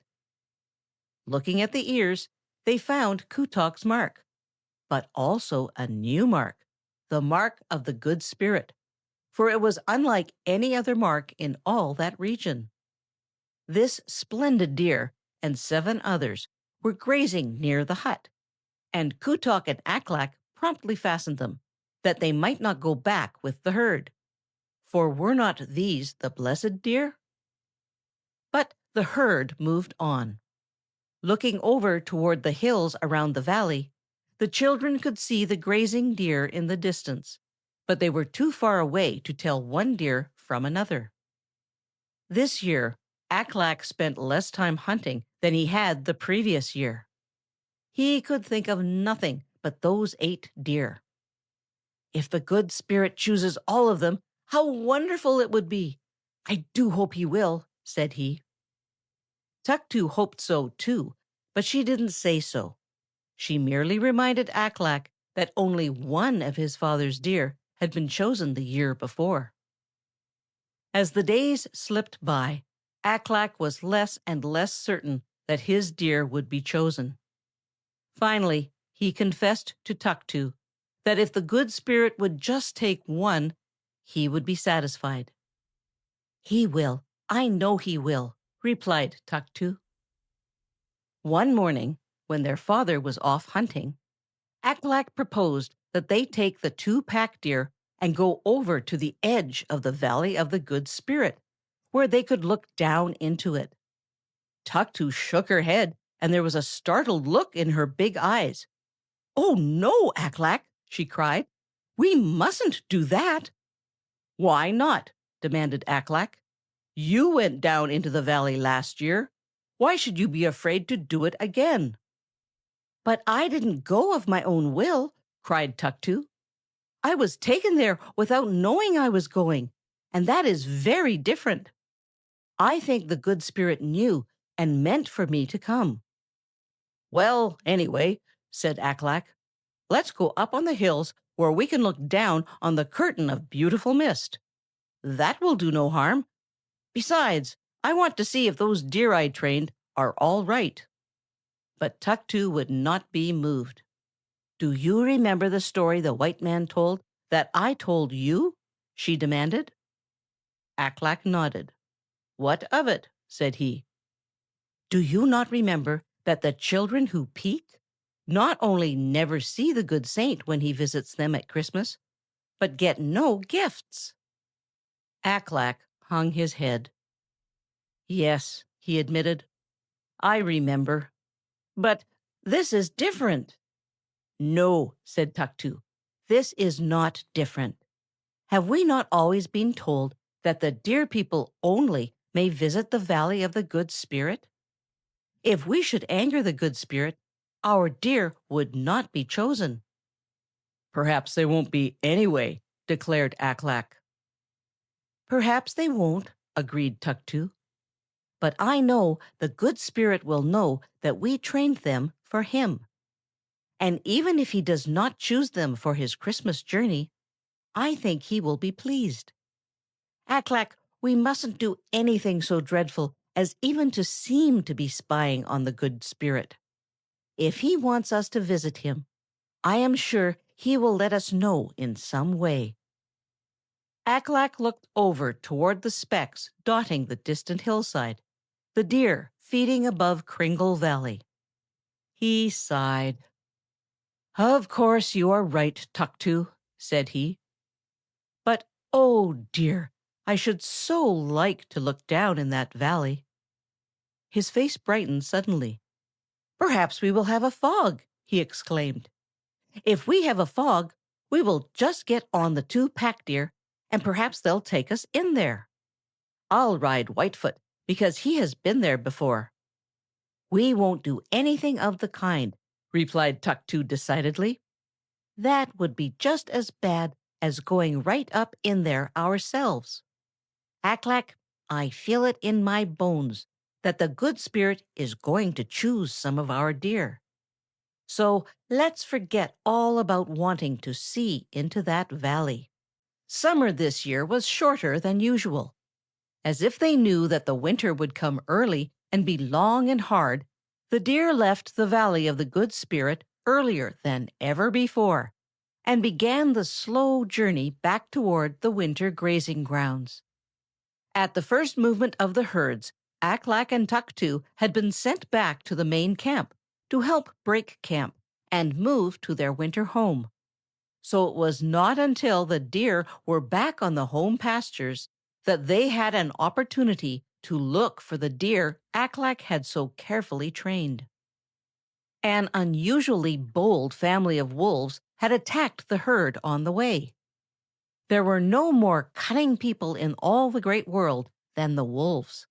Looking at the ears, they found Kutok's mark, but also a new mark, the mark of the Good Spirit, for it was unlike any other mark in all that region. This splendid deer and 7 others were grazing near the hut, and Kutok and Aklak promptly fastened them, that they might not go back with the herd. For were not these the blessed deer? But the herd moved on. Looking over toward the hills around the valley, the children could see the grazing deer in the distance, but they were too far away to tell one deer from another. This year, Aklak spent less time hunting than he had the previous year. He could think of nothing but those 8 deer. If the Good Spirit chooses all of them, how wonderful it would be! I do hope he will, said he. Tuktu hoped so too, but she didn't say so. She merely reminded Aklak that only one of his father's deer had been chosen the year before. As the days slipped by, Aklak was less and less certain that his deer would be chosen. Finally, he confessed to Tuktu that if the Good Spirit would just take one, he would be satisfied. He will, I know he will, replied Tuktu. One morning, when their father was off hunting, Aklak proposed that they take the 2 pack deer and go over to the edge of the Valley of the Good Spirit, where they could look down into it. Tuktu shook her head, and there was a startled look in her big eyes. "Oh, no, Aklak," she cried. "We mustn't do that." "Why not?" demanded Aklak. "You went down into the valley last year. Why should you be afraid to do it again?" "But I didn't go of my own will," cried Tuktu. "I was taken there without knowing I was going, and that is very different. I think the Good Spirit knew and meant for me to come." "Well, anyway," said Aklak, "let's go up on the hills where we can look down on the curtain of beautiful mist. That will do no harm. Besides, I want to see if those deer I trained are all right." But Tuktu would not be moved. "Do you remember the story the white man told that I told you?" she demanded. Aklak nodded. "What of it?" said he. "Do you not remember that the children who peek not only never see the good saint when he visits them at Christmas, but get no gifts?" Aklak hung his head. "Yes," he admitted, "I remember. But this is different." "No," said Tuktu, "this is not different. Have we not always been told that the deer people only may visit the Valley of the Good Spirit? If we should anger the Good Spirit, our deer would not be chosen." "Perhaps there won't be anyway," declared Aklak. "Perhaps they won't," agreed Tuktu. "But I know the Good Spirit will know that we trained them for him. And even if he does not choose them for his Christmas journey, I think he will be pleased. Aklak, we mustn't do anything so dreadful as even to seem to be spying on the Good Spirit. If he wants us to visit him, I am sure he will let us know in some way." Aklak looked over toward the specks dotting the distant hillside, the deer feeding above Kringle Valley. He sighed. "Of course you are right, Tuktu," said he. "But Oh dear, I should so like to look down in that valley." His face brightened suddenly. "Perhaps we will have a fog," he exclaimed. "If we have a fog, we will just get on the two pack deer, and perhaps they'll take us in there. I'll ride Whitefoot, because he has been there before." "We won't do anything of the kind," replied Tuktu decidedly. "That would be just as bad as going right up in there ourselves. Aklak, I feel it in my bones that the good spirit is going to choose some of our deer. So let's forget all about wanting to see into that valley." Summer this year was shorter than usual. As if they knew that the winter would come early and be long and hard, the deer left the Valley of the Good Spirit earlier than ever before and began the slow journey back toward the winter grazing grounds. At the first movement of the herds, Aklak and Tuktu had been sent back to the main camp to help break camp and move to their winter home. So it was not until the deer were back on the home pastures that they had an opportunity to look for the deer Aklak had so carefully trained. An unusually bold family of wolves had attacked the herd on the way. There were no more cunning people in all the great world than the wolves.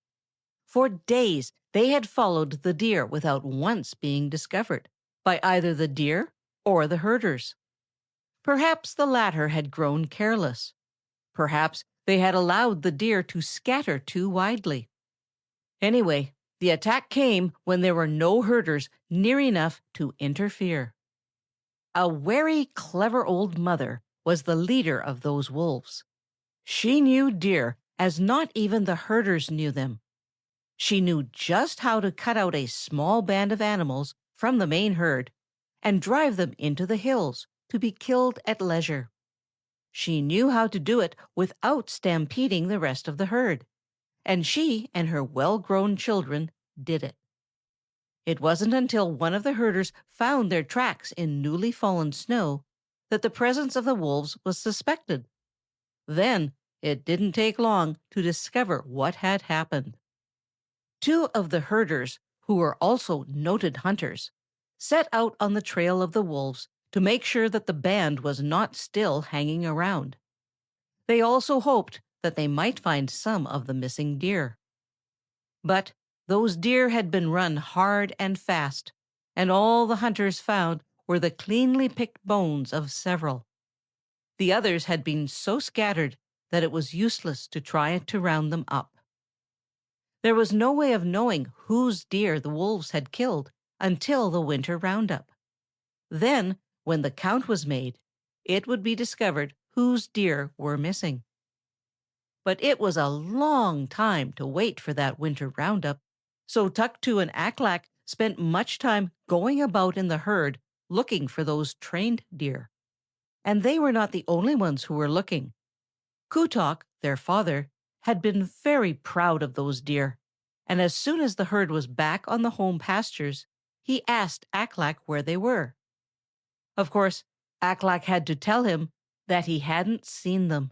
For days they had followed the deer without once being discovered by either the deer or the herders. Perhaps the latter had grown careless. Perhaps they had allowed the deer to scatter too widely. Anyway, the attack came when there were no herders near enough to interfere. A very clever old mother was the leader of those wolves. She knew deer as not even the herders knew them. She knew just how to cut out a small band of animals from the main herd and drive them into the hills to be killed at leisure. She knew how to do it without stampeding the rest of the herd, and she and her well-grown children did it. It wasn't until one of the herders found their tracks in newly fallen snow that the presence of the wolves was suspected. Then it didn't take long to discover what had happened. Two of the herders, who were also noted hunters, set out on the trail of the wolves to make sure that the band was not still hanging around. They also hoped that they might find some of the missing deer. But those deer had been run hard and fast, and all the hunters found were the cleanly picked bones of several. The others had been so scattered that it was useless to try to round them up. There was no way of knowing whose deer the wolves had killed until the winter roundup. Then, when the count was made, it would be discovered whose deer were missing. But it was a long time to wait for that winter roundup, so Tuktu and Aklak spent much time going about in the herd looking for those trained deer. And they were not the only ones who were looking. Kutok, their father, had been very proud of those deer, and as soon as the herd was back on the home pastures, he asked Aklak where they were. Of course, Aklak had to tell him that he hadn't seen them.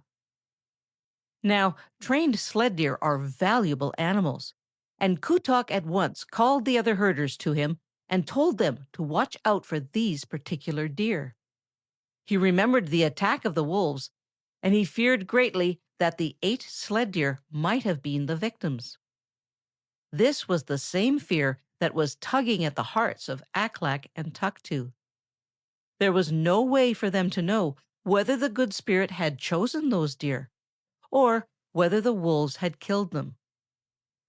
Now, trained sled deer are valuable animals, and Kutok at once called the other herders to him and told them to watch out for these particular deer. He remembered the attack of the wolves, and he feared greatly that the 8 sled deer might have been the victims. This was the same fear that was tugging at the hearts of Aklak and Tuktu. There was no way for them to know whether the good spirit had chosen those deer, or whether the wolves had killed them.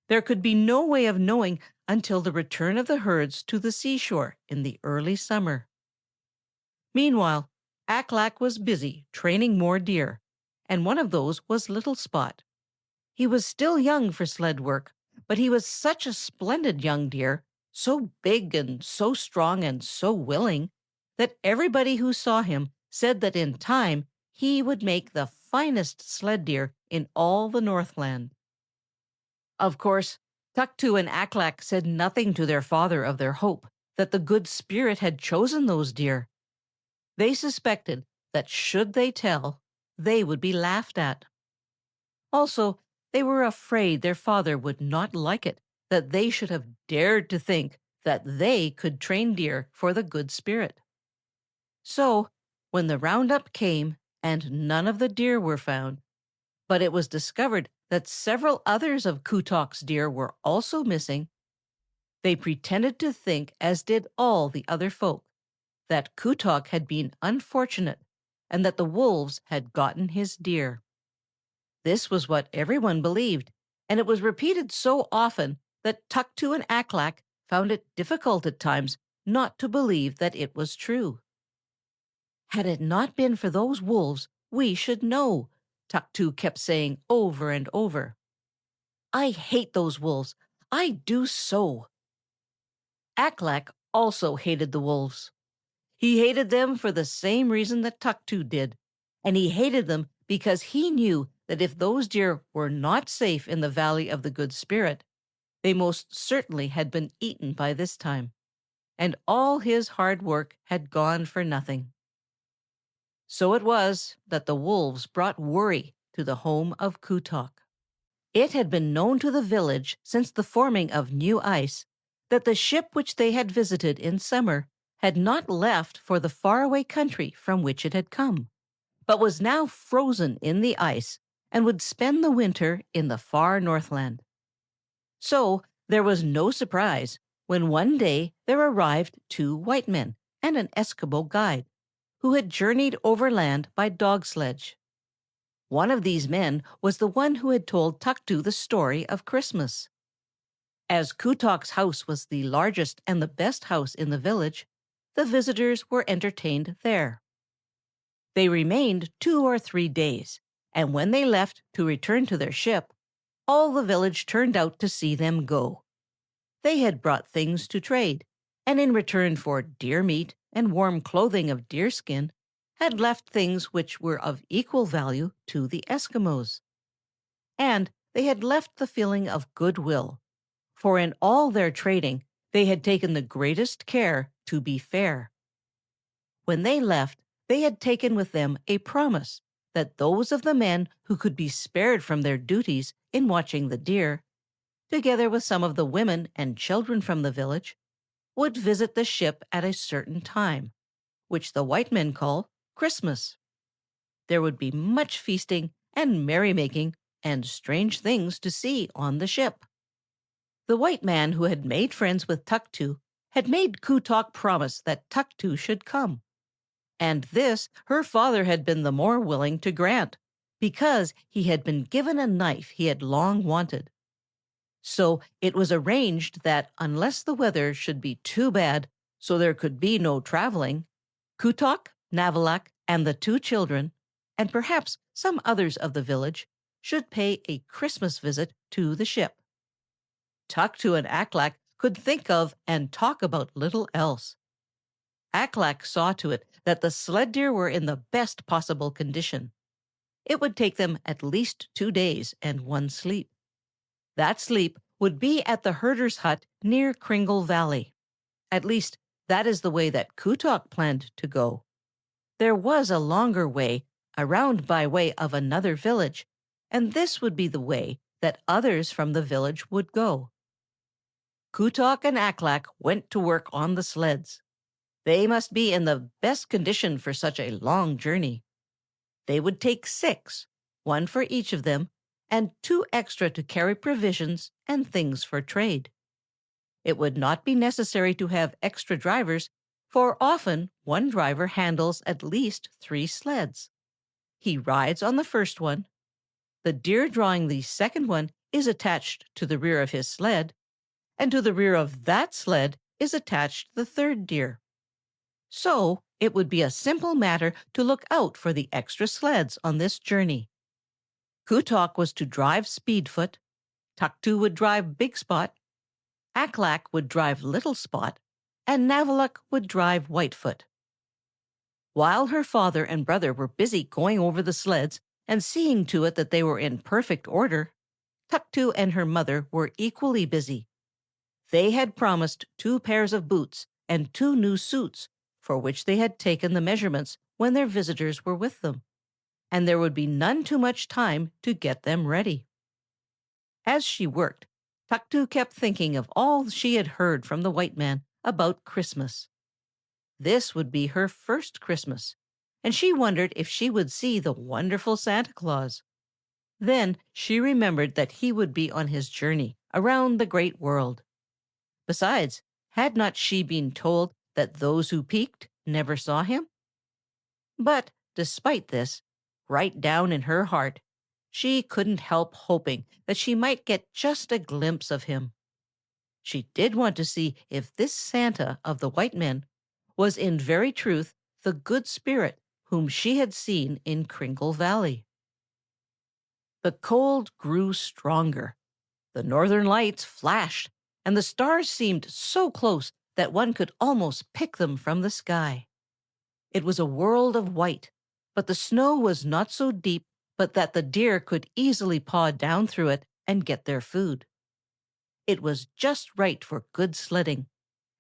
There could be no way of knowing until the return of the herds to the seashore in the early summer. Meanwhile, Aklak was busy training more deer, and one of those was Little Spot. He was still young for sled work, but he was such a splendid young deer, so big and so strong and so willing, that everybody who saw him said that in time he would make the finest sled deer in all the Northland. Of course, Tuktu and Aklak said nothing to their father of their hope that the good spirit had chosen those deer. They suspected that should they tell, they would be laughed at. Also, they were afraid their father would not like it that they should have dared to think that they could train deer for the good spirit. So, when the roundup came and none of the deer were found, but it was discovered that several others of Kutok's deer were also missing, they pretended to think, as did all the other folk, that Kutok had been unfortunate and that the wolves had gotten his deer. This was what everyone believed, and it was repeated so often that Tuktu and Aklak found it difficult at times not to believe that it was true. Had it not been for those wolves, we should know, Tuktu kept saying over and over. I hate those wolves. I do so. Aklak also hated the wolves. He hated them for the same reason that Tuktu did, and he hated them because he knew that if those deer were not safe in the Valley of the Good Spirit, they most certainly had been eaten by this time, and all his hard work had gone for nothing. So it was that the wolves brought worry to the home of Kutok. It had been known to the village since the forming of new ice that the ship which they had visited in summer had not left for the faraway country from which it had come, but was now frozen in the ice and would spend the winter in the far Northland. So there was no surprise when one day there arrived 2 white men and an Eskimo guide, who had journeyed overland by dog sledge. One of these men was the one who had told Tuktu the story of Christmas. As Kutok's house was the largest and the best house in the village, the visitors were entertained there. They remained 2 or 3 days, and when they left to return to their ship, all the village turned out to see them go. They had brought things to trade, and in return for deer meat and warm clothing of deerskin, had left things which were of equal value to the Eskimos. And they had left the feeling of goodwill, for in all their trading they had taken the greatest care to be fair. When they left, they had taken with them a promise that those of the men who could be spared from their duties in watching the deer, together with some of the women and children from the village, would visit the ship at a certain time, which the white men call Christmas. There would be much feasting and merrymaking and strange things to see on the ship. The white man who had made friends with Tuktu had made Kutok promise that Tuktu should come. And this her father had been the more willing to grant, because he had been given a knife he had long wanted. So it was arranged that unless the weather should be too bad so there could be no traveling, Kutok, Navalak, and the 2 children, and perhaps some others of the village, should pay a Christmas visit to the ship. Tuktu and Aklak could think of and talk about little else. Aklak saw to it that the sled deer were in the best possible condition. It would take them at least 2 days and 1 sleep. That sleep would be at the herder's hut near Kringle Valley. At least, that is the way that Kutok planned to go. There was a longer way, around by way of another village, and this would be the way that others from the village would go. Kutok and Aklak went to work on the sleds. They must be in the best condition for such a long journey. They would take 6, 1 for each of them, and 2 extra to carry provisions and things for trade. It would not be necessary to have extra drivers, for often one driver handles at least 3 sleds. He rides on the first one. The deer drawing the second one is attached to the rear of his sled, and to the rear of that sled is attached the third deer. So it would be a simple matter to look out for the extra sleds on this journey. Kutok was to drive Speedfoot, Tuktu would drive Big Spot, Aklak would drive Little Spot, and Navalak would drive Whitefoot. While her father and brother were busy going over the sleds and seeing to it that they were in perfect order, Tuktu and her mother were equally busy. They had promised 2 pairs of boots and 2 new suits, for which they had taken the measurements when their visitors were with them. and there would be none too much time to get them ready. As she worked, Tuktu kept thinking of all she had heard from the white man about Christmas. This would be her first Christmas, and she wondered if she would see the wonderful Santa Claus. Then she remembered that he would be on his journey around the great world. Besides, had not she been told that those who peeked never saw him? But despite this, right down in her heart, she couldn't help hoping that she might get just a glimpse of him. She did want to see if this Santa of the white men was in very truth the good spirit whom she had seen in Kringle Valley. The cold grew stronger. The northern lights flashed, and the stars seemed so close that one could almost pick them from the sky. It was a world of white, but the snow was not so deep but that the deer could easily paw down through it and get their food. It was just right for good sledding,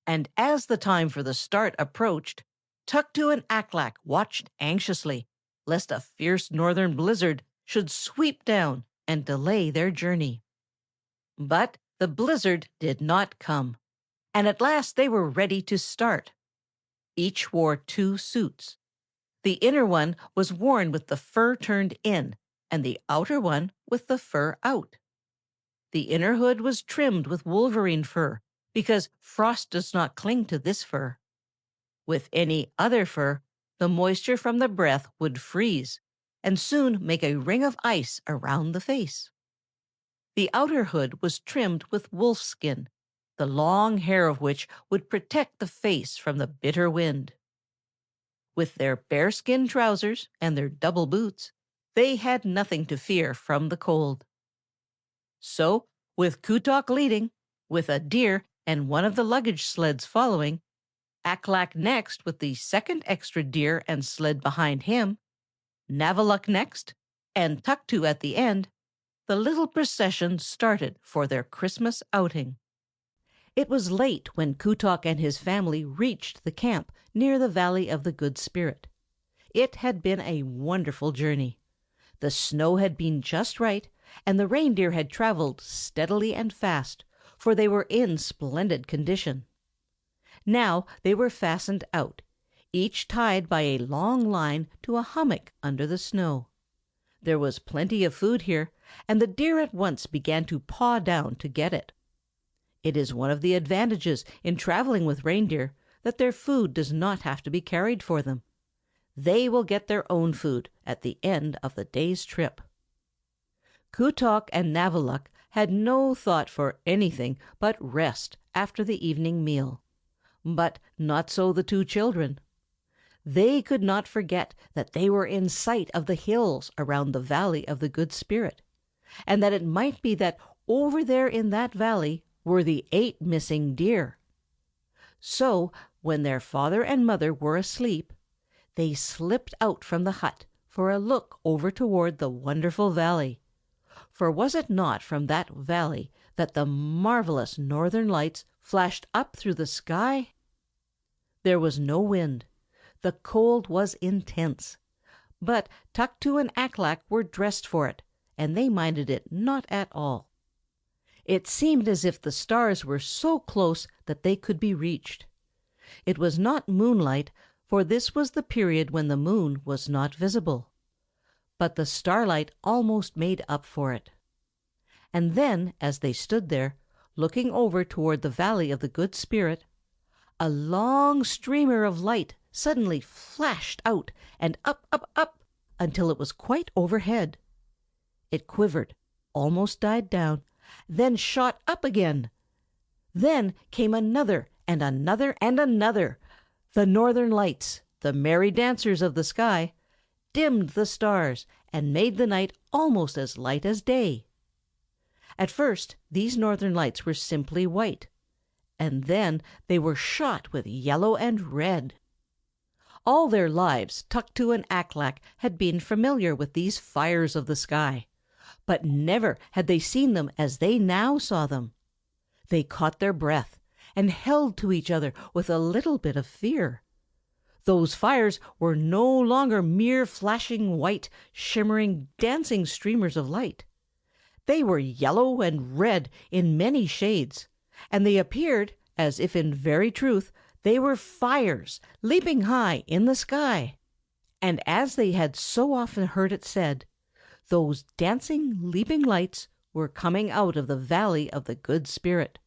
and as the time for the start approached, Tuktu and Aklak watched anxiously, lest a fierce northern blizzard should sweep down and delay their journey. But the blizzard did not come, and at last they were ready to start. Each wore 2 suits. The inner one was worn with the fur turned in, and the outer one with the fur out. The inner hood was trimmed with wolverine fur, because frost does not cling to this fur. With any other fur, the moisture from the breath would freeze, and soon make a ring of ice around the face. The outer hood was trimmed with wolf skin, the long hair of which would protect the face from the bitter wind. With their bearskin trousers and their double boots, they had nothing to fear from the cold. So, with Kutok leading, with a deer and one of the luggage sleds following, Aklak next with the second extra deer and sled behind him, Navaluk next, and Tuktu at the end, the little procession started for their Christmas outing. It was late when Kutok and his family reached the camp near the Valley of the Good Spirit. It had been a wonderful journey. The snow had been just right, and the reindeer had traveled steadily and fast, for they were in splendid condition. Now they were fastened out, each tied by a long line to a hummock under the snow. There was plenty of food here, and the deer at once began to paw down to get it. It is one of the advantages in traveling with reindeer that their food does not have to be carried for them. They will get their own food at the end of the day's trip. Kutok and Navaluk had no thought for anything but rest after the evening meal. But not so the 2 children. They could not forget that they were in sight of the hills around the Valley of the Good Spirit, and that it might be that over there in that valley were the 8 missing deer. So, when their father and mother were asleep, they slipped out from the hut for a look over toward the wonderful valley. For was it not from that valley that the marvelous northern lights flashed up through the sky? There was no wind. The cold was intense. But Tuktu and Aklak were dressed for it, and they minded it not at all. It seemed as if the stars were so close that they could be reached. It was not moonlight, for this was the period when the moon was not visible. But the starlight almost made up for it. And then, as they stood there, looking over toward the Valley of the Good Spirit, a long streamer of light suddenly flashed out and up, up, up, until it was quite overhead. It quivered, almost died down, then shot up again. Then came another and another and another. The northern lights, the merry dancers of the sky, dimmed the stars and made the night almost as light as day. At first these northern lights were simply white, and then they were shot with yellow and red. All their lives Tuktu and Aklak had been familiar with these fires of the sky, but never had they seen them as they now saw them. They caught their breath and held to each other with a little bit of fear. Those fires were no longer mere flashing white, shimmering, dancing streamers of light. They were yellow and red in many shades, and they appeared as if in very truth they were fires leaping high in the sky. And as they had so often heard it said, those dancing, leaping lights were coming out of the valley of the Good Spirit.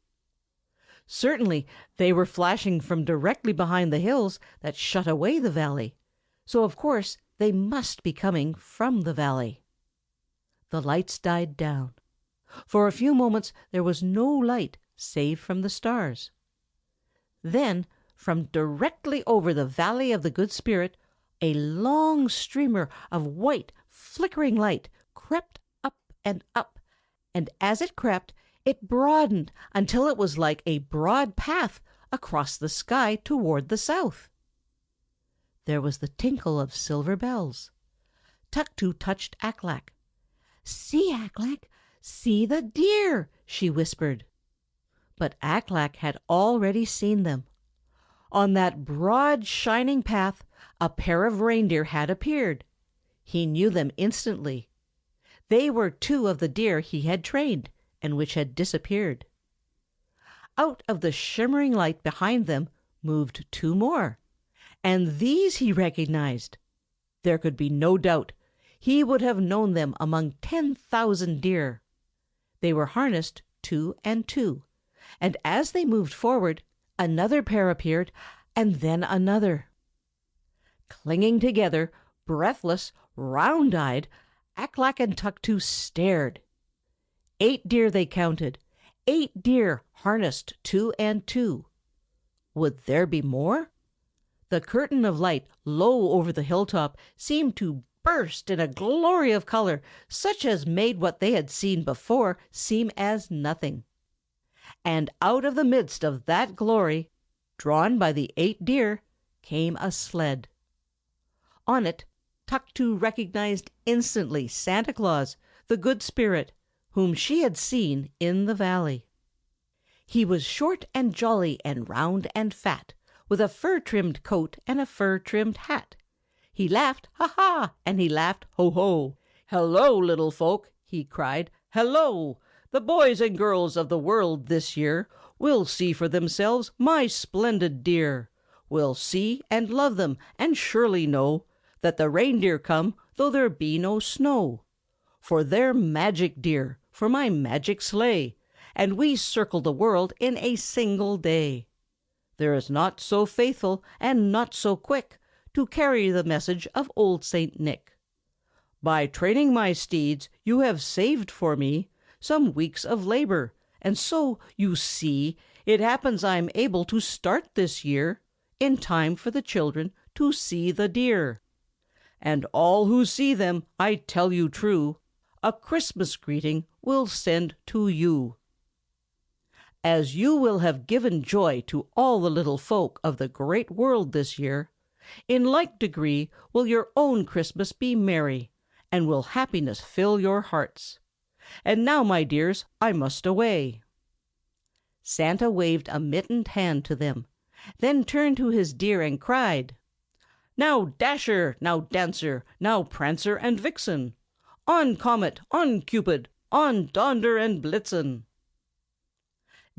Certainly they were flashing from directly behind the hills that shut away the valley, so of course they must be coming from the valley. The lights died down. For a few moments there was no light save from the stars. Then, from directly over the valley of the Good Spirit, a long streamer of white, flickering light crept up, and as it crept, it broadened until it was like a broad path across the sky toward the south. There was the tinkle of silver bells. Tuktu touched Aklak. "See, Aklak, see the deer," she whispered. But Aklak had already seen them. On that broad, shining path a pair of reindeer had appeared. He knew them instantly. They were two of the deer he had trained, and which had disappeared. Out of the shimmering light behind them moved two more, and these he recognized. There could be no doubt. He would have known them among 10,000 deer. They were harnessed 2 and 2, and as they moved forward, another pair appeared, and then another. Clinging together, breathless, round-eyed, Aklak and Tuktu stared. 8 deer they counted, 8 deer harnessed 2 and 2. Would there be more? The curtain of light low over the hilltop seemed to burst in a glory of color such as made what they had seen before seem as nothing. And out of the midst of that glory, drawn by the 8 deer, came a sled. On it, Tuktu recognized instantly Santa Claus, the Good Spirit, whom she had seen in the valley. He was short and jolly and round and fat, with a fur-trimmed coat and a fur-trimmed hat. He laughed, ha ha, and he laughed, ho ho. "Hello, little folk," he cried, "hello! The boys and girls of the world this year will see for themselves my splendid deer. Will see and love them, and surely know that the reindeer come though there be no snow. For they're magic deer, for my magic sleigh, and we circle the world in a single day. There is not so faithful and not so quick to carry the message of old Saint Nick. By training my steeds you have saved for me some weeks of labor, and so, you see, it happens I'm able to start this year in time for the children to see the deer. And all who see them, I tell you true, a Christmas greeting will send to you. As you will have given joy to all the little folk of the great world this year, in like degree will your own Christmas be merry, and will happiness fill your hearts. And now, my dears, I must away." Santa waved a mittened hand to them, then turned to his deer and cried, "Now Dasher, now Dancer, now Prancer and Vixen! On Comet, on Cupid, on Donder and Blitzen!"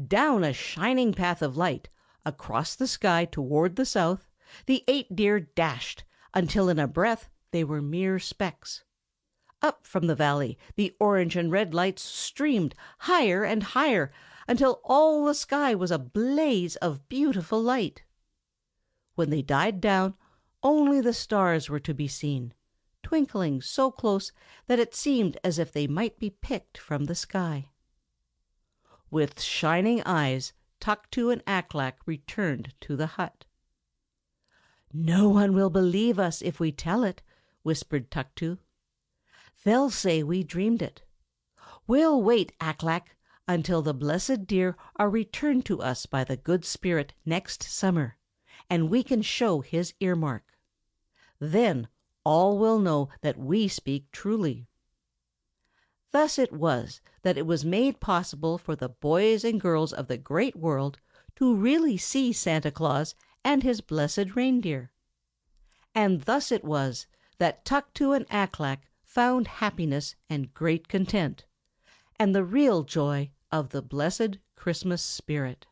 Down a shining path of light, across the sky toward the south, the 8 deer dashed, until in a breath they were mere specks. Up from the valley the orange and red lights streamed higher and higher, until all the sky was a blaze of beautiful light. When they died down, only the stars were to be seen, twinkling so close that it seemed as if they might be picked from the sky. With shining eyes, Tuktu and Aklak returned to the hut. "No one will believe us if we tell it," whispered Tuktu. "They'll say we dreamed it. We'll wait, Aklak, until the blessed deer are returned to us by the Good Spirit next summer, and we can show his earmark. Then all will know that we speak truly." Thus it was that it was made possible for the boys and girls of the great world to really see Santa Claus and his blessed reindeer. And thus it was that Tuktu and Aklak found happiness and great content, and the real joy of the blessed Christmas spirit.